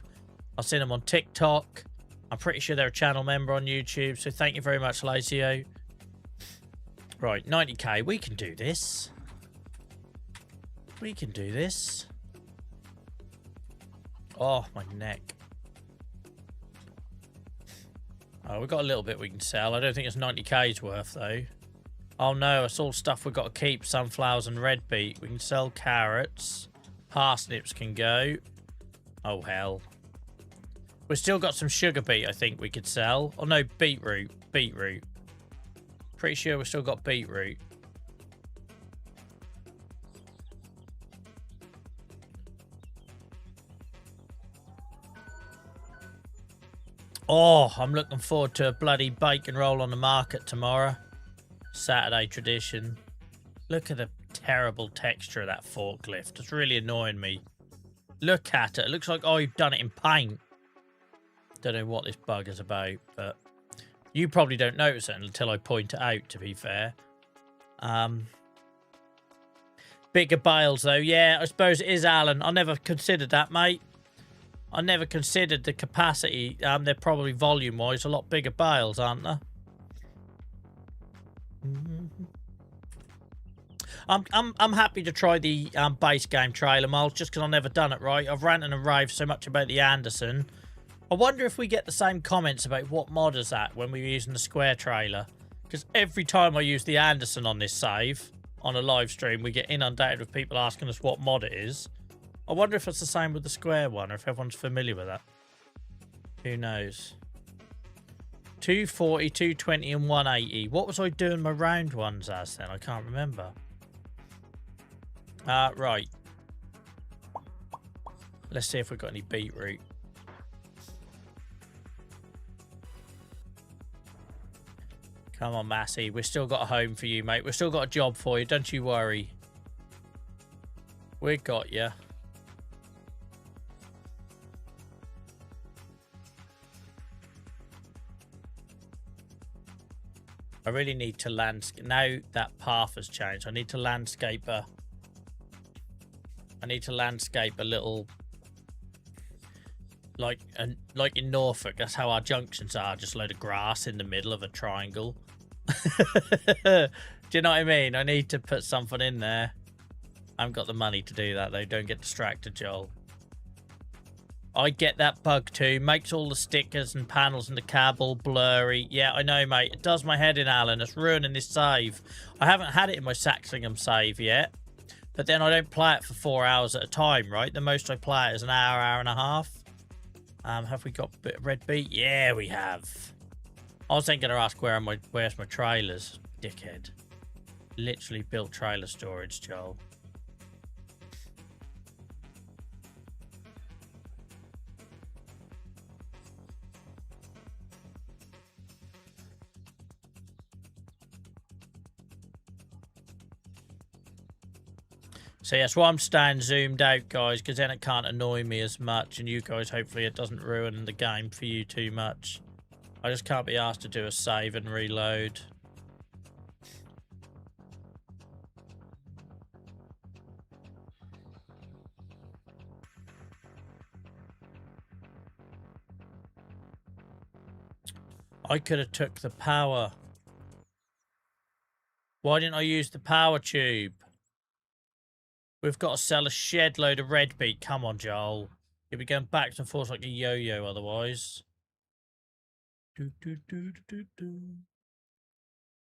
I've seen them on TikTok. I'm pretty sure they're a channel member on YouTube. So thank you very much, Lacey-O. Right, 90k. We can do this. Oh, my neck. Oh, we've got a little bit we can sell. I don't think it's 90k's worth, though. Oh, no. It's all stuff we've got to keep. Sunflowers and red beet. We can sell carrots. Parsnips can go. Oh, hell. We've still got some sugar beet, I think, we could sell. Oh, no. Beetroot. Pretty sure we've still got beetroot. Oh, I'm looking forward to a bloody bacon roll on the market tomorrow. Saturday tradition. Look at the terrible texture of that forklift. It's really annoying me. Look at it. It looks like I've done it in paint. Don't know what this bug is about, but you probably don't notice it until I point it out, to be fair. Bigger bales, though. Yeah, I suppose it is, Alan. I never considered that, mate. I never considered the capacity. They're probably volume-wise a lot bigger bales, aren't they? I'm happy to try the base game trailer, Miles, just because I've never done it right. I've ranted and raved so much about the Anderson. I wonder if we get the same comments about what mod is that when we were using the square trailer. Because every time I use the Anderson on this save, on a live stream, we get inundated with people asking us what mod it is. I wonder if it's the same with the square one, or if everyone's familiar with that. Who knows? 240, 220, and 180. What was I doing my round ones as then? I can't remember. Right. Let's see if we've got any beetroot. Come on, Massey. We've still got a home for you, mate. We've still got a job for you. Don't you worry. We got you. I really need to landscape. Now that path has changed, I need to landscape a... I need to landscape a little... Like in Norfolk, that's how our junctions are. Just a load of grass in the middle of a triangle. Do you know what I mean? I need to put something in there. I haven't got the money to do that, though. Don't get distracted, Joel. I get that bug, too. Makes all the stickers and panels in the cab all blurry. Yeah, I know, mate. It does my head in, Alan. It's ruining this save. I haven't had it in my Saxingham save yet. But then I don't play it for 4 hours at a time, right? The most I play it is an hour, hour and a half. Have we got a bit of red beet? Yeah, we have. I was thinking to ask where's my trailers, dickhead. Literally built trailer storage, Joel. So that's why I'm staying zoomed out, guys, because then it can't annoy me as much, and you guys, hopefully it doesn't ruin the game for you too much. I just can't be asked to do a save and reload. I could have took the power. Why didn't I use the power tube? We've got to sell a shed load of red beet. Come on, Joel. You'll be going back and forth like a yo-yo otherwise.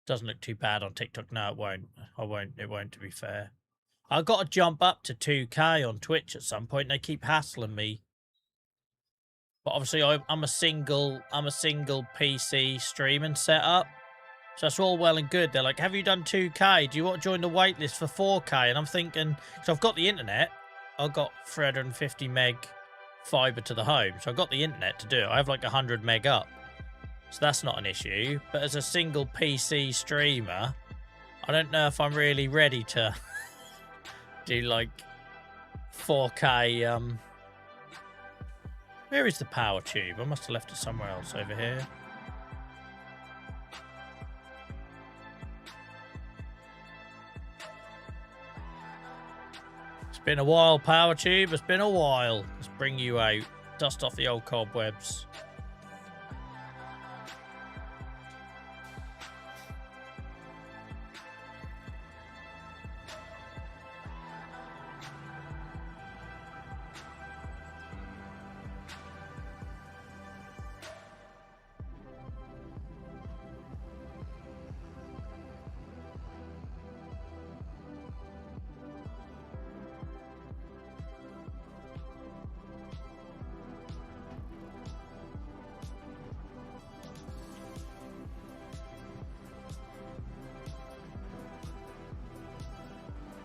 Doesn't look too bad on TikTok. No, it won't. It won't, to be fair. I've got to jump up to 2K on Twitch at some point. They keep hassling me. But obviously, I'm a single PC streaming setup. So that's all well and good. They're like, have you done 2K? Do you want to join the waitlist for 4K? And I'm thinking, so I've got the internet. I've got 350 meg fiber to the home. So I've got the internet to do it. I have like 100 meg up. So that's not an issue. But as a single PC streamer, I don't know if I'm really ready to do like 4K. Where is the power tube? I must have left it somewhere else over here. Been a while, power tube. It's been a while. Let's bring you out. Dust off the old cobwebs.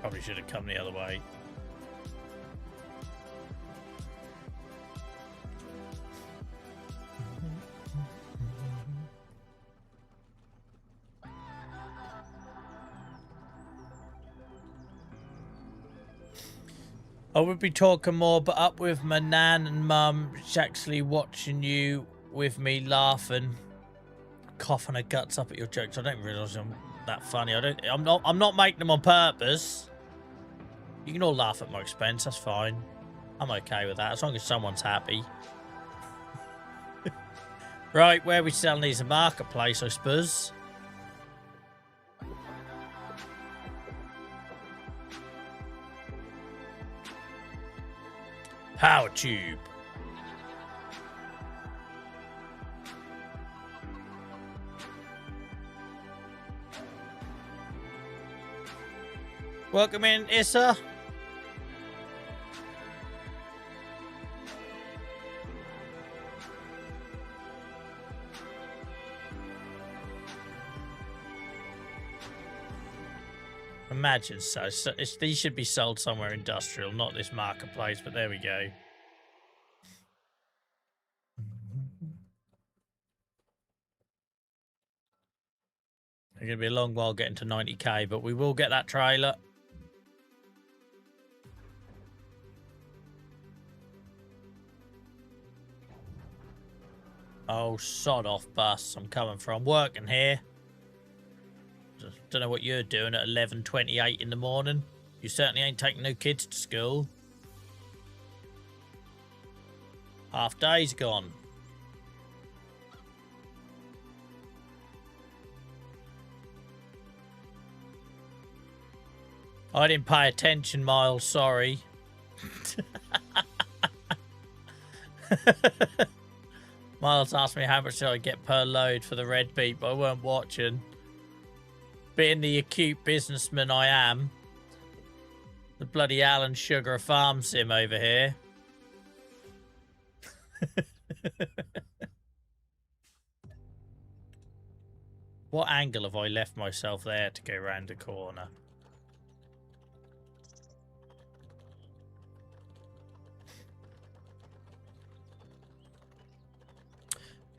Probably should have come the other way. I would be talking more, but up with my nan and mum. She's actually watching you with me laughing, coughing her guts up at your jokes. I don't realise I'm that funny. I'm not making them on purpose. You can all laugh at my expense, that's fine. I'm okay with that, as long as someone's happy. Right, where are we selling these? A marketplace, I suppose. Power tube. Welcome in, Issa. Imagine so. These should be sold somewhere industrial, not this marketplace, but there we go. It's going to be a long while getting to 90k, but we will get that trailer. Oh, sod off, bus. I'm coming from working here. Don't know what you're doing at 11:28 in the morning. You certainly ain't taking no kids to school. Half day's gone. I didn't pay attention, Miles. Sorry. Miles asked me how much I get per load for the red beet, but I weren't watching. Being the acute businessman I am, the bloody Alan Sugar farm sim over here. What angle have I left myself there to go round the corner?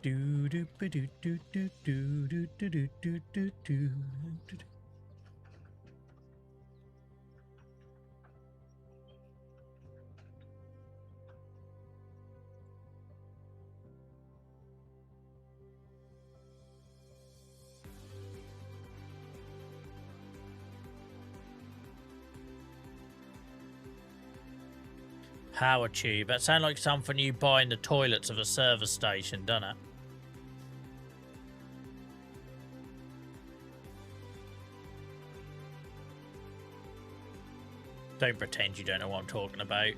Do do do do do do do do do do do do. Power tube. That sounds like something you buy in the toilets of a service station, doesn't it? Don't pretend you don't know what I'm talking about.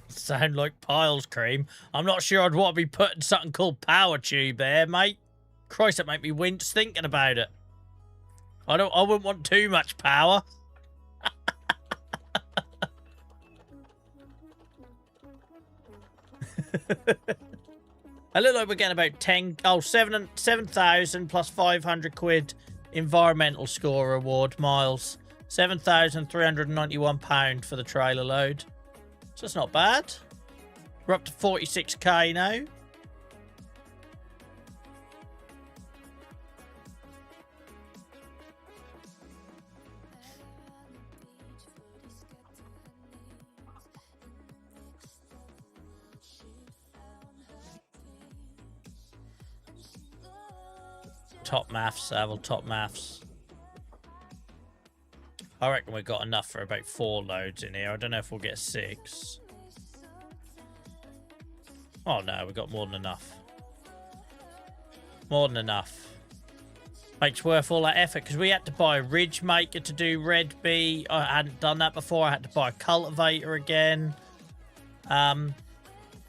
Sound like piles cream. I'm not sure I'd want to be putting something called power tube there, mate. Christ, that make me wince thinking about it. I wouldn't want too much power. I look like we're getting about 7,000 plus 500 quid environmental score reward, Miles. £7,391 for the trailer load. So that's not bad. We're up to 46k now. Top maths, Savile, top maths. I reckon we've got enough for about 4 loads in here. I don't know if we'll get 6. Oh no, we've got more than enough. More than enough. Makes worth all that effort, because we had to buy a ridge maker to do red bee. I hadn't done that before. I had to buy a cultivator again. So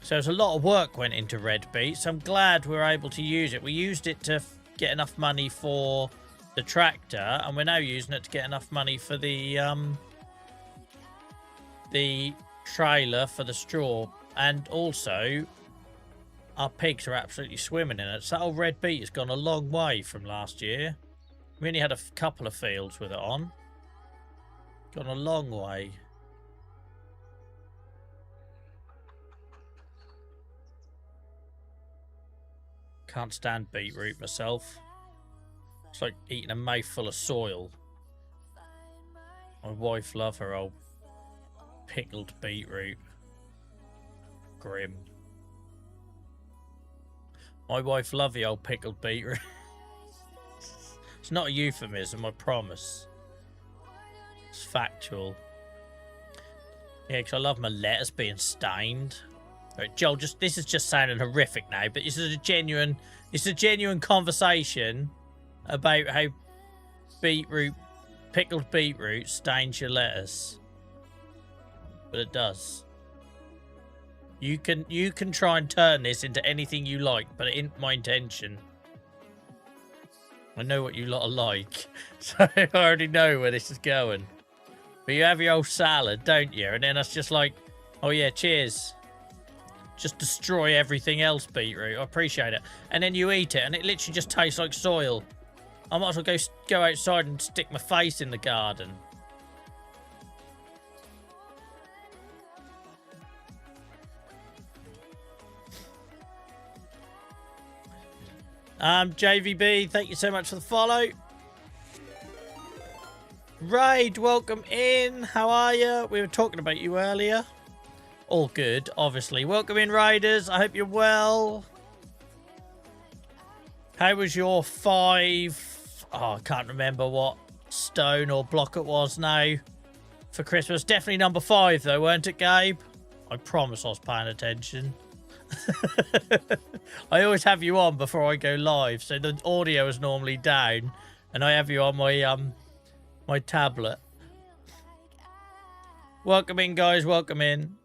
there's a lot of work went into red bee, so I'm glad we were able to use it. We used it to get enough money for the tractor, and we're now using it to get enough money for the trailer for the straw. And also our pigs are absolutely swimming in it. So that old red beet has gone a long way from last year. We only had a couple of fields with it on. Gone a long way. Can't stand beetroot myself. It's like eating a mouthful of soil. My wife loves her old pickled beetroot. Grim. My wife loves the old pickled beetroot. It's not a euphemism, I promise. It's factual. Yeah, because I love my lettuce being stained. Right, Joel, this is just sounding horrific now, but this is a genuine conversation about how pickled beetroot stains your lettuce. But it does. You can try and turn this into anything you like, but it ain't my intention. I know what you lot are like, so I already know where this is going. But you have your old salad, don't you? And then it's just like, oh yeah, cheers. Just destroy everything else, beetroot. I appreciate it. And then you eat it, and it literally just tastes like soil. I might as well go outside and stick my face in the garden. JVB, thank you so much for the follow. Raid, welcome in. How are you? We were talking about you earlier. All good, obviously. Welcome in, Raiders. I hope you're well. How was your 5... Oh, I can't remember what stone or block it was now for Christmas. Definitely number 5, though, weren't it, Gabe? I promise I was paying attention. I always have you on before I go live, so the audio is normally down, and I have you on my my tablet. Welcome in, guys. Welcome in.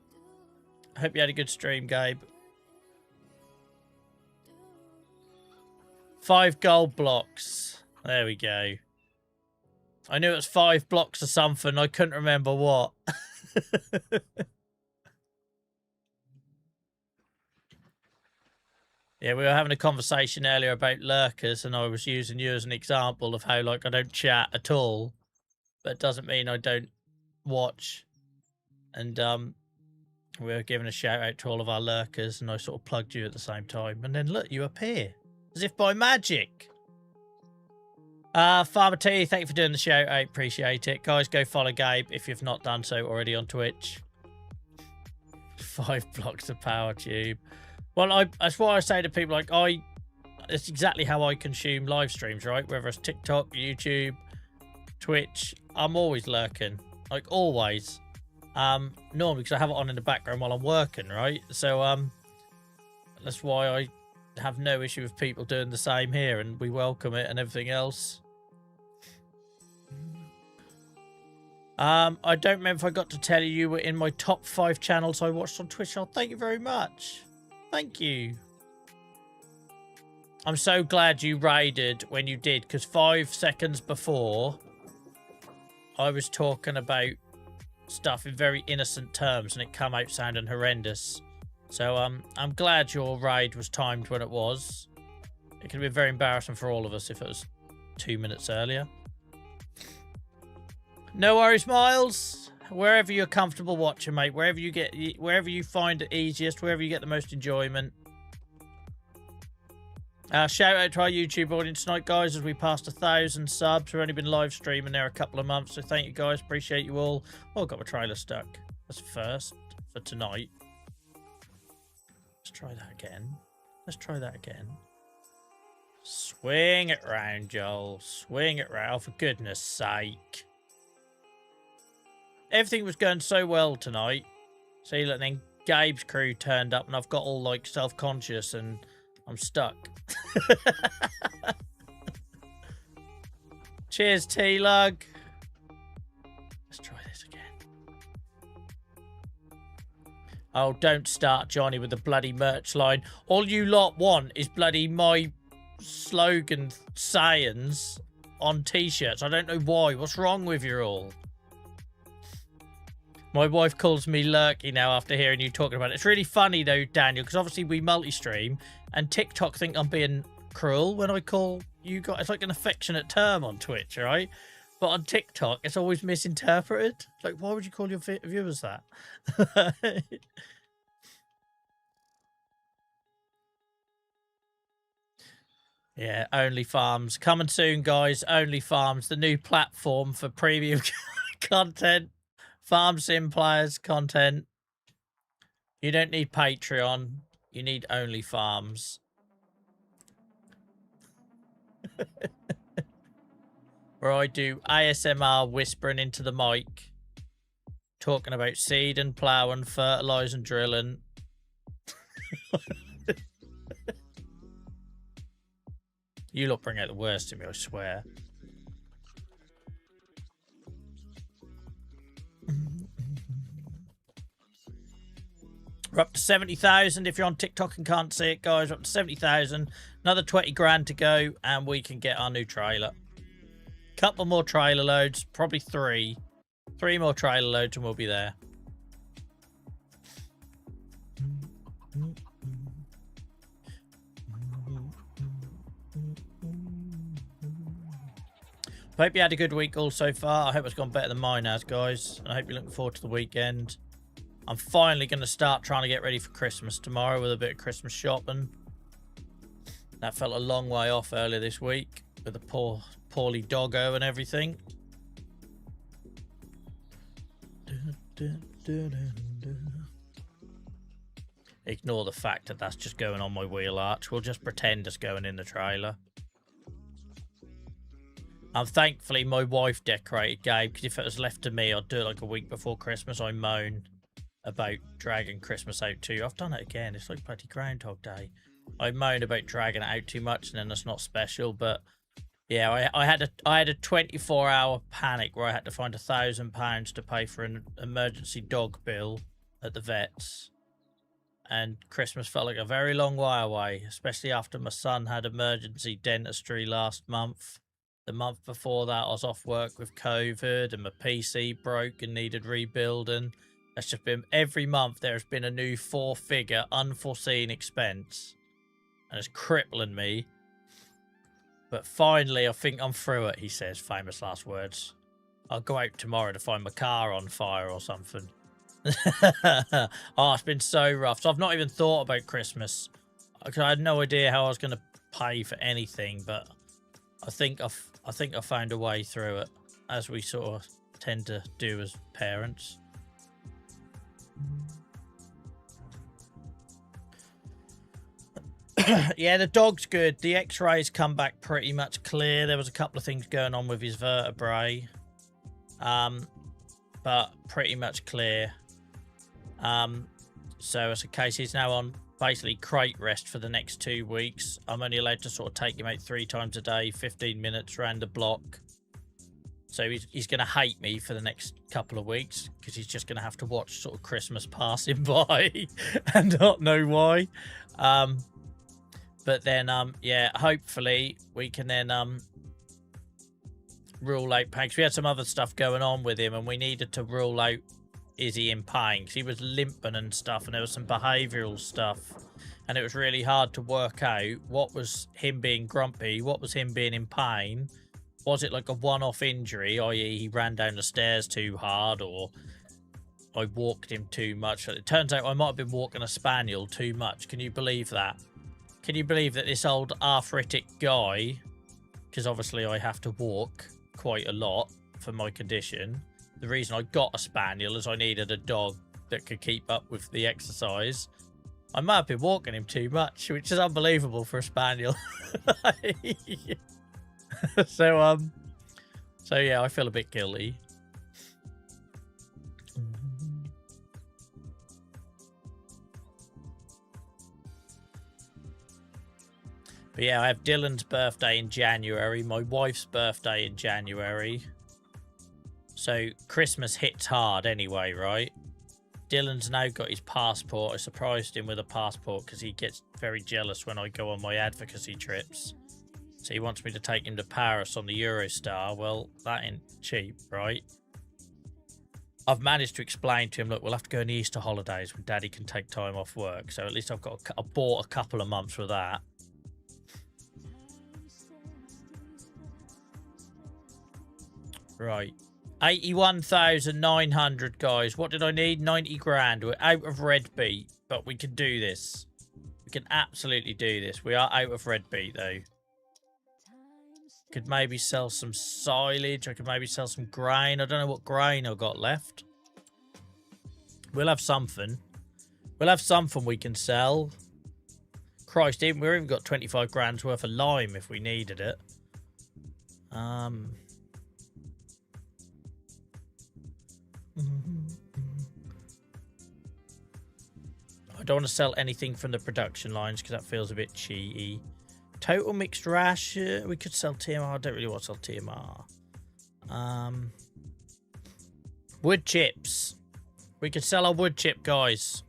I hope you had a good stream, Gabe. 5 gold blocks. There we go. I knew it was 5 blocks or something. I couldn't remember what. Yeah, we were having a conversation earlier about lurkers, and I was using you as an example of how, like, I don't chat at all, but it doesn't mean I don't watch. And we were giving a shout out to all of our lurkers, and I sort of plugged you at the same time, and then look, you appear as if by magic. Farmer T, thank you for doing the shout out. Appreciate it, guys. Go follow Gabe if you've not done so already on Twitch. 5 blocks of power tube. Well, that's why I say to people, like, it's exactly how I consume live streams, right? Whether it's TikTok, YouTube, Twitch, I'm always lurking, like always. Normally because I have it on in the background while I'm working, right? So that's why I have no issue with people doing the same here, and we welcome it and everything else. I don't remember if I got to tell you you were in my top 5 channels I watched on Twitch. Oh, thank you very much. Thank you. I'm so glad you raided when you did, because 5 seconds before I was talking about stuff in very innocent terms and it come out sounding horrendous. So I'm glad your raid was timed when it was. It could have been very embarrassing for all of us if it was 2 minutes earlier. No worries, Miles. Wherever you're comfortable watching, mate. Wherever you find it easiest, wherever you get the most enjoyment. Shout out to our YouTube audience tonight, guys, as we passed 1,000 subs. We've only been live streaming there a couple of months, so thank you, guys. Appreciate you all. Oh, I got my trailer stuck. That's first for tonight. Let's try that again. Let's try that again. Swing it round, Joel. Swing it round, for goodness sake. Everything was going so well tonight. See, look, then Gabe's crew turned up and I've got all, like, self-conscious and I'm stuck. Cheers, T-Lug. Let's try this again. Oh, don't start, Johnny, with the bloody merch line. All you lot want is bloody my slogan sayings on T-shirts. I don't know why. What's wrong with you all? My wife calls me Lurky now after hearing you talking about it. It's really funny, though, Daniel, because obviously we multi-stream, and TikTok think I'm being cruel when I call you guys. It's like an affectionate term on Twitch, right? But on TikTok, it's always misinterpreted. Like, why would you call your viewers that? Yeah, OnlyFarms. Coming soon, guys. OnlyFarms, the new platform for premium content. Farm sim players content. You don't need Patreon. You need OnlyFarms. Where I do ASMR whispering into the mic. Talking about seed and ploughing, fertilising, drilling. You lot bring out the worst in me, I swear. We're up to 70,000. If you're on TikTok and can't see it, guys, we're up to 70,000. Another 20 grand to go, and we can get our new trailer. Couple more trailer loads, probably 3. 3 more trailer loads, and we'll be there. Hope you had a good week all so far. I hope it's gone better than mine has, guys. And I hope you're looking forward to the weekend. I'm finally going to start trying to get ready for Christmas tomorrow with a bit of Christmas shopping. That felt a long way off earlier this week with a poorly doggo and everything. Ignore the fact that that's just going on my wheel arch. We'll just pretend it's going in the trailer. Thankfully, my wife decorated Gabe, because if it was left to me, I'd do it like a week before Christmas. I moan about dragging Christmas out too. I've done it again. It's like bloody Groundhog Day. I moan about dragging it out too much, and then it's not special. But yeah, I had a 24-hour panic where I had to find £1,000 to pay for an emergency dog bill at the vets. And Christmas felt like a very long way away, especially after my son had emergency dentistry last month. The month before that, I was off work with COVID and my PC broke and needed rebuilding. That's just been, every month there's been a new 4-figure unforeseen expense. And it's crippling me. But finally, I think I'm through it, he says, famous last words. I'll go out tomorrow to find my car on fire or something. Oh, it's been so rough. So I've not even thought about Christmas. I had no idea how I was going to pay for anything, but I think I found a way through it, as we sort of tend to do as parents. Yeah, the dog's good. The x-rays come back pretty much clear. There was a couple of things going on with his vertebrae, but pretty much clear. So it's a case he's now on basically crate rest for the next 2 weeks. I'm only allowed to sort of take him out 3 times a day, 15 minutes around the block. So he's going to hate me for the next couple of weeks because he's just going to have to watch sort of Christmas passing by and not know why. But then, yeah, hopefully we can then rule out pain. We had some other stuff going on with him and we needed to rule out, is he in pain? Because he was limping and stuff, and there was some behavioural stuff, and it was really hard to work out what was him being grumpy, what was him being in pain. Was it like a one-off injury, i.e. he ran down the stairs too hard, or I walked him too much? It turns out I might have been walking a spaniel too much. Can you believe that? Can you believe that this old arthritic guy, because obviously I have to walk quite a lot for my condition, the reason I got a spaniel is I needed a dog that could keep up with the exercise. I might have been walking him too much, which is unbelievable for a spaniel. So yeah, I feel a bit guilty. But yeah, I have Dylan's birthday in January, my wife's birthday in January. So Christmas hits hard anyway, right? Dylan's now got his passport. I surprised him with a passport because he gets very jealous when I go on my advocacy trips. So he wants me to take him to Paris on the Eurostar. Well, that ain't cheap, right? I've managed to explain to him, look, we'll have to go in the Easter holidays when Daddy can take time off work. So at least I bought a couple of months for that. Right. 81,900, guys. What did I need? 90 grand. We're out of red beet, but we can do this. We can absolutely do this. We are out of red beet, though. Could maybe sell some silage. I could maybe sell some grain. I don't know what grain I've got left. We'll have something. We'll have something we can sell. Christ, we've even got 25 grand's worth of lime if we needed it. I don't want to sell anything from the production lines because that feels a bit cheaty. Total mixed rash. We could sell TMR. I don't really want to sell TMR. Wood chips. We could sell our wood chip, guys.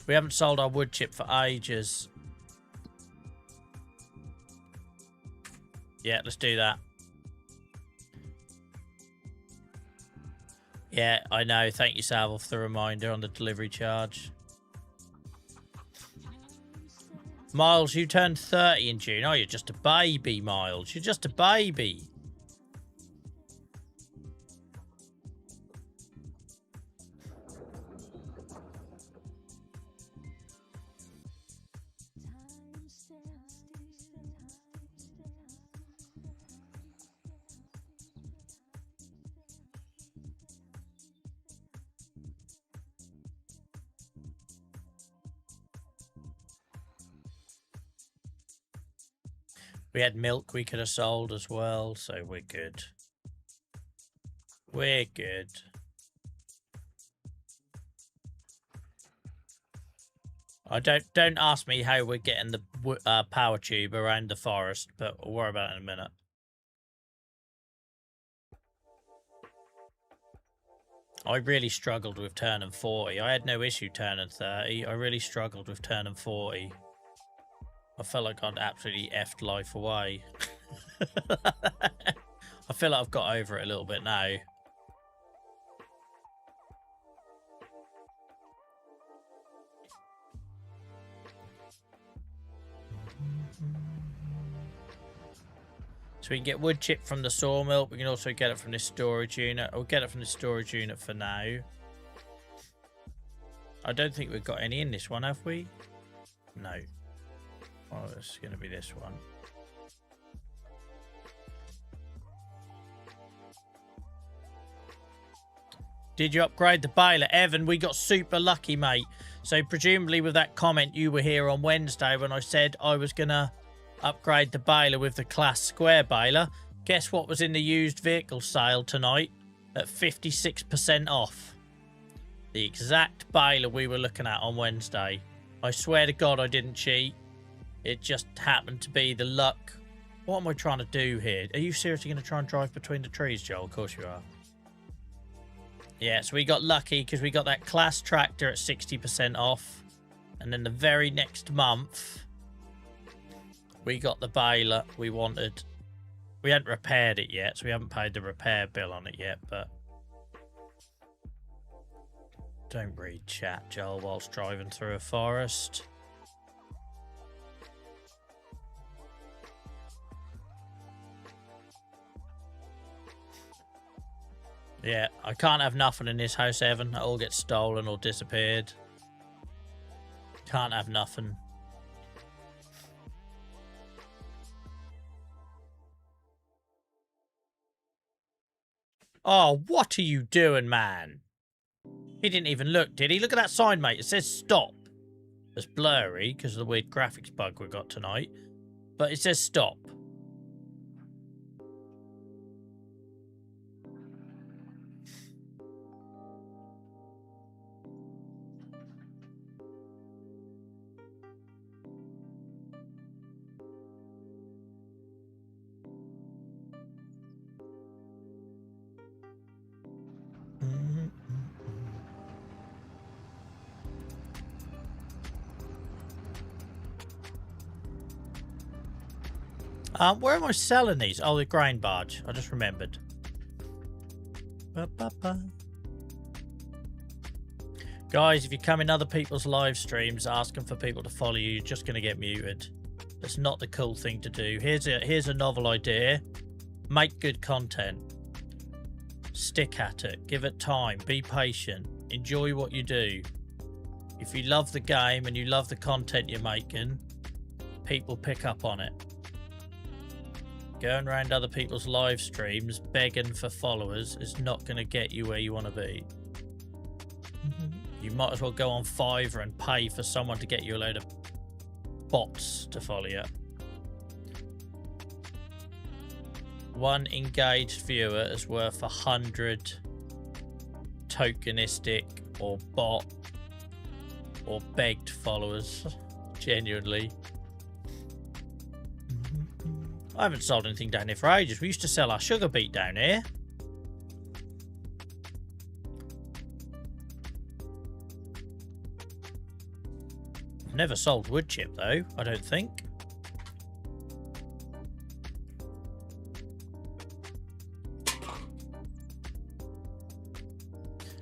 We haven't sold our wood chip for ages. Yeah, let's do that. Yeah, I know. Thank you, Salvo, for the reminder on the delivery charge. Miles, you turned 30 in June. Oh, you're just a baby, Miles. You're just a baby. We had milk we could have sold as well, so we're good. We're good. Don't ask me how we're getting the power tube around the forest, but we'll worry about it in a minute. I really struggled with turning 40. I had no issue turning 30. I really struggled with turning 40. I felt like I'd absolutely effed life away. I feel like I've got over it a little bit now. So we can get wood chip from the sawmill. We can also get it from this storage unit. We'll get it from the storage unit for now. I don't think we've got any in this one, have we? No. Oh, it's going to be this one. Did you upgrade the baler? Evan, we got super lucky, mate. So presumably with that comment, you were here on Wednesday when I said I was going to upgrade the baler with the Claas square baler. Guess what was in the used vehicle sale tonight at 56% off? The exact baler we were looking at on Wednesday. I swear to God I didn't cheat. It just happened to be the luck. What am I trying to do here? Are you seriously going to try and drive between the trees, Joel? Of course you are. Yeah, so we got lucky because we got that Claas tractor at 60% off. And then the very next month, we got the baler we wanted. We hadn't repaired it yet, so we haven't paid the repair bill on it yet, but... Don't read chat, Joel, whilst driving through a forest. Yeah, I can't have nothing in this house, Evan. It all gets stolen or disappeared. Can't have nothing. Oh, what are you doing, man? He didn't even look, did he? Look at that sign, mate. It says stop. It's blurry because of the weird graphics bug we got tonight. But it says stop. Where am I selling these? Oh, the grain barge. I just remembered. Guys, if you come in other people's live streams asking for people to follow you, you're just going to get muted. That's not the cool thing to do. Here's a novel idea. Make good content. Stick at it. Give it time. Be patient. Enjoy what you do. If you love the game and you love the content you're making, people pick up on it. Going around other people's live streams begging for followers is not going to get you where you want to be. You might as well go on Fiverr and pay for someone to get you a load of bots to follow you. One engaged viewer is worth 100 tokenistic or bot or begged followers. Genuinely. I haven't sold anything down here for ages. We used to sell our sugar beet down here. I've never sold wood chip though, I don't think.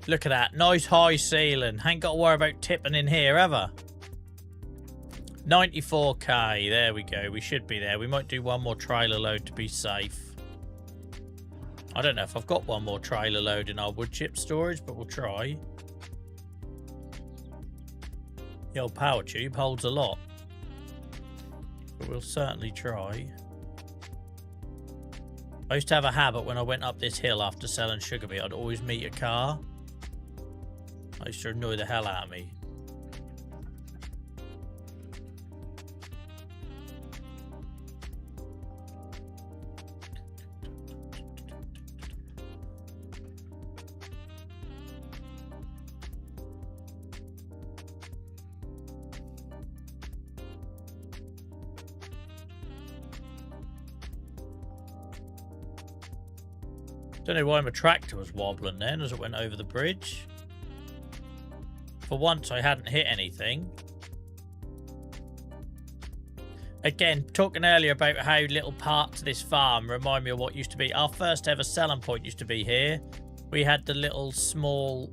Look at that. Nice high ceiling. Ain't got to worry about tipping in here ever. 94k. There we go. We should be there. We might do one more trailer load to be safe. I don't know if I've got one more trailer load in our wood chip storage, but we'll try. The old power tube holds a lot. But we'll certainly try. I used to have a habit when I went up this hill after selling sugar beet, I'd always meet a car. I used to annoy the hell out of me. Don't know why my tractor was wobbling then as it went over the bridge. For once, I hadn't hit anything. Again, talking earlier about how little parts of this farm remind me of what used to be. Our first ever selling point used to be here. We had the little small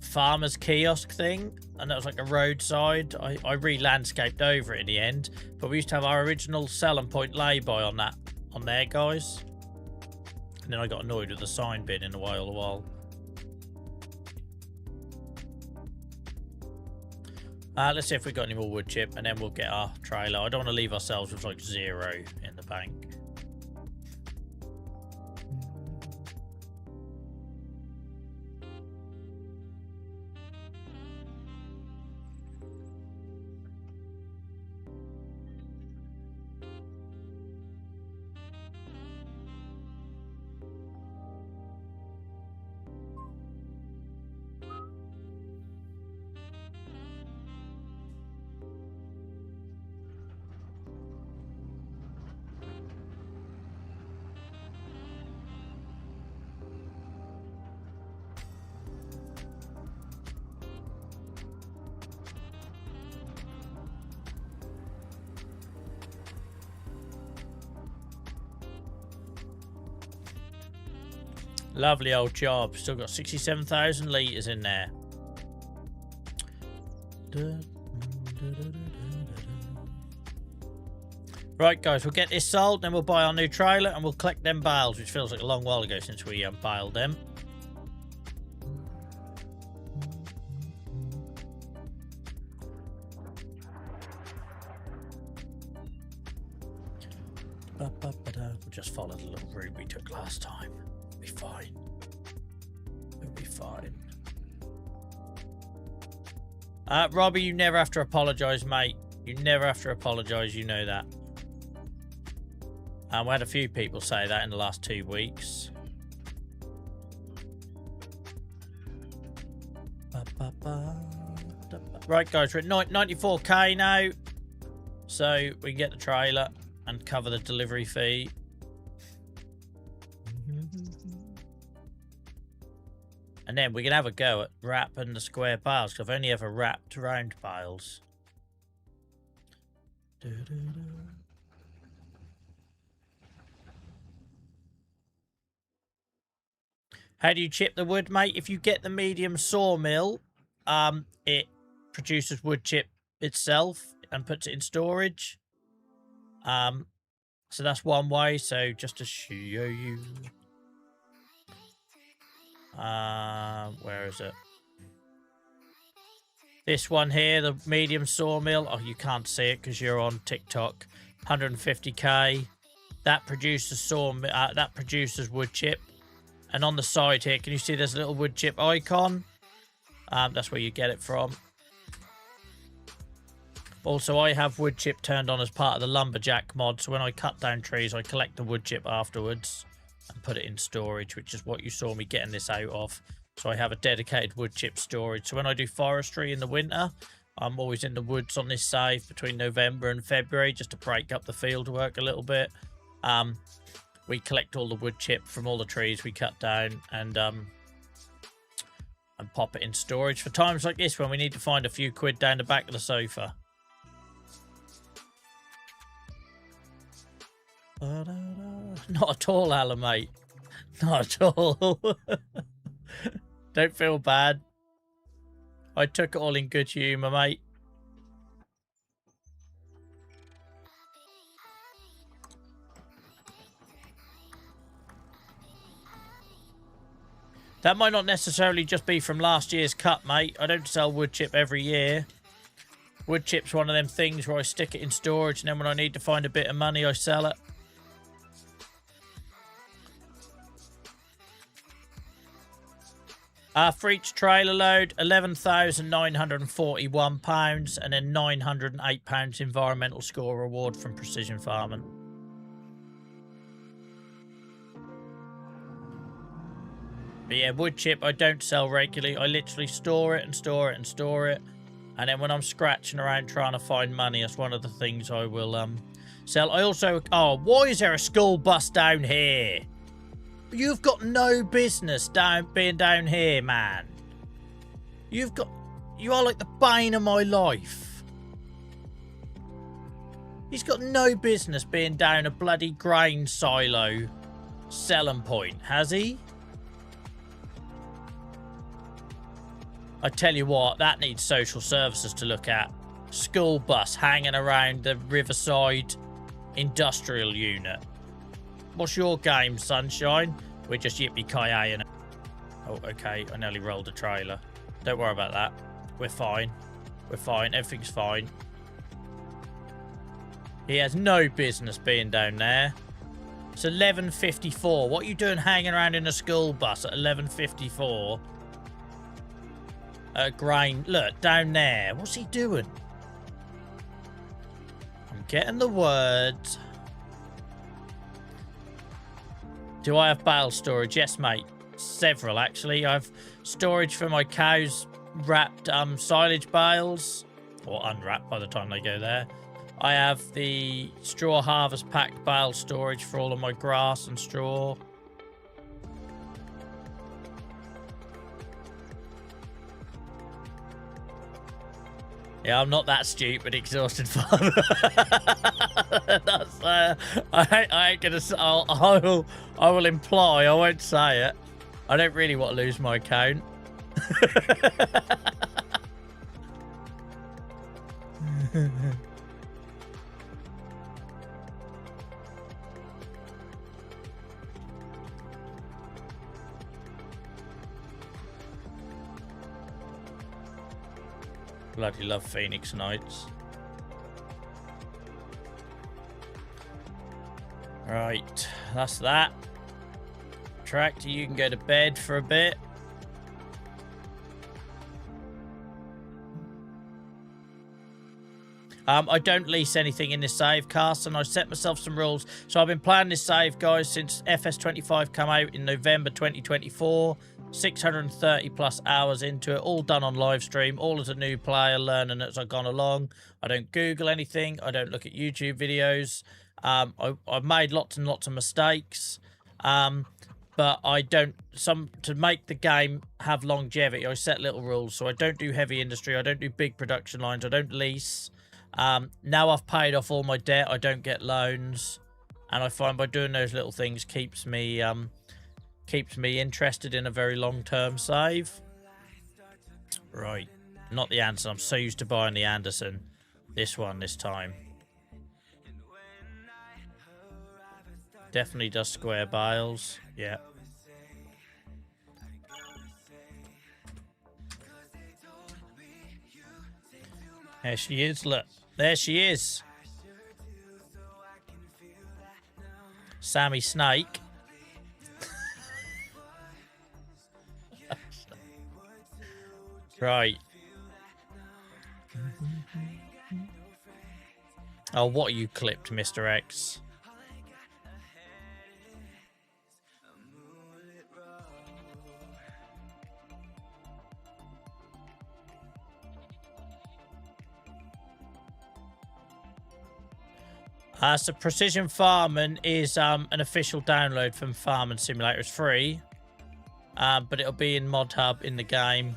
farmer's kiosk thing, and that was like a roadside. I re-landscaped over it in the end, but we used to have our original selling point lay-by on there, guys. And then I got annoyed with the sign bin in a while. Let's see if we got any more wood chip, and then we'll get our trailer. I don't want to leave ourselves with like 0 in the bank. Lovely old job. Still got 67,000 litres in there. Right, guys, we'll get this sold, then we'll buy our new trailer, and we'll collect them bales, which feels like a long while ago since we baled them. We'll just follow the little route we took last time. We'll be fine. We'll be fine. Robbie, you never have to apologise, mate. You never have to apologise, you know that. We had a few people say that in the last 2 weeks. Right, guys, we're at 94k now. So we can get the trailer and cover the delivery fee. And then we can have a go at wrapping the square bales, because I've only ever wrapped round bales. How do you chip the wood, mate? If you get the medium sawmill, it produces wood chip itself and puts it in storage. So that's one way. So just to show you, where is it? This one here, the medium sawmill. Oh, you can't see it because you're on TikTok. 150k. That produces sawmill. That produces wood chip. And on the side here, can you see there's a little wood chip icon? That's where you get it from. Also, I have wood chip turned on as part of the lumberjack mod. So when I cut down trees, I collect the wood chip afterwards and put it in storage, which is what you saw me getting this out of. So I have a dedicated wood chip storage. So when I do forestry in the winter, I'm always in the woods on this save between November and February just to break up the field work a little bit. We collect all the wood chip from all the trees we cut down and pop it in storage for times like this when we need to find a few quid down the back of the sofa. Not at all, Alan, mate. Not at all. Don't feel bad. I took it all in good humour, mate. That might not necessarily just be from last year's cut, mate. I don't sell wood chip every year. Wood chip's one of them things where I stick it in storage and then when I need to find a bit of money, I sell it. For each trailer load, £11,941 and then £908 environmental score reward from Precision Farming. But yeah, wood chip I don't sell regularly. I literally store it and store it and store it. And then when I'm scratching around trying to find money, that's one of the things I will Sell. I also... Oh, why is there a school bus down here? You've got no business being down here, man. You are like the bane of my life. He's got no business being down a bloody grain silo selling point, has he? I tell you what, that needs social services to look at. School bus hanging around the Riverside Industrial Unit. What's your game, sunshine? We're just yippee-ki-yaying it. Oh, okay. I nearly rolled a trailer. Don't worry about that. We're fine. We're fine. Everything's fine. He has no business being down there. It's 11:54. What are you doing hanging around in a school bus at 11:54? Grain. Look, down there. What's he doing? I'm getting the word. Do I have bale storage? Yes, mate. Several, actually. I have storage for my cows' wrapped silage bales. Or unwrapped by the time they go there. I have the straw harvest packed bale storage for all of my grass and straw. Yeah, I'm not that stupid, exhausted farmer. That's, I ain't gonna. I will imply. I won't say it. I don't really want to lose my account. Bloody love Phoenix Nights. Right, that's that. Tractor, you can go to bed for a bit. I don't lease anything in this save, Carson. I set myself some rules. So I've been playing this save, guys, since FS25 come out in November 2024. 630 plus hours into it, all done on live stream, all as a new player, learning as I've gone along. I don't Google anything. I don't look at YouTube videos. I've made lots and lots of mistakes. But I don't, to make the game have longevity, I set little rules. So I don't do heavy industry. I don't do big production lines. I don't lease. Now I've paid off all my debt. I don't get loans. And I find by doing those little things keeps me interested in a very long-term save. Right. Not the Anderson. I'm so used to buying the Anderson. This one this time. Definitely does square bales. Yeah. There she is. Look. There she is. Sammy Snake. Right. Oh, what are you clipped, Mr. X? So Precision Farming is an official download from Farming Simulator. It's free, but it'll be in Mod Hub in the game,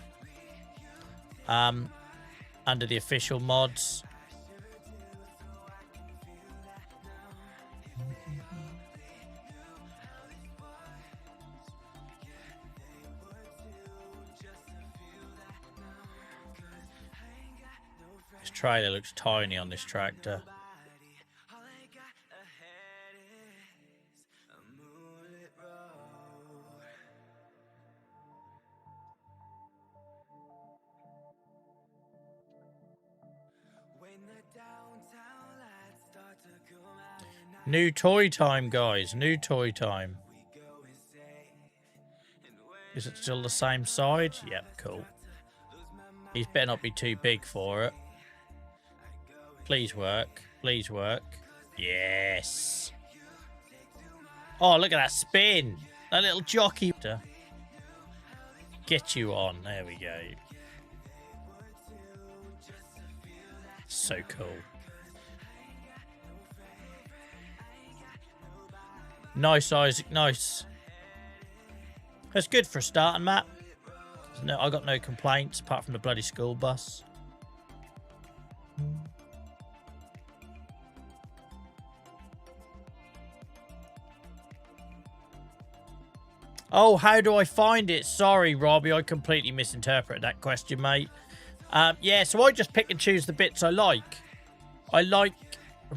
under the official mods. This trailer looks tiny on this tractor. New toy time, guys. New toy time. Is it still the same side? Yep, cool. He's better not be too big for it. Please work. Please work. Yes. Oh, look at that spin. That little jockey. Get you on. There we go. So cool. Nice, Isaac, nice. That's good for a starting map. No, I got no complaints apart from the bloody school bus. Oh, how do I find it? Sorry, Robbie, I completely misinterpreted that question, mate. Yeah, so I just pick and choose the bits I like. I like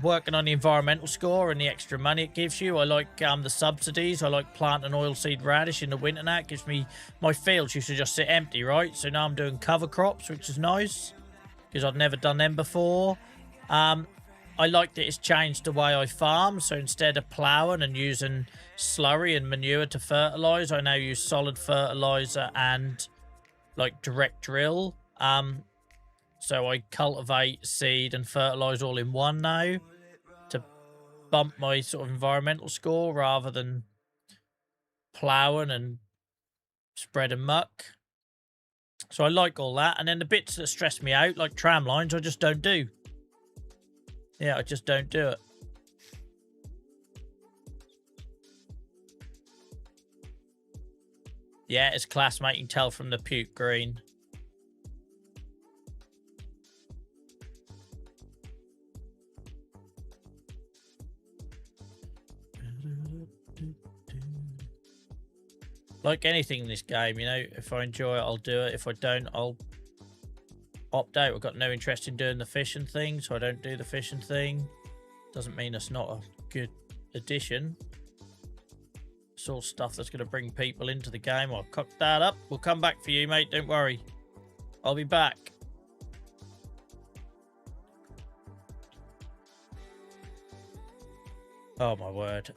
working on the environmental score and the extra money it gives you. I like the subsidies. I like planting oilseed radish in the winter now. It gives me... My fields used to just sit empty, right? So now I'm doing cover crops, which is nice. Because I've never done them before. I like that it's changed the way I farm. So instead of ploughing and using slurry and manure to fertilise, I now use solid fertiliser and like direct drill. So I cultivate, seed and fertilise all in one now to bump my sort of environmental score rather than ploughing and spreading muck. So I like all that. And then the bits that stress me out, like tram lines, I just don't do. Yeah, I just don't do it. Yeah, it's Claas, mate. You can tell from the puke green. Like anything in this game, you know, if I enjoy it, I'll do it. If I don't, I'll opt out. I've got no interest in doing the fishing thing, so I don't do the fishing thing. Doesn't mean it's not a good addition. It's all stuff that's going to bring people into the game. I'll cock that up. We'll come back for you, mate. Don't worry. I'll be back. Oh, my word.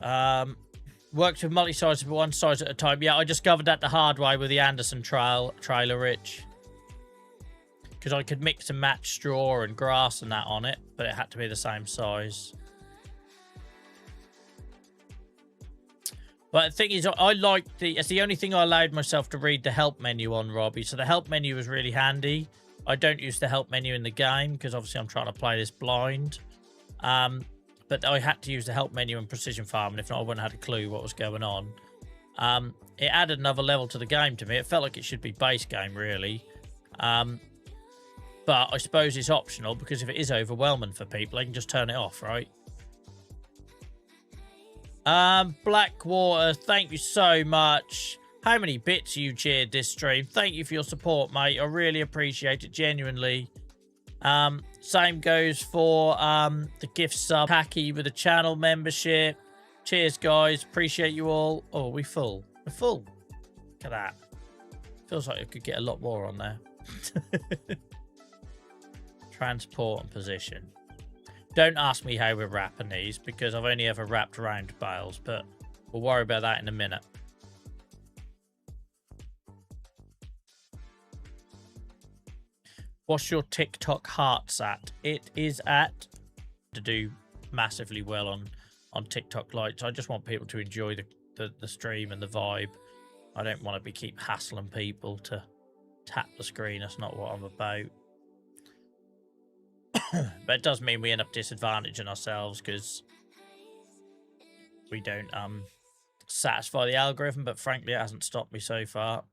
Worked with multi-size for one size at a time. Yeah, I discovered that the hard way with the Anderson trailer, Rich. Because I could mix and match straw and grass and that on it, but it had to be the same size. But the thing is, I like it's the only thing I allowed myself to read the help menu on, Robbie. So the help menu was really handy. I don't use the help menu in the game because obviously I'm trying to play this blind. But I had to use the help menu in Precision Farming. If not, I wouldn't have had a clue what was going on. It added another level to the game to me. It felt like it should be base game, really. But I suppose it's optional because if it is overwhelming for people, they can just turn it off, right? Blackwater, thank you so much. How many bits you cheered this stream? Thank you for your support, mate. I really appreciate it, genuinely. Same goes for the gift sub Hacky with the channel membership. Cheers, guys. Appreciate you all. Oh, we're full. We're full. Look at that. Feels like I could get a lot more on there. Transport and position. Don't ask me how we're wrapping these because I've only ever wrapped round bales, but we'll worry about that in a minute. What's your TikTok hearts at? It is at to do massively well on TikTok lights. I just want people to enjoy the stream and the vibe. I don't want to keep hassling people to tap the screen. That's not what I'm about. But it does mean we end up disadvantaging ourselves because we don't satisfy the algorithm, but frankly it hasn't stopped me so far.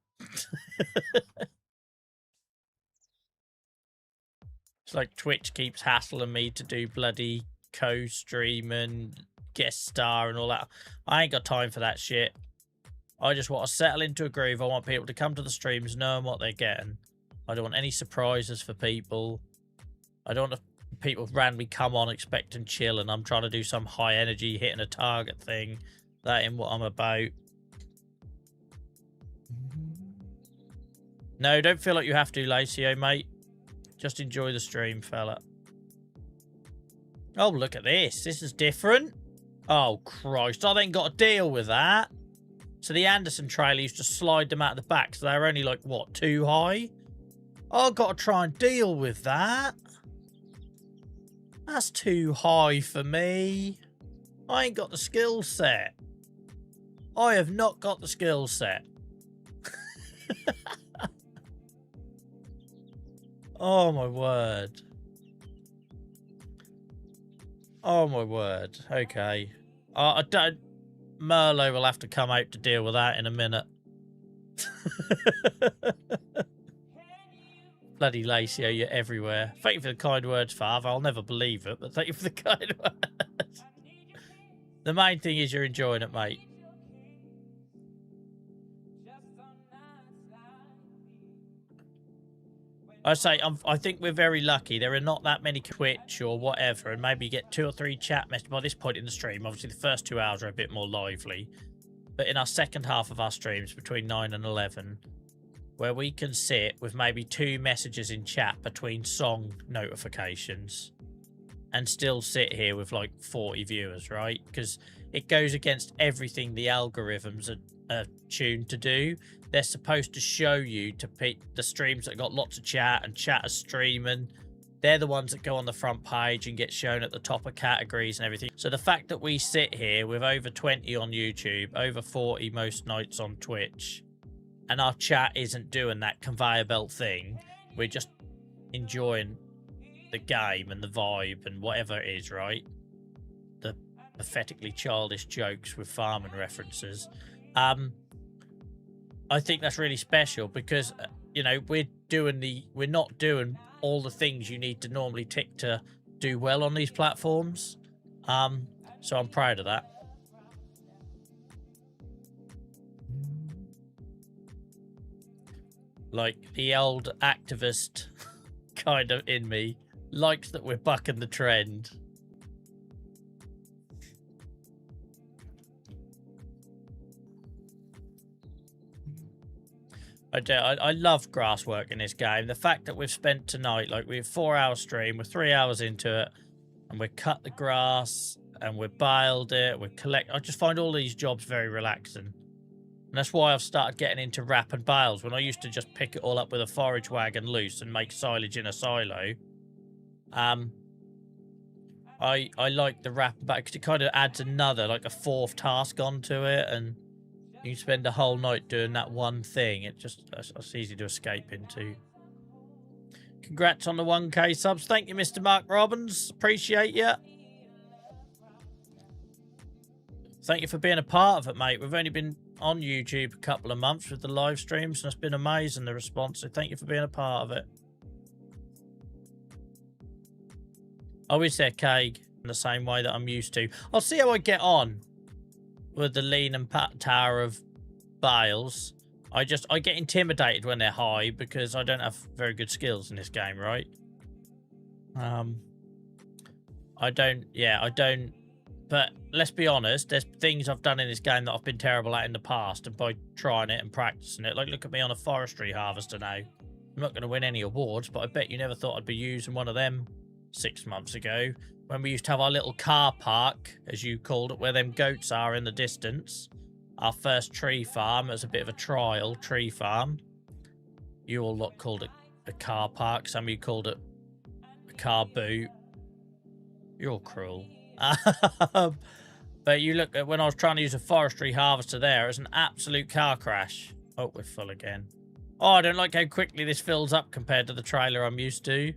It's like Twitch keeps hassling me to do bloody co-stream and guest star and all that. I ain't got time for that shit. I just want to settle into a groove. I want people to come to the streams knowing what they're getting. I don't want any surprises for people. I don't want people randomly come on expecting chill and I'm trying to do some high energy hitting a target thing. That ain't what I'm about. No, don't feel like you have to, Lacio, mate. Just enjoy the stream, fella. Oh, look at this. This is different. Oh, Christ. I then got to deal with that. So the Anderson trailer used to slide them out of the back. So they were only like, what, too high? I've got to try and deal with that. That's too high for me. I ain't got the skill set. I have not got the skill set. Oh, my word. Oh, my word. Okay. I don't... Merlot will have to come out to deal with that in a minute. Bloody Lacey, you're everywhere. Thank you for the kind words, Father. I'll never believe it, but thank you for the kind words. The main thing is you're enjoying it, mate. I say, I think we're very lucky. There are not that many Twitch or whatever, and maybe you get 2 or 3 chat messages by this point in the stream. Obviously, the first 2 hours are a bit more lively. But in our second half of our streams, between 9 and 11, where we can sit with maybe 2 messages in chat between song notifications and still sit here with like 40 viewers, right? Because it goes against everything the algorithms are tuned to do. They're supposed to show you to pick the streams that got lots of chat and chat as streaming. They're the ones that go on the front page and get shown at the top of categories and everything. So the fact that we sit here with over 20 on YouTube, over 40 most nights on Twitch, and our chat isn't doing that conveyor belt thing, we're just enjoying the game and the vibe and whatever it is, right? The pathetically childish jokes with farming references. I think that's really special because, you know, we're not doing all the things you need to normally tick to do well on these platforms. So I'm proud of that. Like the old activist kind of in me likes that we're bucking the trend. I love grass work in this game. The fact that we've spent tonight, like we have 4-hour stream, we're 3 hours into it, and we cut the grass and we baled it, I just find all these jobs very relaxing. And that's why I've started getting into wrap and bales. When I used to just pick it all up with a forage wagon loose and make silage in a silo, I like the wrap and bale because it kind of adds another, like a 4th task onto it, and you spend a whole night doing that one thing. It's easy to escape into. Congrats on the 1K subs. Thank you, Mr. Mark Robbins. Appreciate you. Thank you for being a part of it, mate. We've only been on YouTube a couple of months with the live streams, and it's been amazing, the response. So thank you for being a part of it. I wish they're cake in the same way that I'm used to. I'll see how I get on with the lean and pat tower of bales. I get intimidated when they're high because I don't have very good skills in this game, right? I don't. But let's be honest, there's things I've done in this game that I've been terrible at in the past, and by trying it and practicing it, like look at me on a forestry harvester now. I'm not going to win any awards, but I bet you never thought I'd be using one of them 6 months ago when we used to have our little car park, as you called it, where them goats are in the distance. Our first tree farm. It was a bit of a trial tree farm. You all lot called it a car park. Some of you called it a car boot. You're all cruel. But you look at when I was trying to use a forestry harvester there, it was an absolute car crash. Oh, we're full again. Oh, I don't like how quickly this fills up compared to the trailer I'm used to.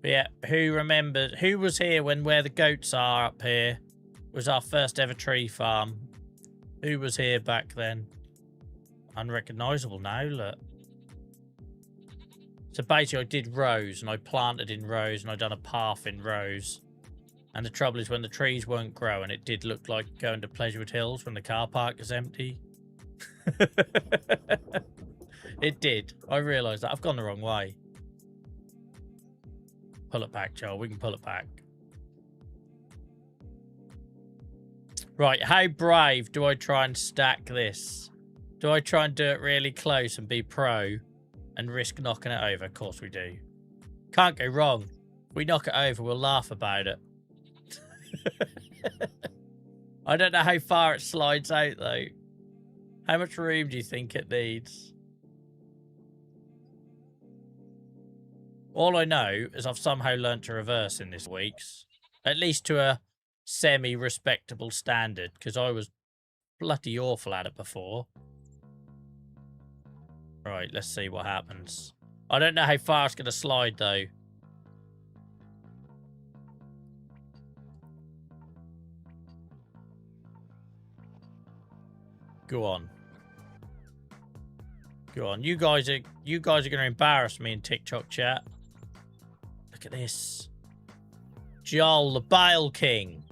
But yeah, who was here when where the goats are up here was our first ever tree farm? Who was here back then? Unrecognisable now, look. So basically I did rows and I planted in rows and I done a path in rows. And the trouble is when the trees weren't growing, it did look like going to Pleasurewood Hills when the car park is empty. It did. I realised that. I've gone the wrong way. Pull it back, Joel. We can pull it back. Right, how brave do I try and stack this? Do I try and do it really close and be pro and risk knocking it over? Of course we do. Can't go wrong. If we knock it over, we'll laugh about it. I don't know how far it slides out, though. How much room do you think it needs? All I know is I've somehow learnt to reverse in this week's. At least to a semi-respectable standard, because I was bloody awful at it before. Right, let's see what happens. I don't know how far it's going to slide, though. Go on. Go on. You guys are going to embarrass me in TikTok chat. Look at this. Joel, the Bale King.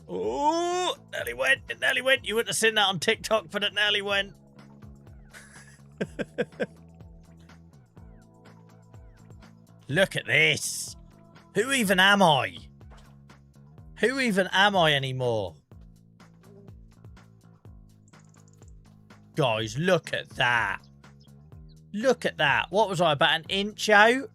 Oh, nearly went. It nearly went. You wouldn't have seen that on TikTok, but it nearly went. Look at this. Who even am I? Who even am I anymore? Guys, look at that. Look at that. What was I, about an inch out?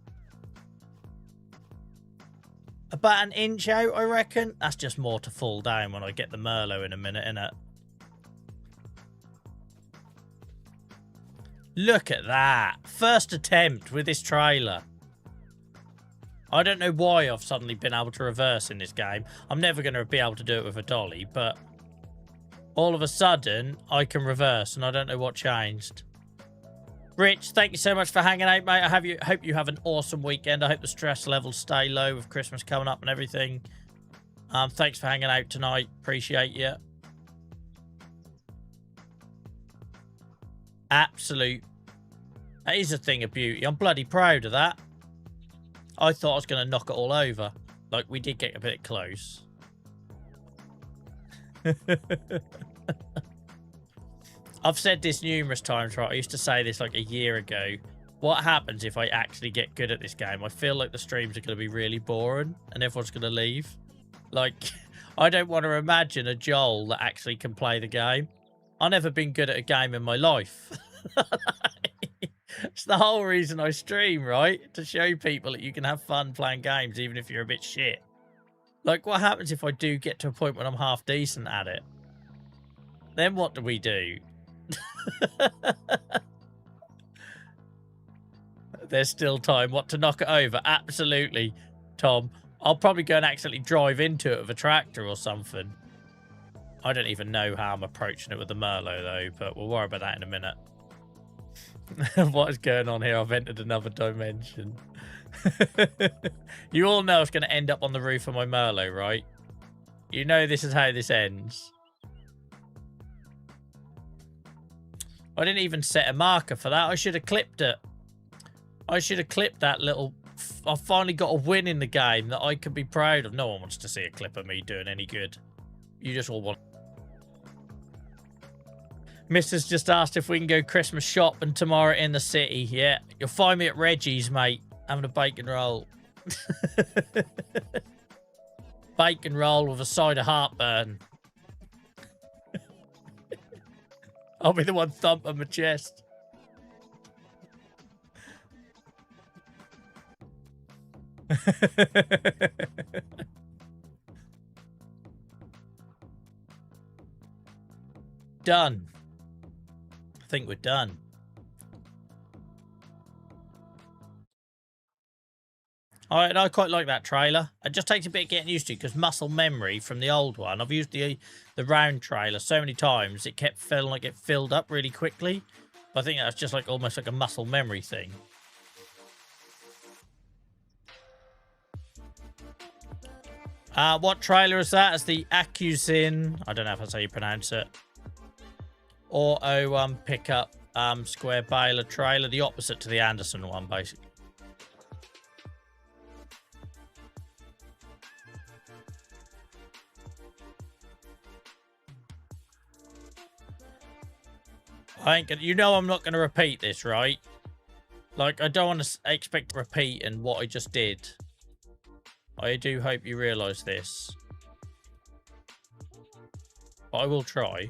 About an inch out, I reckon. That's just more to fall down when I get the Merlot in a minute, innit? Look at that. First attempt with this trailer. I don't know why I've suddenly been able to reverse in this game. I'm never going to be able to do it with a dolly, but all of a sudden, I can reverse, and I don't know what changed. Rich, thank you so much for hanging out, mate. I hope you have an awesome weekend. I hope the stress levels stay low with Christmas coming up and everything. Thanks for hanging out tonight. Appreciate you. Absolute. That is a thing of beauty. I'm bloody proud of that. I thought I was going to knock it all over. Like, we did get a bit close. I've said this numerous times, right? I used to say this like a year ago. What happens if I actually get good at this game? I feel like the streams are going to be really boring and everyone's going to leave. Like, I don't want to imagine a Joel that actually can play the game. I've never been good at a game in my life. It's the whole reason I stream, right? To show people that you can have fun playing games even if you're a bit shit. Like, what happens if I do get to a point when I'm half decent at it? Then what do we do? There's still time. What, to knock it over? Absolutely, Tom. I'll probably go and accidentally drive into it with a tractor or something. I don't even know how I'm approaching it with the Merlot, though, but we'll worry about that in a minute. What is going on here? I've entered another dimension. You all know it's going to end up on the roof of my Merlot, right? You know this is how this ends. I didn't even set a marker for that. I should have clipped it. I should have clipped that little... I finally got a win in the game that I could be proud of. No one wants to see a clip of me doing any good. You just all want... Mister's just asked if we can go Christmas shopping tomorrow in the city. Yeah, you'll find me at Reggie's, mate, having a bacon roll. Bacon roll with a side of heartburn. I'll be the one thumping my chest. Done. I think we're done. I quite like that trailer. It just takes a bit of getting used to because muscle memory from the old one. I've used the round trailer so many times it kept feeling like it filled up really quickly. I think that's just like almost like a muscle memory thing. What trailer is that? It's the Accusyn. I don't know if that's how you pronounce it. Auto pickup square baler trailer, the opposite to the Anderson one, basically. I ain't gonna, you know I'm not going to repeat this, right? Like, I don't want to expect to repeat in what I just did. I do hope you realise this. But I will try.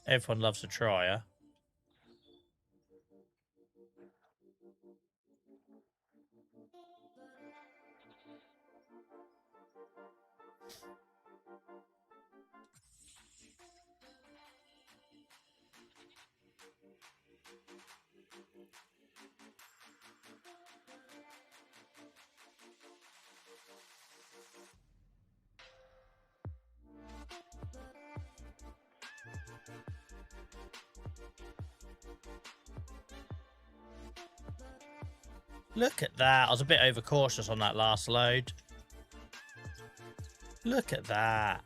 Everyone loves a trier. Look at that. I was a bit overcautious on that last load. Look at that.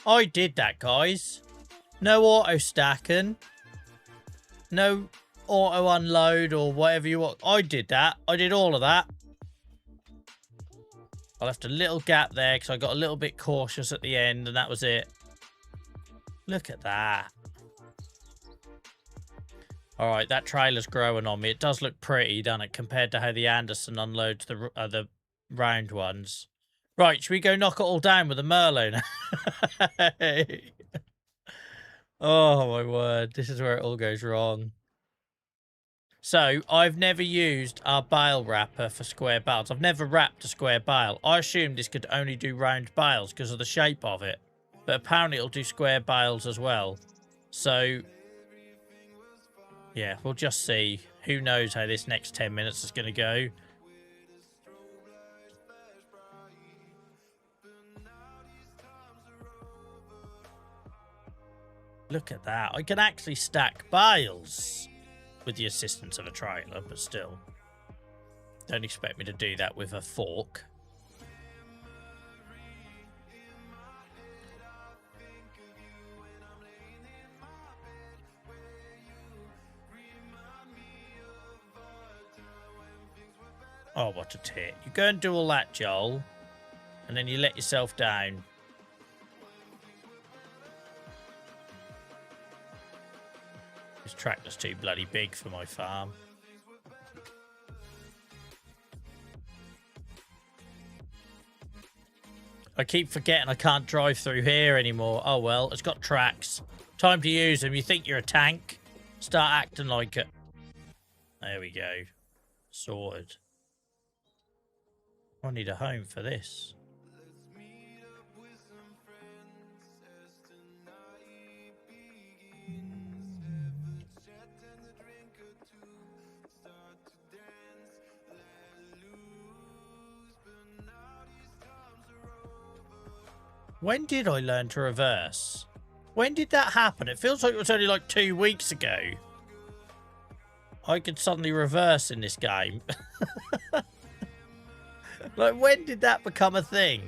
I did that, guys. No auto stacking. No auto unload or whatever you want. I did that. I did all of that. I left a little gap there because I got a little bit cautious at the end, and that was it. Look at that. All right, that trailer's growing on me. It does look pretty, doesn't it, compared to how the Anderson unloads the round ones. Right, should we go knock it all down with a Merlot now? Oh, my word. This is where it all goes wrong. So, I've never used our bale wrapper for square bales. I've never wrapped a square bale. I assumed this could only do round bales because of the shape of it. But apparently it'll do square bales as well. So, yeah, we'll just see. Who knows how this next 10 minutes is going to go. Look at that. I can actually stack bales with the assistance of a trailer, but still. Don't expect me to do that with a fork. Oh, what a tit. You go and do all that, Joel, and then you let yourself down. This tractor's too bloody big for my farm. I keep forgetting I can't drive through here anymore. Oh well, it's got tracks. Time to use them. You think you're a tank? Start acting like it. There we go. Sorted. I need a home for this. When did I learn to reverse? When did that happen? It feels like it was only like 2 weeks ago. I could suddenly reverse in this game. Like, when did that become a thing?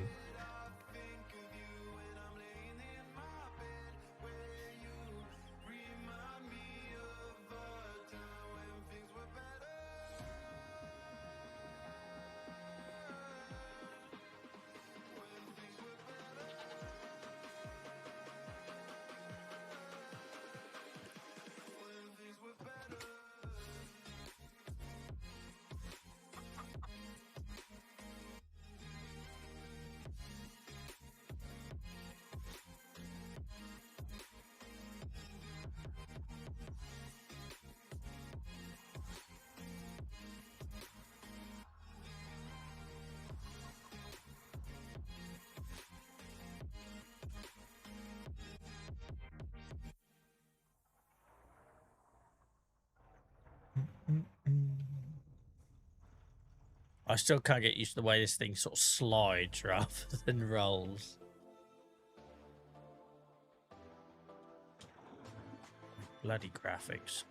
I still can't get used to the way this thing sort of slides rather than rolls. Bloody graphics.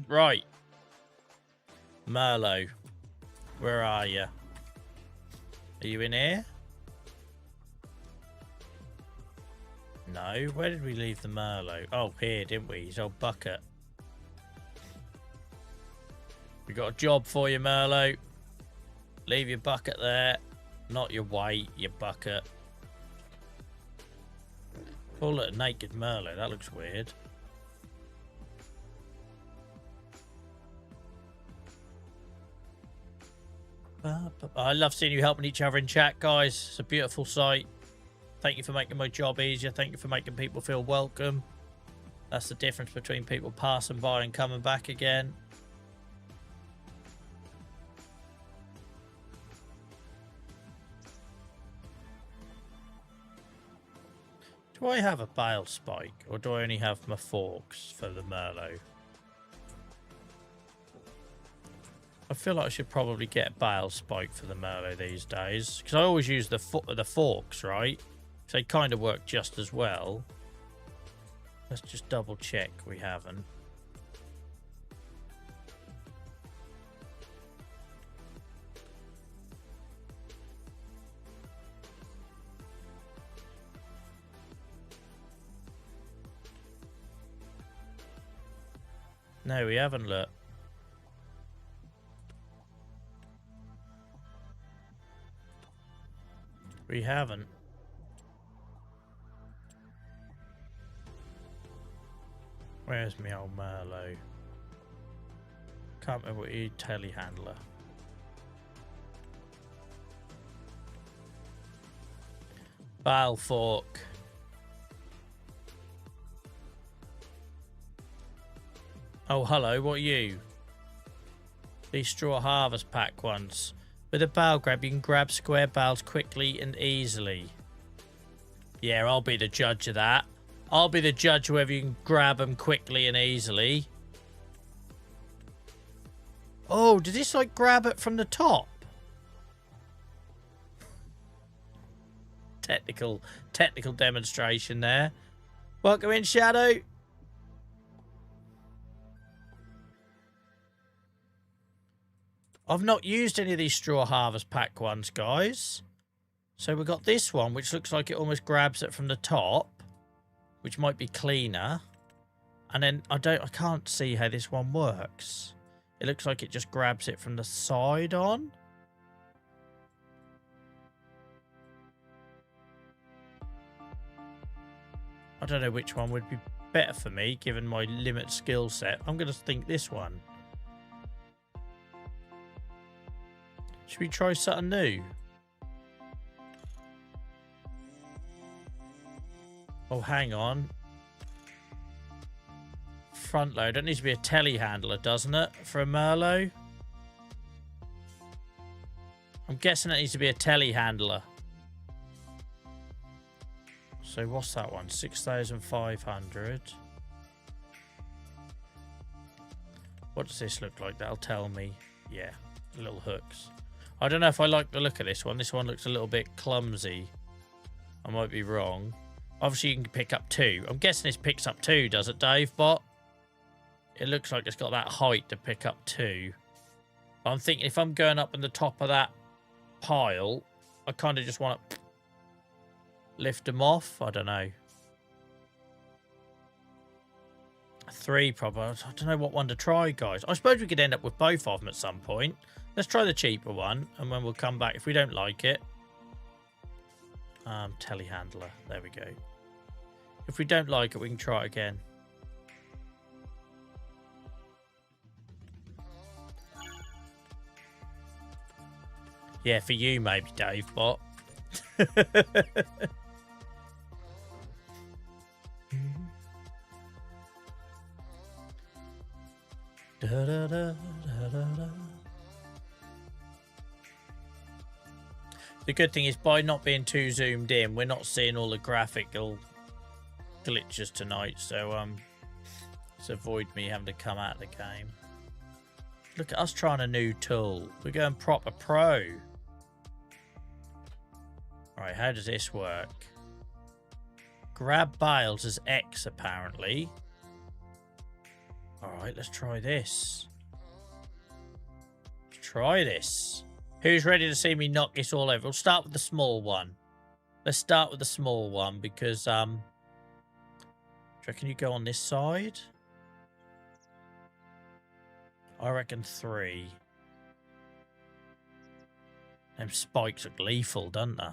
Right. Merlot. Where are you? Are you in here? No. Where did we leave the Merlot? Oh, here, didn't we? His old bucket. We got a job for you, Merlot. Leave your bucket there. Not your weight, your bucket. Call it a naked Merlot. That looks weird. I love seeing you helping each other in chat, guys. It's a beautiful sight. Thank you for making my job easier. Thank you for making people feel welcome. That's the difference between people passing by and coming back again. Do I have a bale spike, or do I only have my forks for the Merlot? I feel like I should probably get a bale spike for the Merlot these days, because I always use the forks, right? So they kind of work just as well. Let's just double check we haven't. No, we haven't, look. We haven't. Where's my old Merlot? Can't remember what you telehandler. Bale fork. Oh, hello, what are you? These straw harvest pack ones. With a bale grab, you can grab square bales quickly and easily. Yeah, I'll be the judge of that. I'll be the judge whether you can grab them quickly and easily. Oh, did this like grab it from the top? Technical demonstration there. Welcome in, Shadow. I've not used any of these straw harvest pack ones, guys. So we've got this one, which looks like it almost grabs it from the top, which might be cleaner. And then I can't see how this one works. It looks like it just grabs it from the side on. I don't know which one would be better for me, given my limited skill set. I'm going to think this one. Should we try something new? Oh, hang on. Front load. It needs to be a telehandler, doesn't it? For a Merlot? I'm guessing it needs to be a telehandler. So what's that one? 6,500. What does this look like? That'll tell me. Yeah, little hooks. I don't know if I like the look of this one. This one looks a little bit clumsy. I might be wrong. Obviously, you can pick up 2. I'm guessing this picks up 2, does it, Dave? But it looks like it's got that height to pick up 2. But I'm thinking if I'm going up in the top of that pile, I kind of just want to lift them off. I don't know. 3 probably. I don't know what one to try, guys. I suppose we could end up with both of them at some point. Let's try the cheaper one, and then we'll come back if we don't like it. Telehandler. There we go. If we don't like it, we can try it again. Yeah, for you maybe, Dave, but... da, da, da, da, da, da. The good thing is, by not being too zoomed in, we're not seeing all the graphical glitches tonight, so let's avoid me having to come out of the game. Look at us trying a new tool. We're going proper pro. Right, how does this work? Grab bales as X, apparently. Alright, let's try this. Let's try this. Who's ready to see me knock this all over? We'll start with the small one. Let's start with the small one because, do you reckon you go on this side? I reckon 3. Them spikes look lethal, don't they?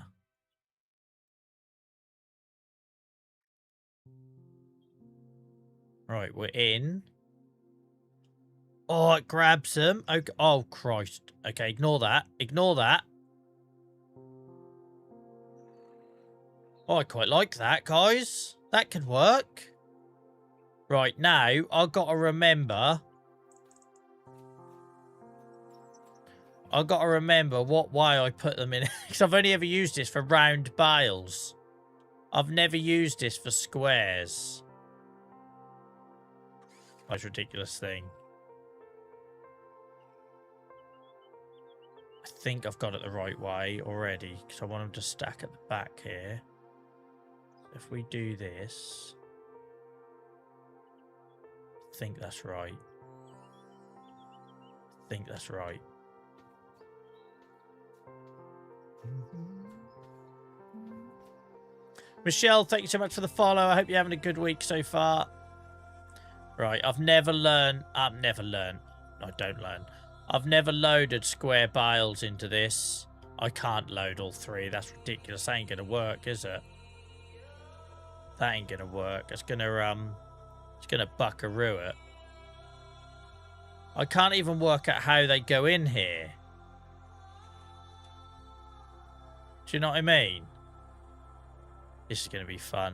Right, we're in. Oh, it grabs them. Okay. Oh, Christ. Okay, ignore that. Ignore that. Oh, I quite like that, guys. That could work. Right, now, I've got to remember... what way I put them in. Because I've only ever used this for round bales. I've never used this for squares. Most ridiculous thing. I think I've got it the right way already. Because I want them to stack at the back here. If we do this... I think that's right. I think that's right. Michelle, thank you so much for the follow. I hope you're having a good week so far. Right, I've never learned... I don't learn. I've never loaded square bales into this. I can't load all three. That's ridiculous. That ain't gonna work, is it? That ain't gonna work. It's gonna buckaroo it. I can't even work out how they go in here. Do you know what I mean? This is gonna be fun.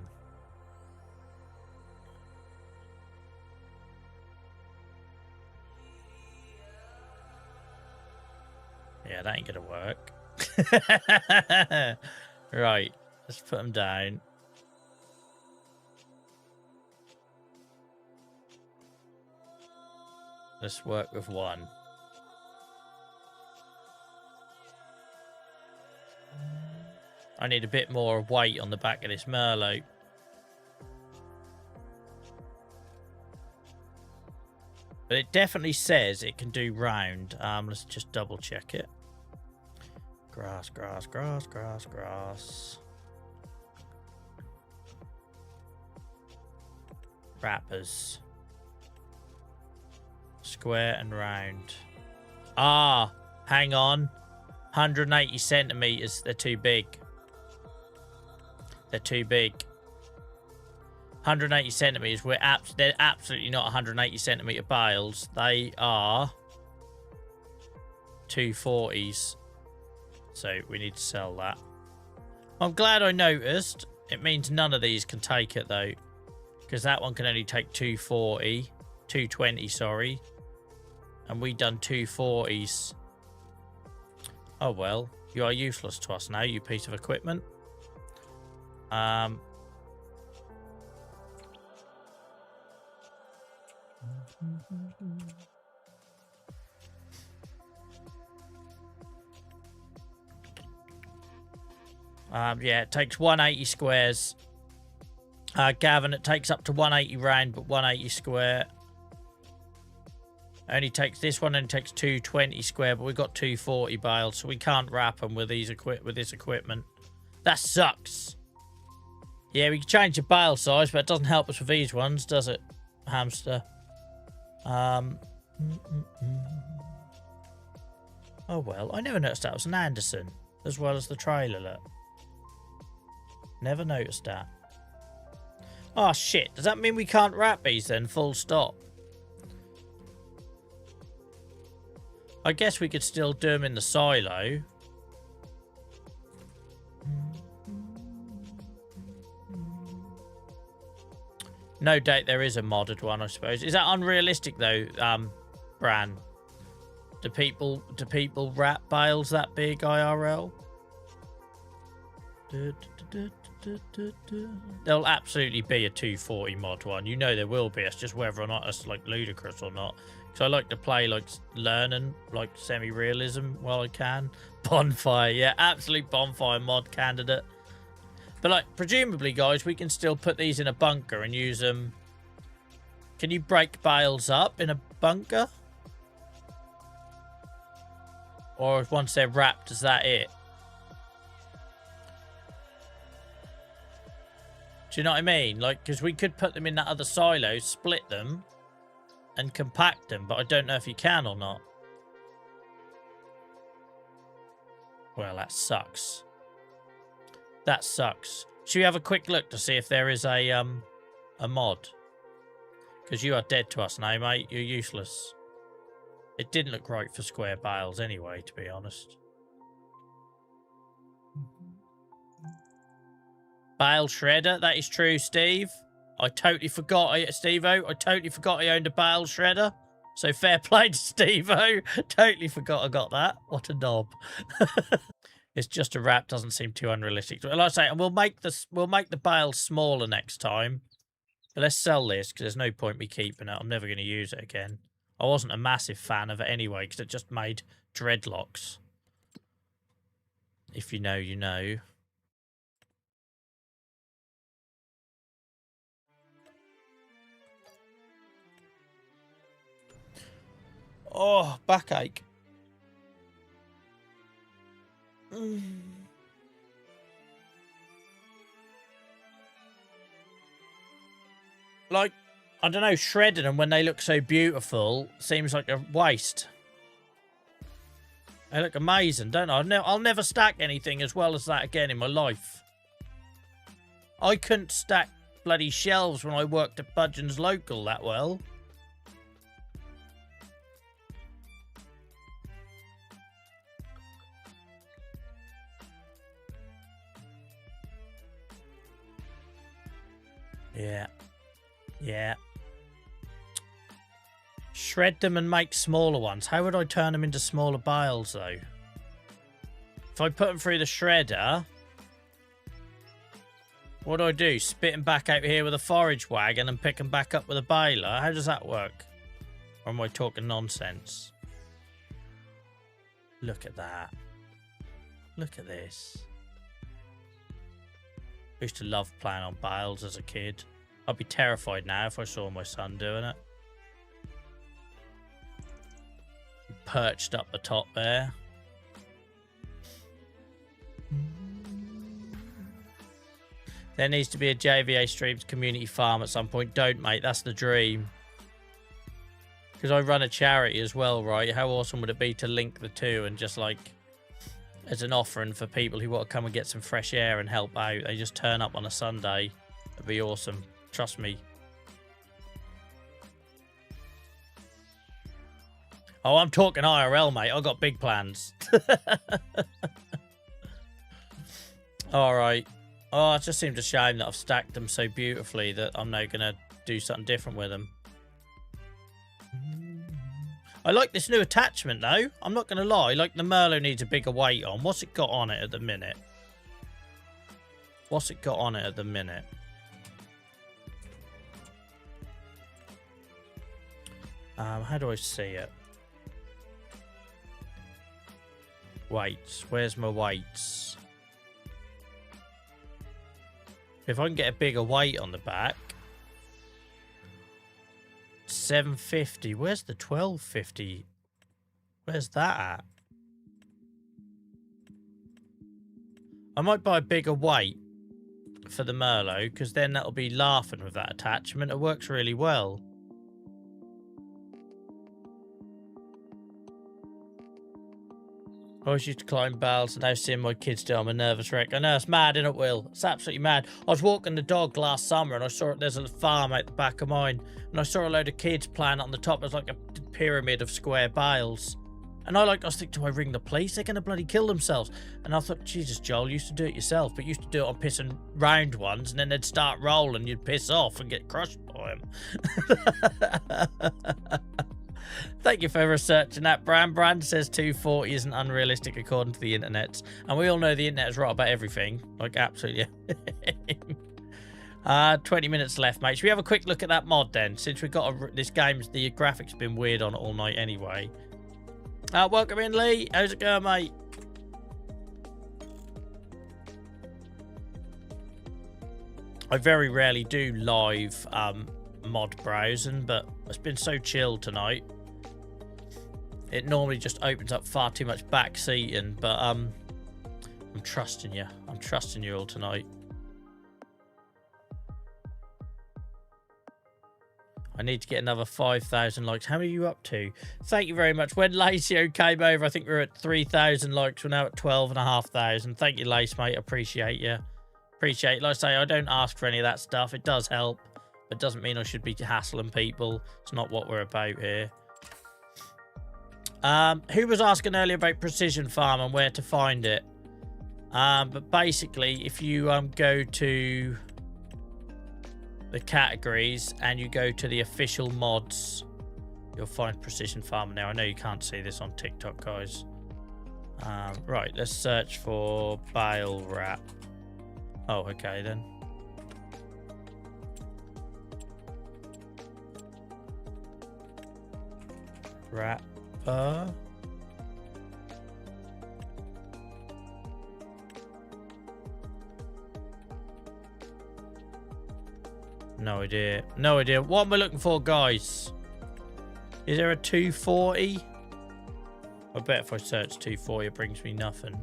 Yeah, that ain't gonna work. Right, let's put them down. Let's work with one. I need a bit more weight on the back of this Merlot. But it definitely says it can do round. Let's just double check it. Grass, grass, grass, grass, grass. Wrappers. Square and round. Ah, hang on. 180 centimeters. They're too big. They're too big. 180 centimeters. They're absolutely not 180 centimeter bales. They are 240s. So we need to sell that. I'm glad I noticed. It means none of these can take it though, because that one can only take 220, sorry. And we done 240s. Oh well, you are useless to us now, you piece of equipment. Yeah, it takes 180 squares. Gavin, it takes up to 180 round, but 180 square. Only takes this one only takes 220 square, but we've got 240 bales, so we can't wrap them with this equipment. That sucks. Yeah, we can change the bale size, but it doesn't help us with these ones, does it, hamster? Oh well, I never noticed that was an Anderson, as well as the trailer. Look. Never noticed that. Oh shit! Does that mean we can't wrap these then? Full stop. I guess we could still do them in the silo. No doubt there is a modded one, I suppose. Is that unrealistic though, Bran? Do people wrap bales that big IRL? There'll absolutely be a 240 mod one. You know there will be. It's just whether or not it's like ludicrous or not. So I like to play like learning like semi-realism while I can. Bonfire, yeah, absolute bonfire mod candidate. But like presumably, guys, we can still put these in a bunker and use them. Can you break bales up in a bunker? Or once they're wrapped, is that it? Do you know what I mean? Like, because we could put them in that other silo, split them, and compact them, but I don't know if you can or not. Well, that sucks. That sucks. Should we have a quick look to see if there is a mod? Because you are dead to us now, mate. You're useless. It didn't look right for square bales anyway, to be honest. Bale shredder, that is true, Steve. I totally forgot, Steve-O. I totally forgot I owned a bale shredder. So fair play to Steve-O. Totally forgot I got that. What a knob. It's just a wrap. Doesn't seem too unrealistic. Like I say, and we'll make the bales smaller next time. But let's sell this because there's no point me keeping it. I'm never going to use it again. I wasn't a massive fan of it anyway because it just made dreadlocks. If you know, you know. Oh, backache. Like, I don't know, shredding them when they look so beautiful seems like a waste. They look amazing, don't I? I'll never stack anything as well as that again in my life. I couldn't stack bloody shelves when I worked at Budgeon's Local that well. Yeah. Yeah. Shred them and make smaller ones. How would I turn them into smaller bales, though? If I put them through the shredder, what do? Spit them back out here with a forage wagon and pick them back up with a baler? How does that work? Or am I talking nonsense? Look at that. Look at this. I used to love playing on bales as a kid. I'd be terrified now if I saw my son doing it. Perched up the top there. There needs to be a JVA Streams community farm at some point. Don't, mate. That's the dream. Because I run a charity as well, right? How awesome would it be to link the two and just like... as an offering for people who want to come and get some fresh air and help out. They just turn up on a Sunday. It'd be awesome. Trust me. Oh, I'm talking IRL, mate. I've got big plans. Alright. Oh, it just seems a shame that I've stacked them so beautifully that I'm now going to do something different with them. I like this new attachment, though. I'm not going to lie. Like, the Merlot needs a bigger weight on. What's it got on it at the minute? What's it got on it at the minute? How do I see it? Weights. Where's my weights? If I can get a bigger weight on the back... 750. Where's the 1250? Where's that at? I might buy a bigger weight for the Merlot, because then that'll be laughing with that attachment. It works really well. I always used to climb bales, and now seeing my kids do, I'm a nervous wreck. I know, it's mad, isn't it, Will? It's absolutely mad. I was walking the dog last summer, and I saw there's a farm out the back of mine, and I saw a load of kids playing on the top. There's like a pyramid of square bales. And I was thinking, do I ring the police? They're going to bloody kill themselves. And I thought, Jesus, Joel, you used to do it yourself, but you used to do it on pissing round ones, and then they'd start rolling, you'd piss off and get crushed by them. Thank you for researching that, Bran. Brand says 240 isn't unrealistic according to the internet. And we all know the internet is right about everything. Like, absolutely. 20 minutes left, mate. Should we have a quick look at that mod then? Since we've got this game's, the graphics been weird on it all night anyway. Welcome in, Lee. How's it going, mate? I very rarely do live mod browsing, but it's been so chill tonight. It normally just opens up far too much back seating, but I'm trusting you. I'm trusting you all tonight. I need to get another 5,000 likes. How many are you up to? Thank you very much. When Laceo came over, I think we were at 3,000 likes. We're now at 12,500. Thank you, Lace, mate. Appreciate you. Appreciate it. Like I say, I don't ask for any of that stuff. It does help. But it doesn't mean I should be hassling people. It's not what we're about here. Who was asking earlier about precision farm and where to find it? But basically, if you go to the categories and you go to the official mods, you'll find precision farm now. I know you can't see this on TikTok, guys. Right, let's search for bale wrap. Oh, okay then. Wrapper. No idea. No idea. What am I looking for, guys? Is there a 240? I bet if I search 240, it brings me nothing.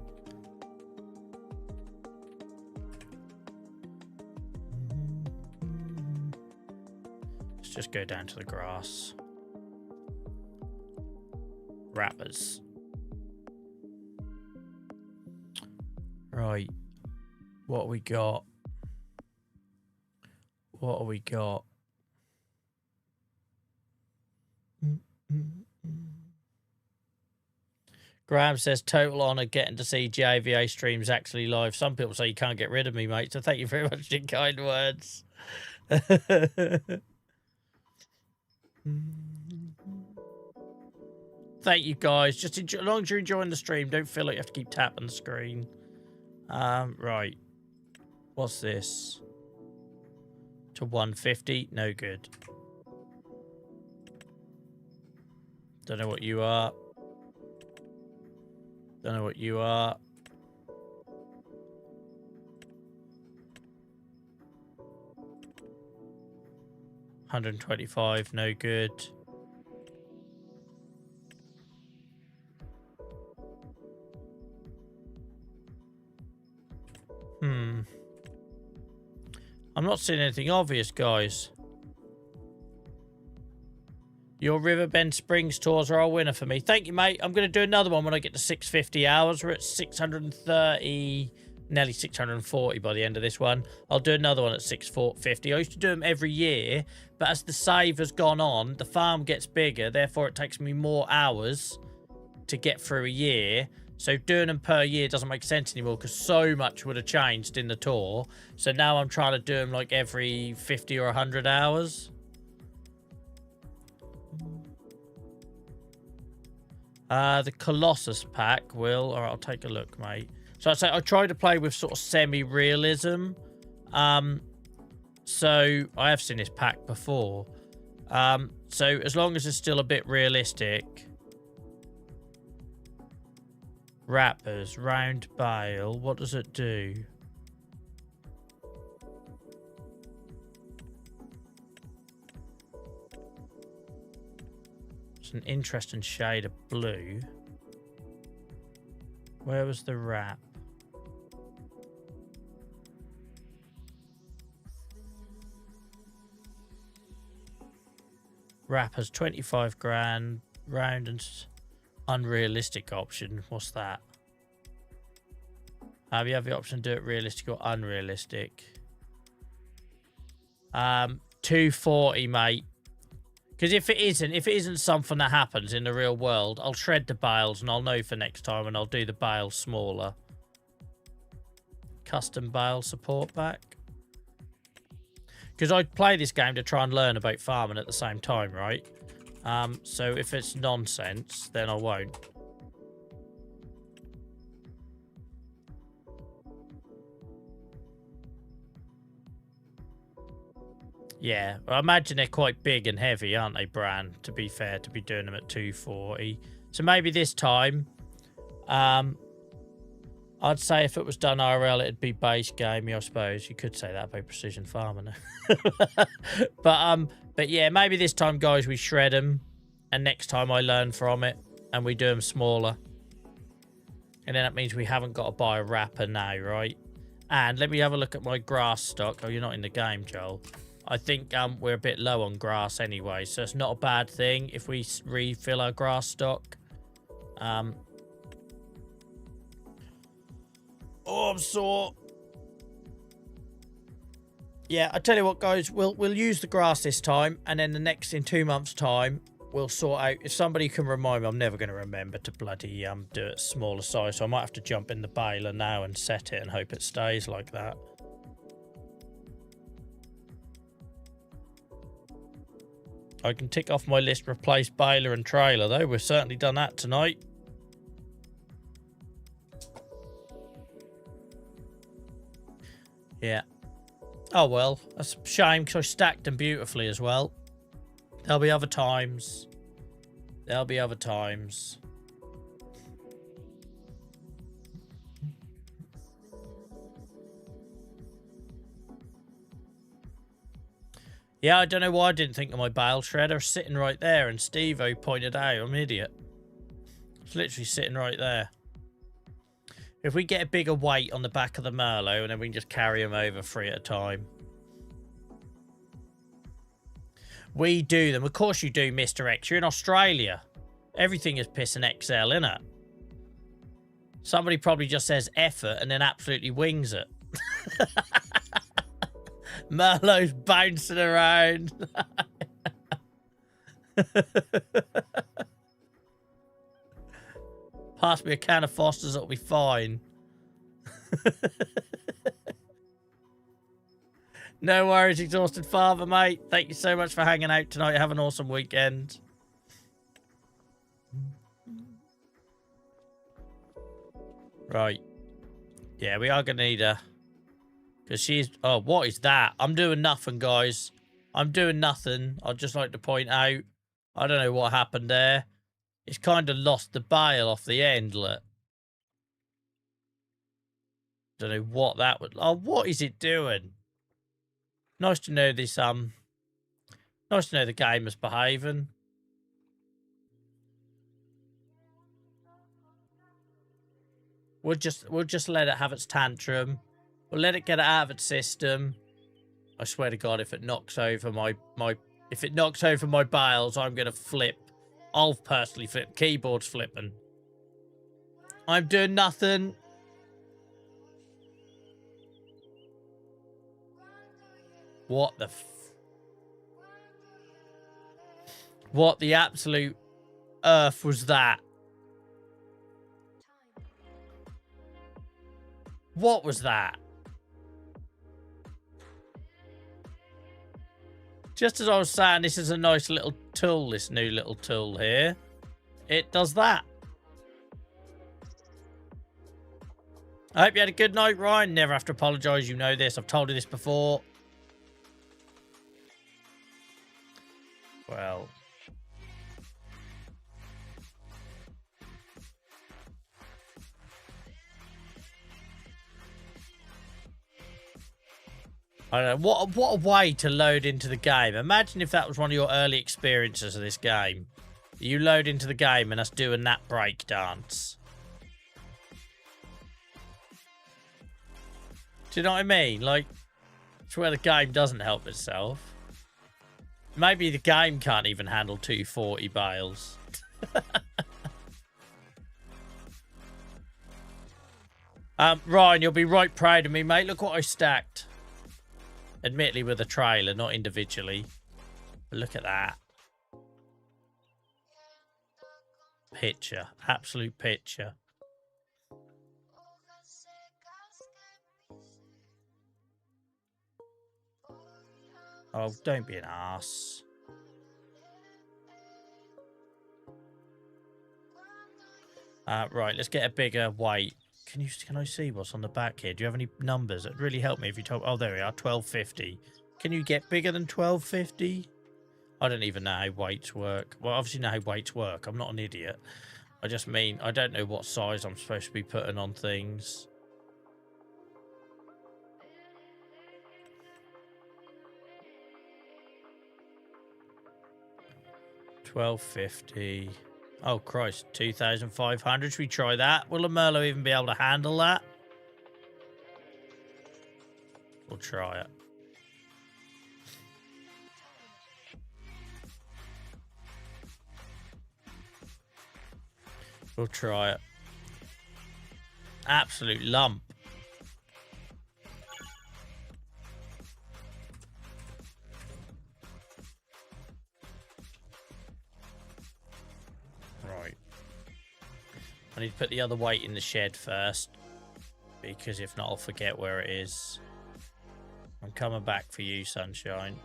Let's just go down to the grass. Wrappers. Right. What have we got? What have we got? Graham says, total honour getting to see JVA streams actually live. Some people say you can't get rid of me, mate. So thank you very much for your kind words. Thank you, guys. Just enjoy, as long as you're enjoying the stream, don't feel like you have to keep tapping the screen. Right. What's this? To 150? No good. Don't know what you are. Don't know what you are. $125, no good. I'm not seeing anything obvious, guys. Your Riverbend Springs tours are a winner for me. Thank you, mate. I'm going to do another one when I get to 650 hours. We're at 630, nearly 640 by the end of this one. I'll do another one at 650. I used to do them every year, but as the save has gone on, the farm gets bigger. Therefore, it takes me more hours to get through a year. So doing them per year doesn't make sense anymore because so much would have changed in the tour. So now I'm trying to do them like every 50 or 100 hours. The Colossus pack will, or I'll take a look, mate. So I say I try to play with sort of semi-realism. So I have seen this pack before. So as long as it's still a bit realistic. Wrappers, round bale. What does it do? It's an interesting shade of blue. Where was the wrap? Wrappers, 25 grand. Round and unrealistic option. What's that? You have the option to do it realistic or unrealistic. 240, mate. Because if it isn't something that happens in the real world, I'll shred the bales and I'll know for next time and I'll do the bale smaller. Custom bale support back. Because I play this game to try and learn about farming at the same time, right? So if it's nonsense, then I won't. Yeah, I imagine they're quite big and heavy, aren't they, Bran? To be fair, to be doing them at 240. So maybe this time, I'd say if it was done IRL, it'd be base gamey, I suppose. You could say that about precision farming. But yeah, maybe this time, guys, we shred them. And next time I learn from it and we do them smaller. And then that means we haven't got to buy a wrapper now, right? And let me have a look at my grass stock. Oh, you're not in the game, Joel. I think we're a bit low on grass anyway, so it's not a bad thing if we refill our grass stock. Oh, I'm sore. Yeah, I tell you what, guys, we'll use the grass this time, and then in 2 months' time, we'll sort out. If somebody can remind me, I'm never going to remember to bloody do it smaller size, so I might have to jump in the baler now and set it and hope it stays like that. I can tick off my list, replace baler and trailer, though. We've certainly done that tonight. Yeah. Oh, well. That's a shame, because I stacked them beautifully as well. There'll be other times. There'll be other times. Yeah, I don't know why I didn't think of my bale shredder sitting right there, and Steve-O pointed out I'm an idiot. It's literally sitting right there. If we get a bigger weight on the back of the Merlot, and then we can just carry them over 3 at a time. We do them. Of course you do, Mr. X. You're in Australia. Everything is piss and XL, innit? Somebody probably just says effort and then absolutely wings it. Merlot's bouncing around. Pass me a can of Foster's, it'll be fine. No worries, Exhausted Father, mate. Thank you so much for hanging out tonight. Have an awesome weekend. Right. Yeah, we are going to need her. Because she's... Oh, what is that? I'm doing nothing, guys. I'm doing nothing. I'd just like to point out. I don't know what happened there. It's kind of lost the bale off the end, look. Don't know what that would... Oh, what is it doing? Nice to know this, Nice to know the game is behaving. We'll just let it have its tantrum. We'll let it get it out of its system. I swear to God, if it knocks over my bales, I'm gonna flip. I'll personally flip. Keyboard's flipping. I'm doing nothing. What the what the absolute earth was that? What was that? Just as I was saying, this is a nice little tool, this new little tool here. It does that. I hope you had a good night, Ryan. Never have to apologise, you know this. I've told you this before. Well... I don't know. What a way to load into the game. Imagine if that was one of your early experiences of this game. You load into the game and us doing that break dance. Do you know what I mean? Like, it's where the game doesn't help itself. Maybe the game can't even handle 240 bales. Ryan, you'll be right proud of me, mate. Look what I stacked. Admittedly with a trailer, not individually. But look at that. Picture. Absolute picture. Oh, don't be an arse. Right, let's get a bigger weight. Can I see what's on the back here? Do you have any numbers? It'd really help me if you told... Oh, there we are, 1250. Can you get bigger than 1250? I don't even know how weights work. Well, obviously know how weights work. I'm not an idiot. I just mean, I don't know what size I'm supposed to be putting on things. $12.50. Oh, Christ. 2,500. Should we try that? Will a Merlot even be able to handle that? We'll try it. We'll try it. Absolute lump. Right. I need to put the other weight in the shed first, because if not, I'll forget where it is. I'm coming back for you, sunshine.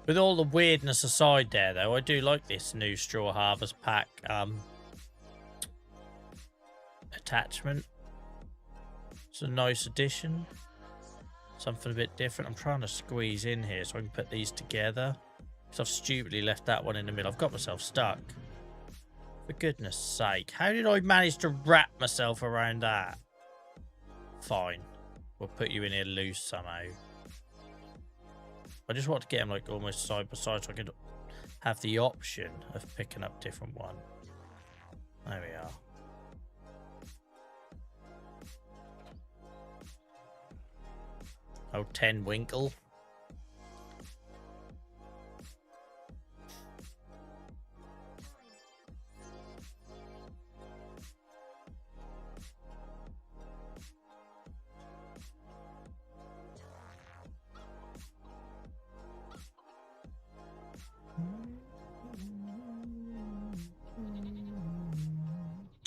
With all the weirdness aside there, though, I do like this new Straw Harvest Pack attachment. It's a nice addition. Something a bit different. I'm trying to squeeze in here so I can put these together. Because I've stupidly left that one in the middle. I've got myself stuck. For goodness sake. How did I manage to wrap myself around that? Fine. We'll put you in here loose somehow. I just want to get them like almost side by side so I could have the option of picking up different one. There we are. Oh, 10 Winkle.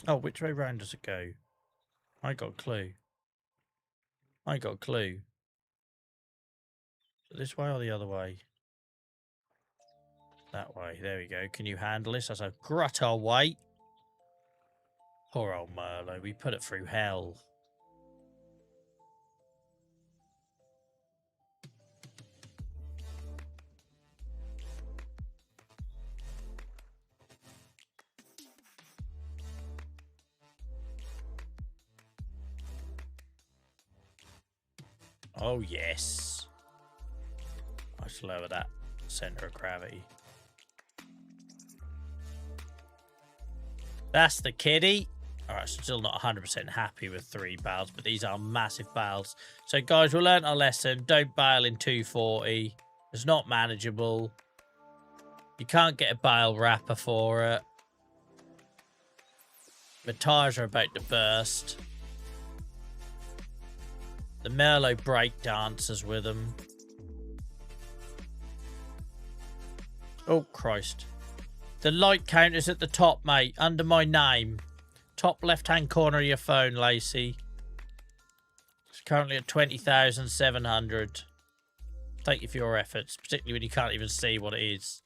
Oh, which way round does it go? I got a clue. I got a clue. This way or the other way? That way. There we go. Can you handle this? That's a grotto way. Poor old Merlot. We put it through hell. Oh, yes. I should lower that center of gravity. That's the kitty. Alright, still not 100% happy with 3 bales, but these are massive bales. So, guys, we learned our lesson. Don't bale in 240. It's not manageable. You can't get a bale wrapper for it. The tyres are about to burst. The Merlot break dances with them. Oh, Christ. The light counter's at the top, mate. Under my name. Top left-hand corner of your phone, Lacey. It's currently at 20,700. Thank you for your efforts, particularly when you can't even see what it is.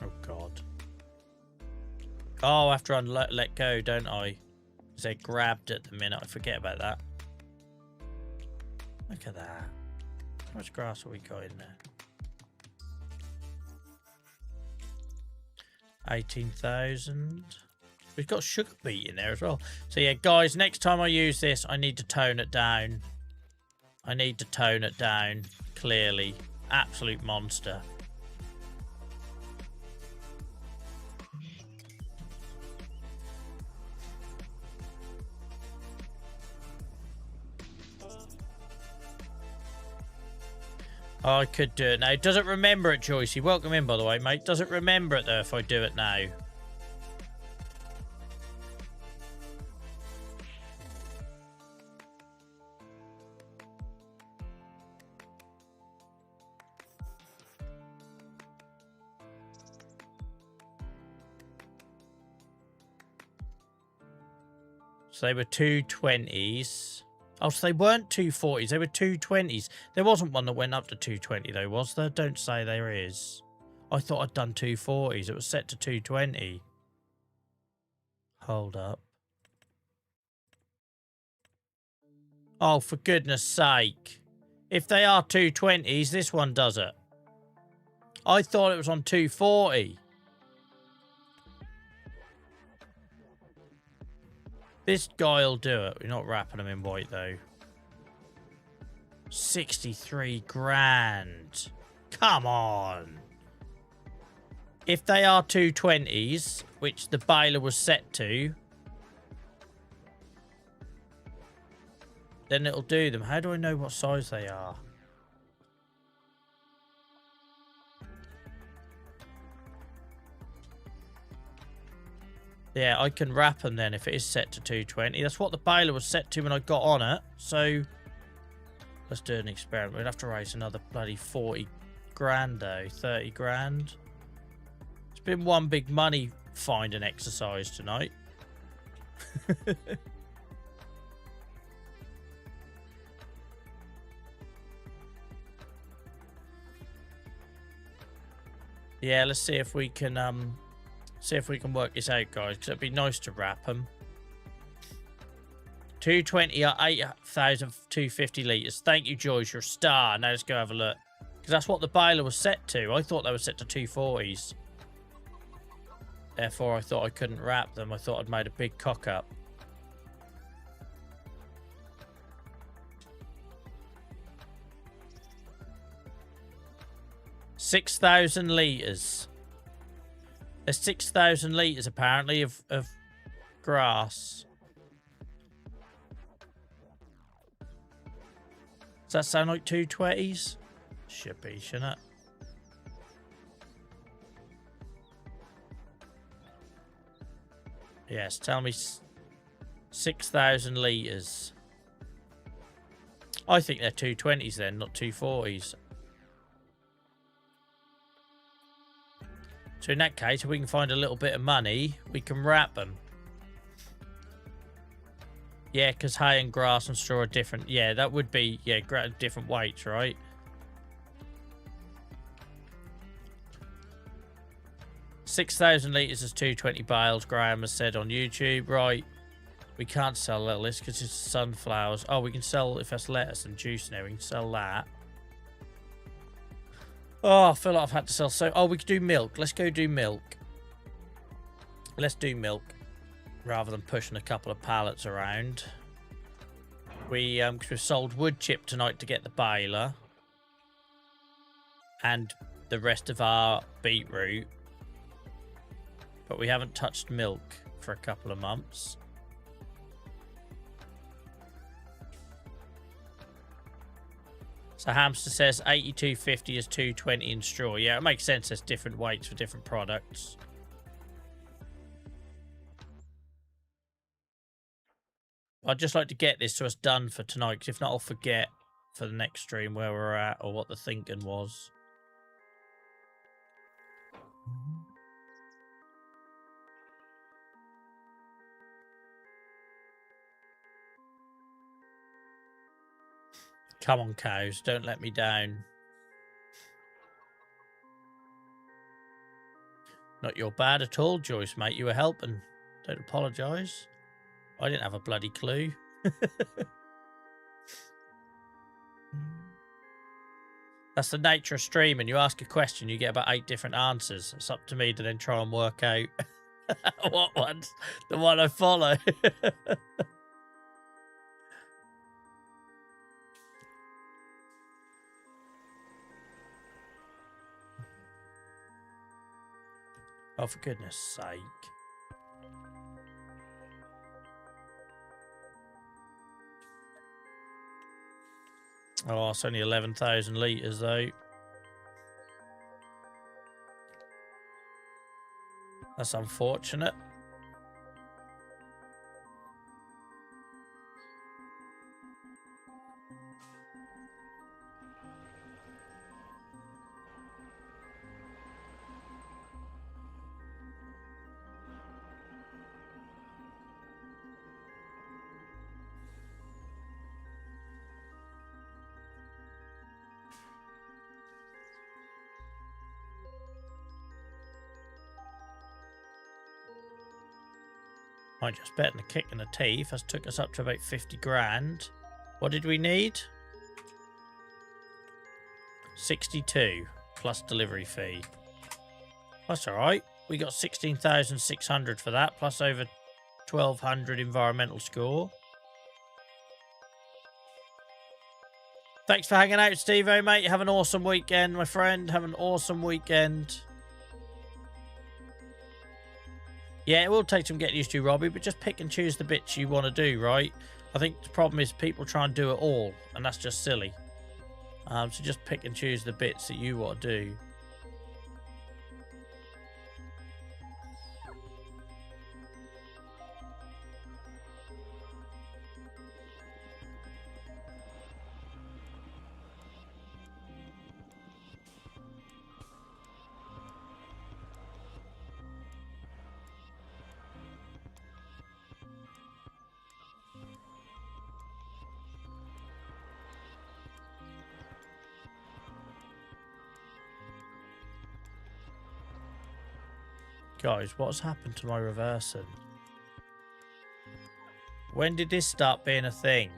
Oh, God. Oh, I have to let go, don't I? Because they grabbed at the minute. I forget about that. Look at that. How much grass have we got in there? 18,000. We've got sugar beet in there as well. So yeah, guys, next time I use this, I need to tone it down. I need to tone it down, clearly. Absolute monster. Oh, I could do it now. Doesn't remember it, Joycey. Welcome in, by the way, mate. Doesn't remember it, though, if I do it now. So they were 220s. Oh, so they weren't 240s. They were 220s. There wasn't one that went up to 220, though, was there? Don't say there is. I thought I'd done 240s. It was set to 220. Hold up. Oh, for goodness sake. If they are 220s, this one does it. I thought it was on 240. This guy will do it. We're not wrapping them in white, though. 63 grand. Come on. If they are 220s, which the baler was set to, then it'll do them. How do I know what size they are? Yeah, I can wrap them then if it is set to 220. That's what the baler was set to when I got on it. So, let's do an experiment. We'd have to raise another bloody 40 grand, though. 30 grand. It's been one big money finding exercise tonight. Yeah, let's see if we can work this out, guys, because it'd be nice to wrap them. 220 are 8,250 litres. Thank you, Joyce. You're a star. Now let's go have a look. Because that's what the baler was set to. I thought they were set to 240s. Therefore, I thought I couldn't wrap them. I thought I'd made a big cock up. $6,000 litres. There's 6,000 litres apparently of grass. Does that sound like 220s? Should be, shouldn't it? Yes, tell me 6,000 litres. I think they're 220s then, not 240s. So in that case, if we can find a little bit of money, we can wrap them. Yeah, because hay and grass and straw are different. Yeah, that would be, yeah, different weights, right? $6,000 litres is 220 bales, Graham has said on YouTube. Right, we can't sell lettuce because it's sunflowers. Oh, we can sell, if that's lettuce and juice now, we can sell that. Oh, I feel like I've had to sell so... Oh, we could do milk. Let's go do milk. Let's do milk. Rather than pushing a couple of pallets around. We've sold wood chip tonight to get the baler. And the rest of our beetroot. But we haven't touched milk for a couple of months. So Hamster says 82.50 is 220 in straw. Yeah, it makes sense. There's different weights for different products. I'd just like to get this to us done for tonight, because if not, I'll forget for the next stream where we're at or what the thinking was. Come on, cows. Don't let me down. Not your bad at all, Joyce, mate. You were helping. Don't apologise. I didn't have a bloody clue. That's the nature of streaming. You ask a question, you get about 8 different answers. It's up to me to then try and work out what one's the one I follow. Oh, for goodness sake. Oh, it's only 11,000 litres, though. That's unfortunate. I just betting a kick in the teeth. That took us up to about 50 grand. What did we need? 62 plus delivery fee. That's all right. We got 16,600 for that, plus over 1,200 environmental score. Thanks for hanging out, Steve-O, mate. Have an awesome weekend, my friend. Have an awesome weekend. Yeah, it will take some getting used to, Robbie, but just pick and choose the bits you want to do, right? I think the problem is people try and do it all, and that's just silly. So just pick and choose the bits that you want to do. Guys, what's happened to my reversing? When did this start being a thing?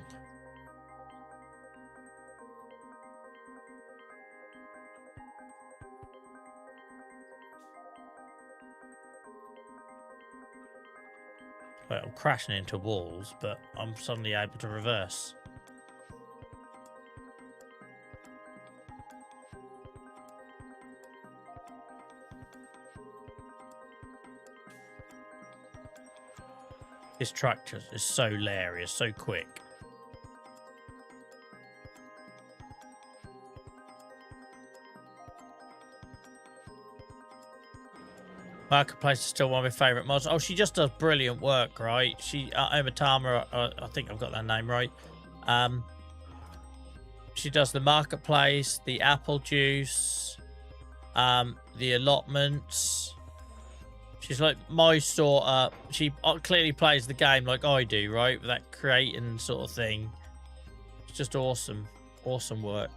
But I'm crashing into walls, but I'm suddenly able to reverse. This tractor is so hilarious, so quick. Marketplace is still one of my favourite mods. Oh, she just does brilliant work, right? She, Omatama, I think I've got that name right. She does the marketplace, the apple juice, the allotments. She's like my sort of... She clearly plays the game like I do, right? With that creating sort of thing. It's just awesome. Awesome work.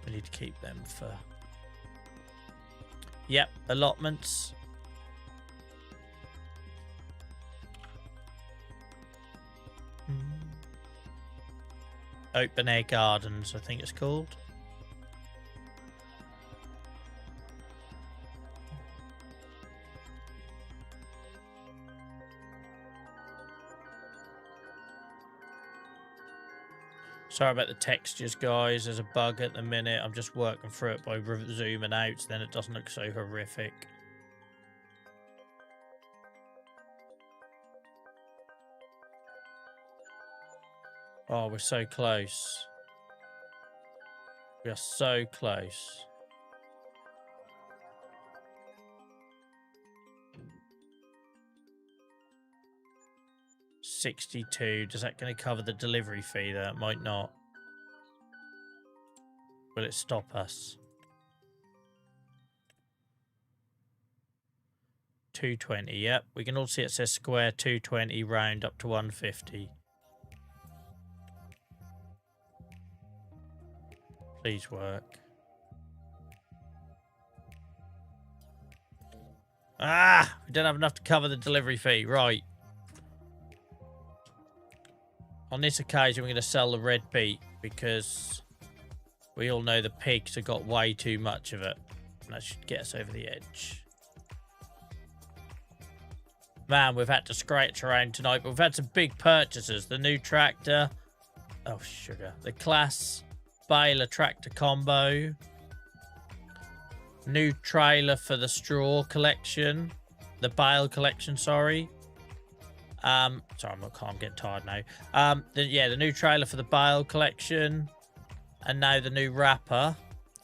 We need to keep them for... Yep, allotments. Open air gardens, I think it's called. Sorry about the textures, guys. There's a bug at the minute. I'm just working through it by zooming out, then it doesn't look so horrific. Oh, we're so close. We are so close. $62. Is that going to cover the delivery fee there? It might not. Will it stop us? 220. Yep. We can all see it says square 220 round up to 150. Please work. Ah! We don't have enough to cover the delivery fee. Right. On this occasion, we're going to sell the red beet because we all know the pigs have got way too much of it. And that should get us over the edge. Man, we've had to scratch around tonight, but we've had some big purchases. The new tractor. Oh, sugar. The Claas baler tractor combo. New trailer for the straw collection. The bale collection, sorry. Sorry, I'm getting tired now. The new trailer for the bale collection. And now the new wrapper.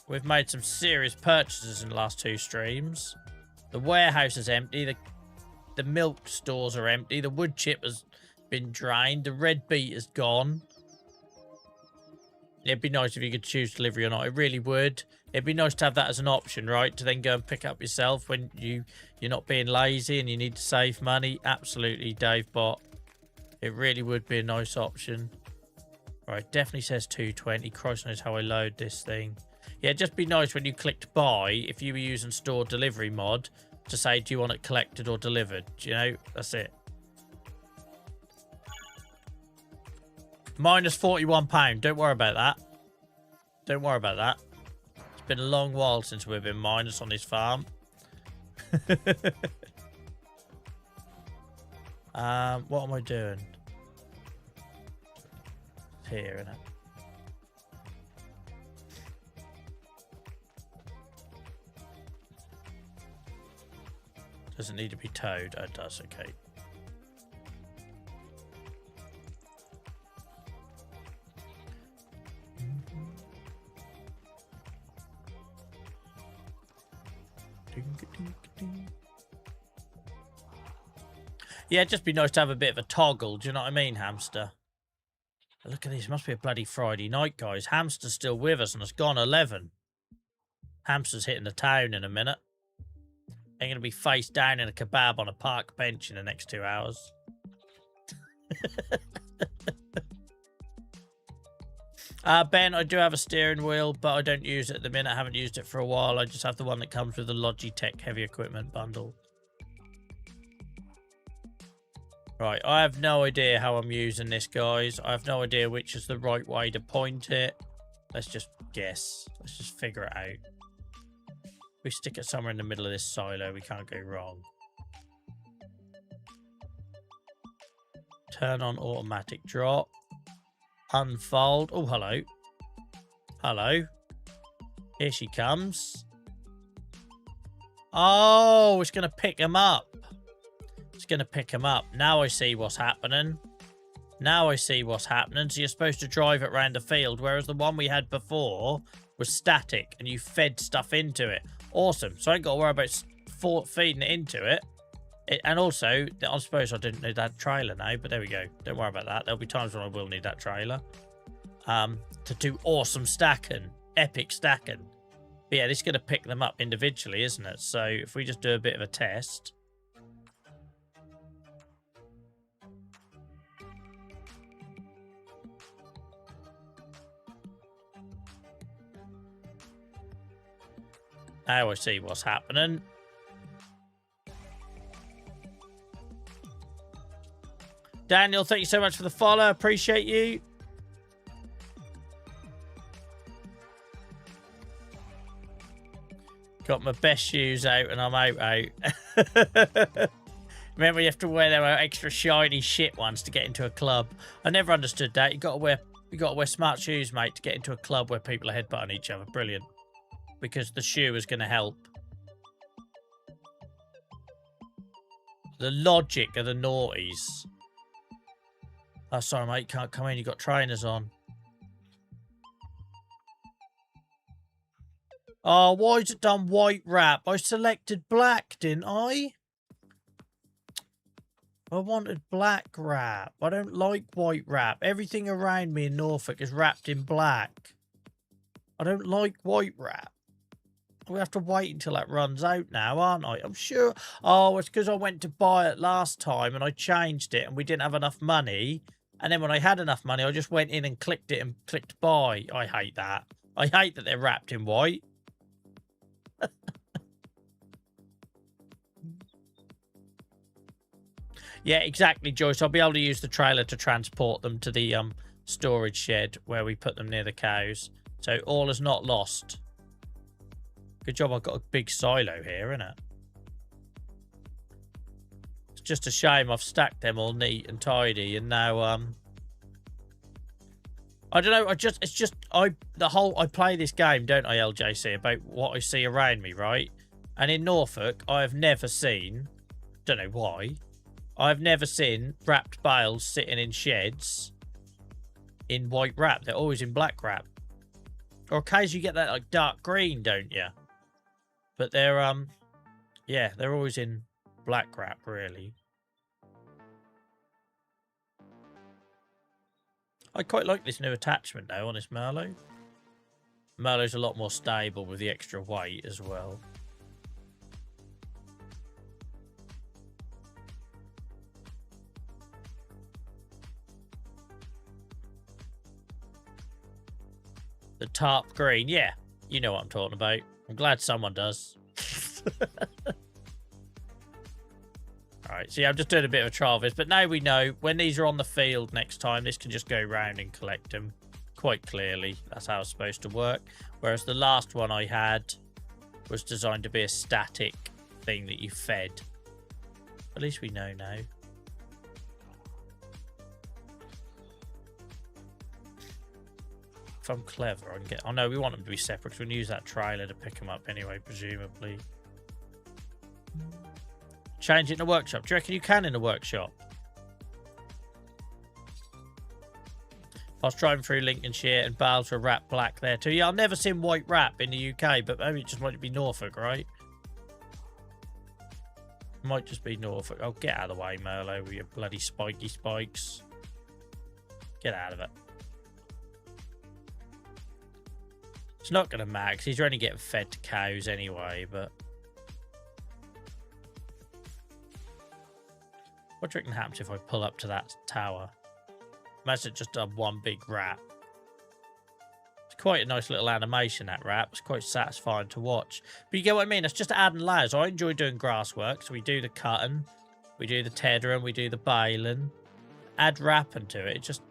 We've made some serious purchases in the last 2 streams. The warehouse is empty. The milk stores are empty. The wood chip has been drained. The red beet is gone. It'd be nice if you could choose delivery or not. It really would. It'd be nice to have that as an option, right? To then go and pick up yourself when you're not being lazy and you need to save money. Absolutely, Dave Bot. It really would be a nice option. Right, definitely says 220. Christ knows how I load this thing. Yeah, it'd just be nice when you clicked buy, if you were using store delivery mod, to say, do you want it collected or delivered? Do you know? That's it. Minus £41. Don't worry about that. Don't worry about that. It's been a long while since we've been minus on this farm. What am I doing? Here, innit? Does it need to be towed? Oh, it does, okay. Yeah, it'd just be nice to have a bit of a toggle. Do you know what I mean, hamster? Look at this. Must be a bloody Friday night, guys. Hamster's still with us and it's gone 11. Hamster's hitting the town in a minute. They're going to be face down in a kebab on a park bench in the next 2 hours. Ben, I do have a steering wheel, but I don't use it at the minute. I haven't used it for a while. I just have the one that comes with the Logitech heavy equipment bundle. Right, I have no idea how I'm using this, guys. I have no idea which is the right way to point it. Let's just guess. Let's just figure it out. We stick it somewhere in the middle of this silo, we can't go wrong. Turn on automatic drop. Unfold. Oh, hello. Hello. Here she comes. Oh, it's going to pick him up. It's going to pick him up. Now I see what's happening. Now I see what's happening. So you're supposed to drive it around the field, whereas the one we had before was static and you fed stuff into it. Awesome. So I ain't got to worry about feeding it into it. And also, I suppose I didn't need that trailer now, but there we go. Don't worry about that. There'll be times when I will need that trailer to do awesome stacking, epic stacking. But yeah, this is going to pick them up individually, isn't it? So if we just do a bit of a test. Now I see what's happening. Daniel, thank you so much for the follow. Appreciate you. Got my best shoes out and I'm out. Remember, you have to wear their extra shiny shit ones to get into a club. I never understood that. You got to wear smart shoes, mate, to get into a club where people are headbutting each other. Brilliant. Because the shoe is going to help. The logic of the naughties. Oh, sorry, mate. Can't come in. You got trainers on. Oh, why is it done white wrap? I selected black, didn't I? I wanted black wrap. I don't like white wrap. Everything around me in Norfolk is wrapped in black. I don't like white wrap. We have to wait until that runs out now, aren't I? I'm sure. Oh, it's because I went to buy it last time and I changed it and we didn't have enough money. And then when I had enough money, I just went in and clicked it and clicked buy. I hate that. I hate that they're wrapped in white. Yeah, exactly, Joyce. I'll be able to use the trailer to transport them to the storage shed where we put them near the cows. So all is not lost. Good job I've got a big silo here, isn't it? It's just a shame I've stacked them all neat and tidy and now I don't know, I play this game, don't I, LJC, about what I see around me, right? And in Norfolk, I have never seen, don't know why, I've never seen wrapped bales sitting in sheds in white wrap. They're always in black wrap. Or occasionally you get that like dark green, don't you? But they're yeah, they're always in black wrap, really. I quite like this new attachment though on this Merlot. Merlot's a lot more stable with the extra weight as well. The tarp green, yeah, you know what I'm talking about. I'm glad someone does. Alright, see, I'm just doing a bit of a trial of this, but now we know when these are on the field next time, this can just go round and collect them quite clearly. That's how it's supposed to work. Whereas the last one I had was designed to be a static thing that you fed. At least we know now. If I'm clever, I can get... Oh, no, we want them to be separate because we're going to use that trailer to pick them up anyway, presumably. Change it in the workshop. Do you reckon you can in the workshop? I was driving through Lincolnshire and bales were wrapped black there too. Yeah, I've never seen white wrap in the UK, but maybe it just might be Norfolk, right? Might just be Norfolk. Oh, get out of the way, Merlot, with your bloody spiky spikes. Get out of it. It's not going to matter because he's only getting fed to cows anyway, but... What do you reckon happens if I pull up to that tower? Imagine it just done one big wrap. It's quite a nice little animation, that wrap. It's quite satisfying to watch. But you get what I mean? It's just adding layers. I enjoy doing grass work. So we do the cutting, we do the tethering, we do the baling. Add wrapping to it. It just...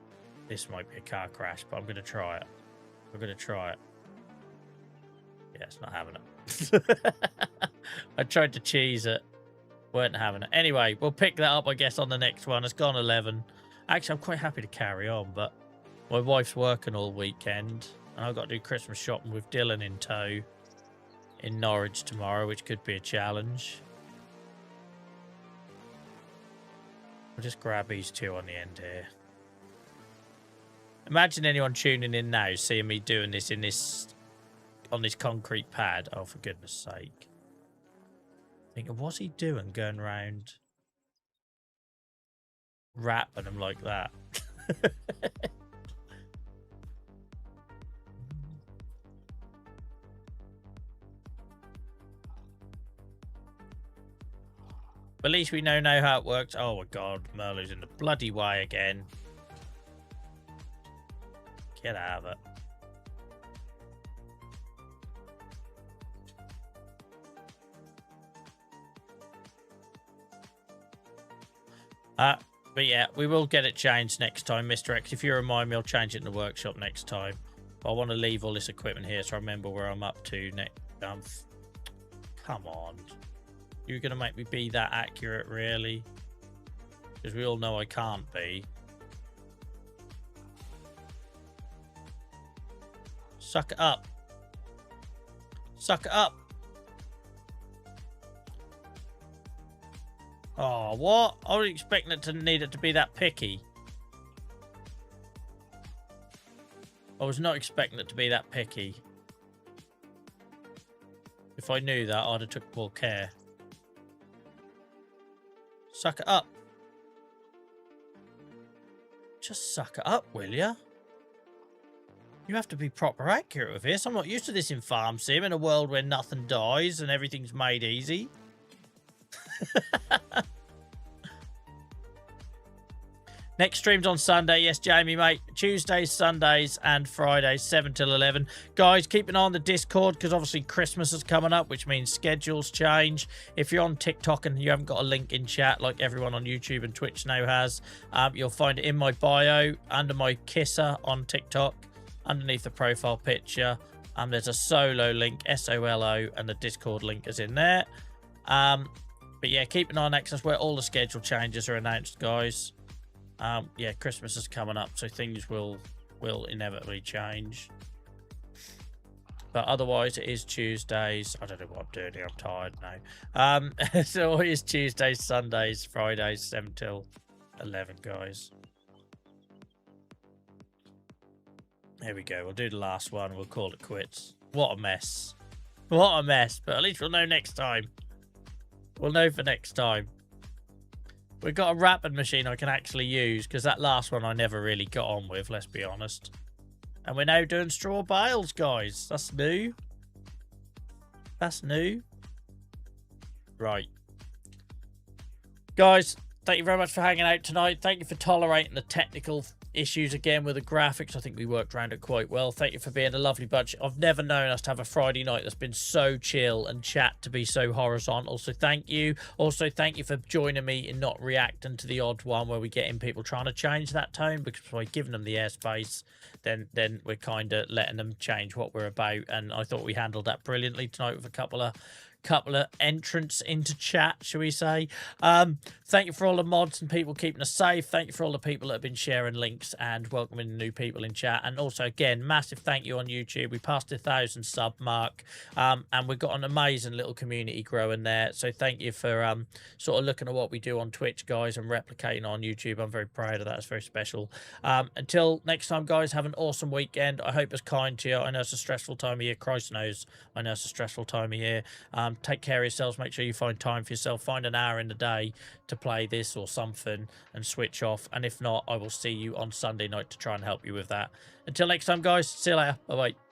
This might be a car crash, but I'm going to try it. We're going to try it. Yeah, it's not having it. I tried to cheese it. Weren't having it. Anyway, we'll pick that up, I guess, on the next one. It's gone 11. Actually, I'm quite happy to carry on, but my wife's working all weekend, and I've got to do Christmas shopping with Dylan in tow in Norwich tomorrow, which could be a challenge. We'll just grab these two on the end here. Imagine anyone tuning in now seeing me doing this on this concrete pad. Oh, for goodness sake. Thinking, what's he doing going around rapping them like that? But at least we know now how it works. Oh my god, Merlo's in the bloody way again. Get out of it. But yeah, we will get it changed next time, Mr. X. If you remind me, I'll change it in the workshop next time. But I want to leave all this equipment here so I remember where I'm up to next. Come on. You're going to make me be that accurate, really? Because we all know I can't be. Suck it up. Suck it up. Oh, what? I was expecting it to need it to be that picky. I was not expecting it to be that picky. If I knew that, I'd have took more care. Suck it up. Just suck it up, will ya? You have to be proper accurate with this. I'm not used to this in Farm Sim, in a world where nothing dies and everything's made easy. Next stream's on Sunday. Yes, Jamie, mate. Tuesdays, Sundays, and Fridays, 7 till 11. Guys, keep an eye on the Discord because obviously Christmas is coming up, which means schedules change. If you're on TikTok and you haven't got a link in chat like everyone on YouTube and Twitch now has, you'll find it in my bio under my kisser on TikTok, underneath the profile picture. There's a solo link, SOLO, and the Discord link is in there. But yeah, keep an eye on that 'cause that's where all the schedule changes are announced, guys. Yeah, Christmas is coming up, so things will inevitably change. But otherwise, it is Tuesdays. I don't know what I'm doing here. I'm tired now. So it is Tuesdays, Sundays, Fridays, 7 till 11, guys. There we go. We'll do the last one. We'll call it quits. What a mess. What a mess. But at least we'll know next time. We'll know for next time. We've got a wrapping machine I can actually use because that last one I never really got on with, let's be honest. And we're now doing straw bales, guys. That's new. That's new. Right. Guys, thank you very much for hanging out tonight. Thank you for tolerating the technical issues again with the graphics. I think we worked around it quite well. Thank you for being a lovely bunch. I've never known us to have a Friday night that's been so chill and chat to be so horizontal, so thank you. Also, thank you for joining me in not reacting to the odd one where we get in people trying to change that tone, because by giving them the airspace, then we're kind of letting them change what we're about, and I thought we handled that brilliantly tonight with a couple of entrants into chat, shall we say. Thank you for all the mods and people keeping us safe. Thank you for all the people that have been sharing links and welcoming new people in chat. And also, again, massive thank you on YouTube. We passed the 1,000 sub mark, and we've got an amazing little community growing there. So thank you for sort of looking at what we do on Twitch, guys, and replicating on YouTube. I'm very proud of that. It's very special. Until next time, guys, have an awesome weekend. I hope it's kind to you. I know it's a stressful time of year. Christ knows I know it's a stressful time of year. Take care of yourselves. Make sure you find time for yourself. Find an hour in the day to play this or something and switch off. And if not, I will see you on Sunday night to try and help you with that. Until next time, guys. See you later. Bye-bye.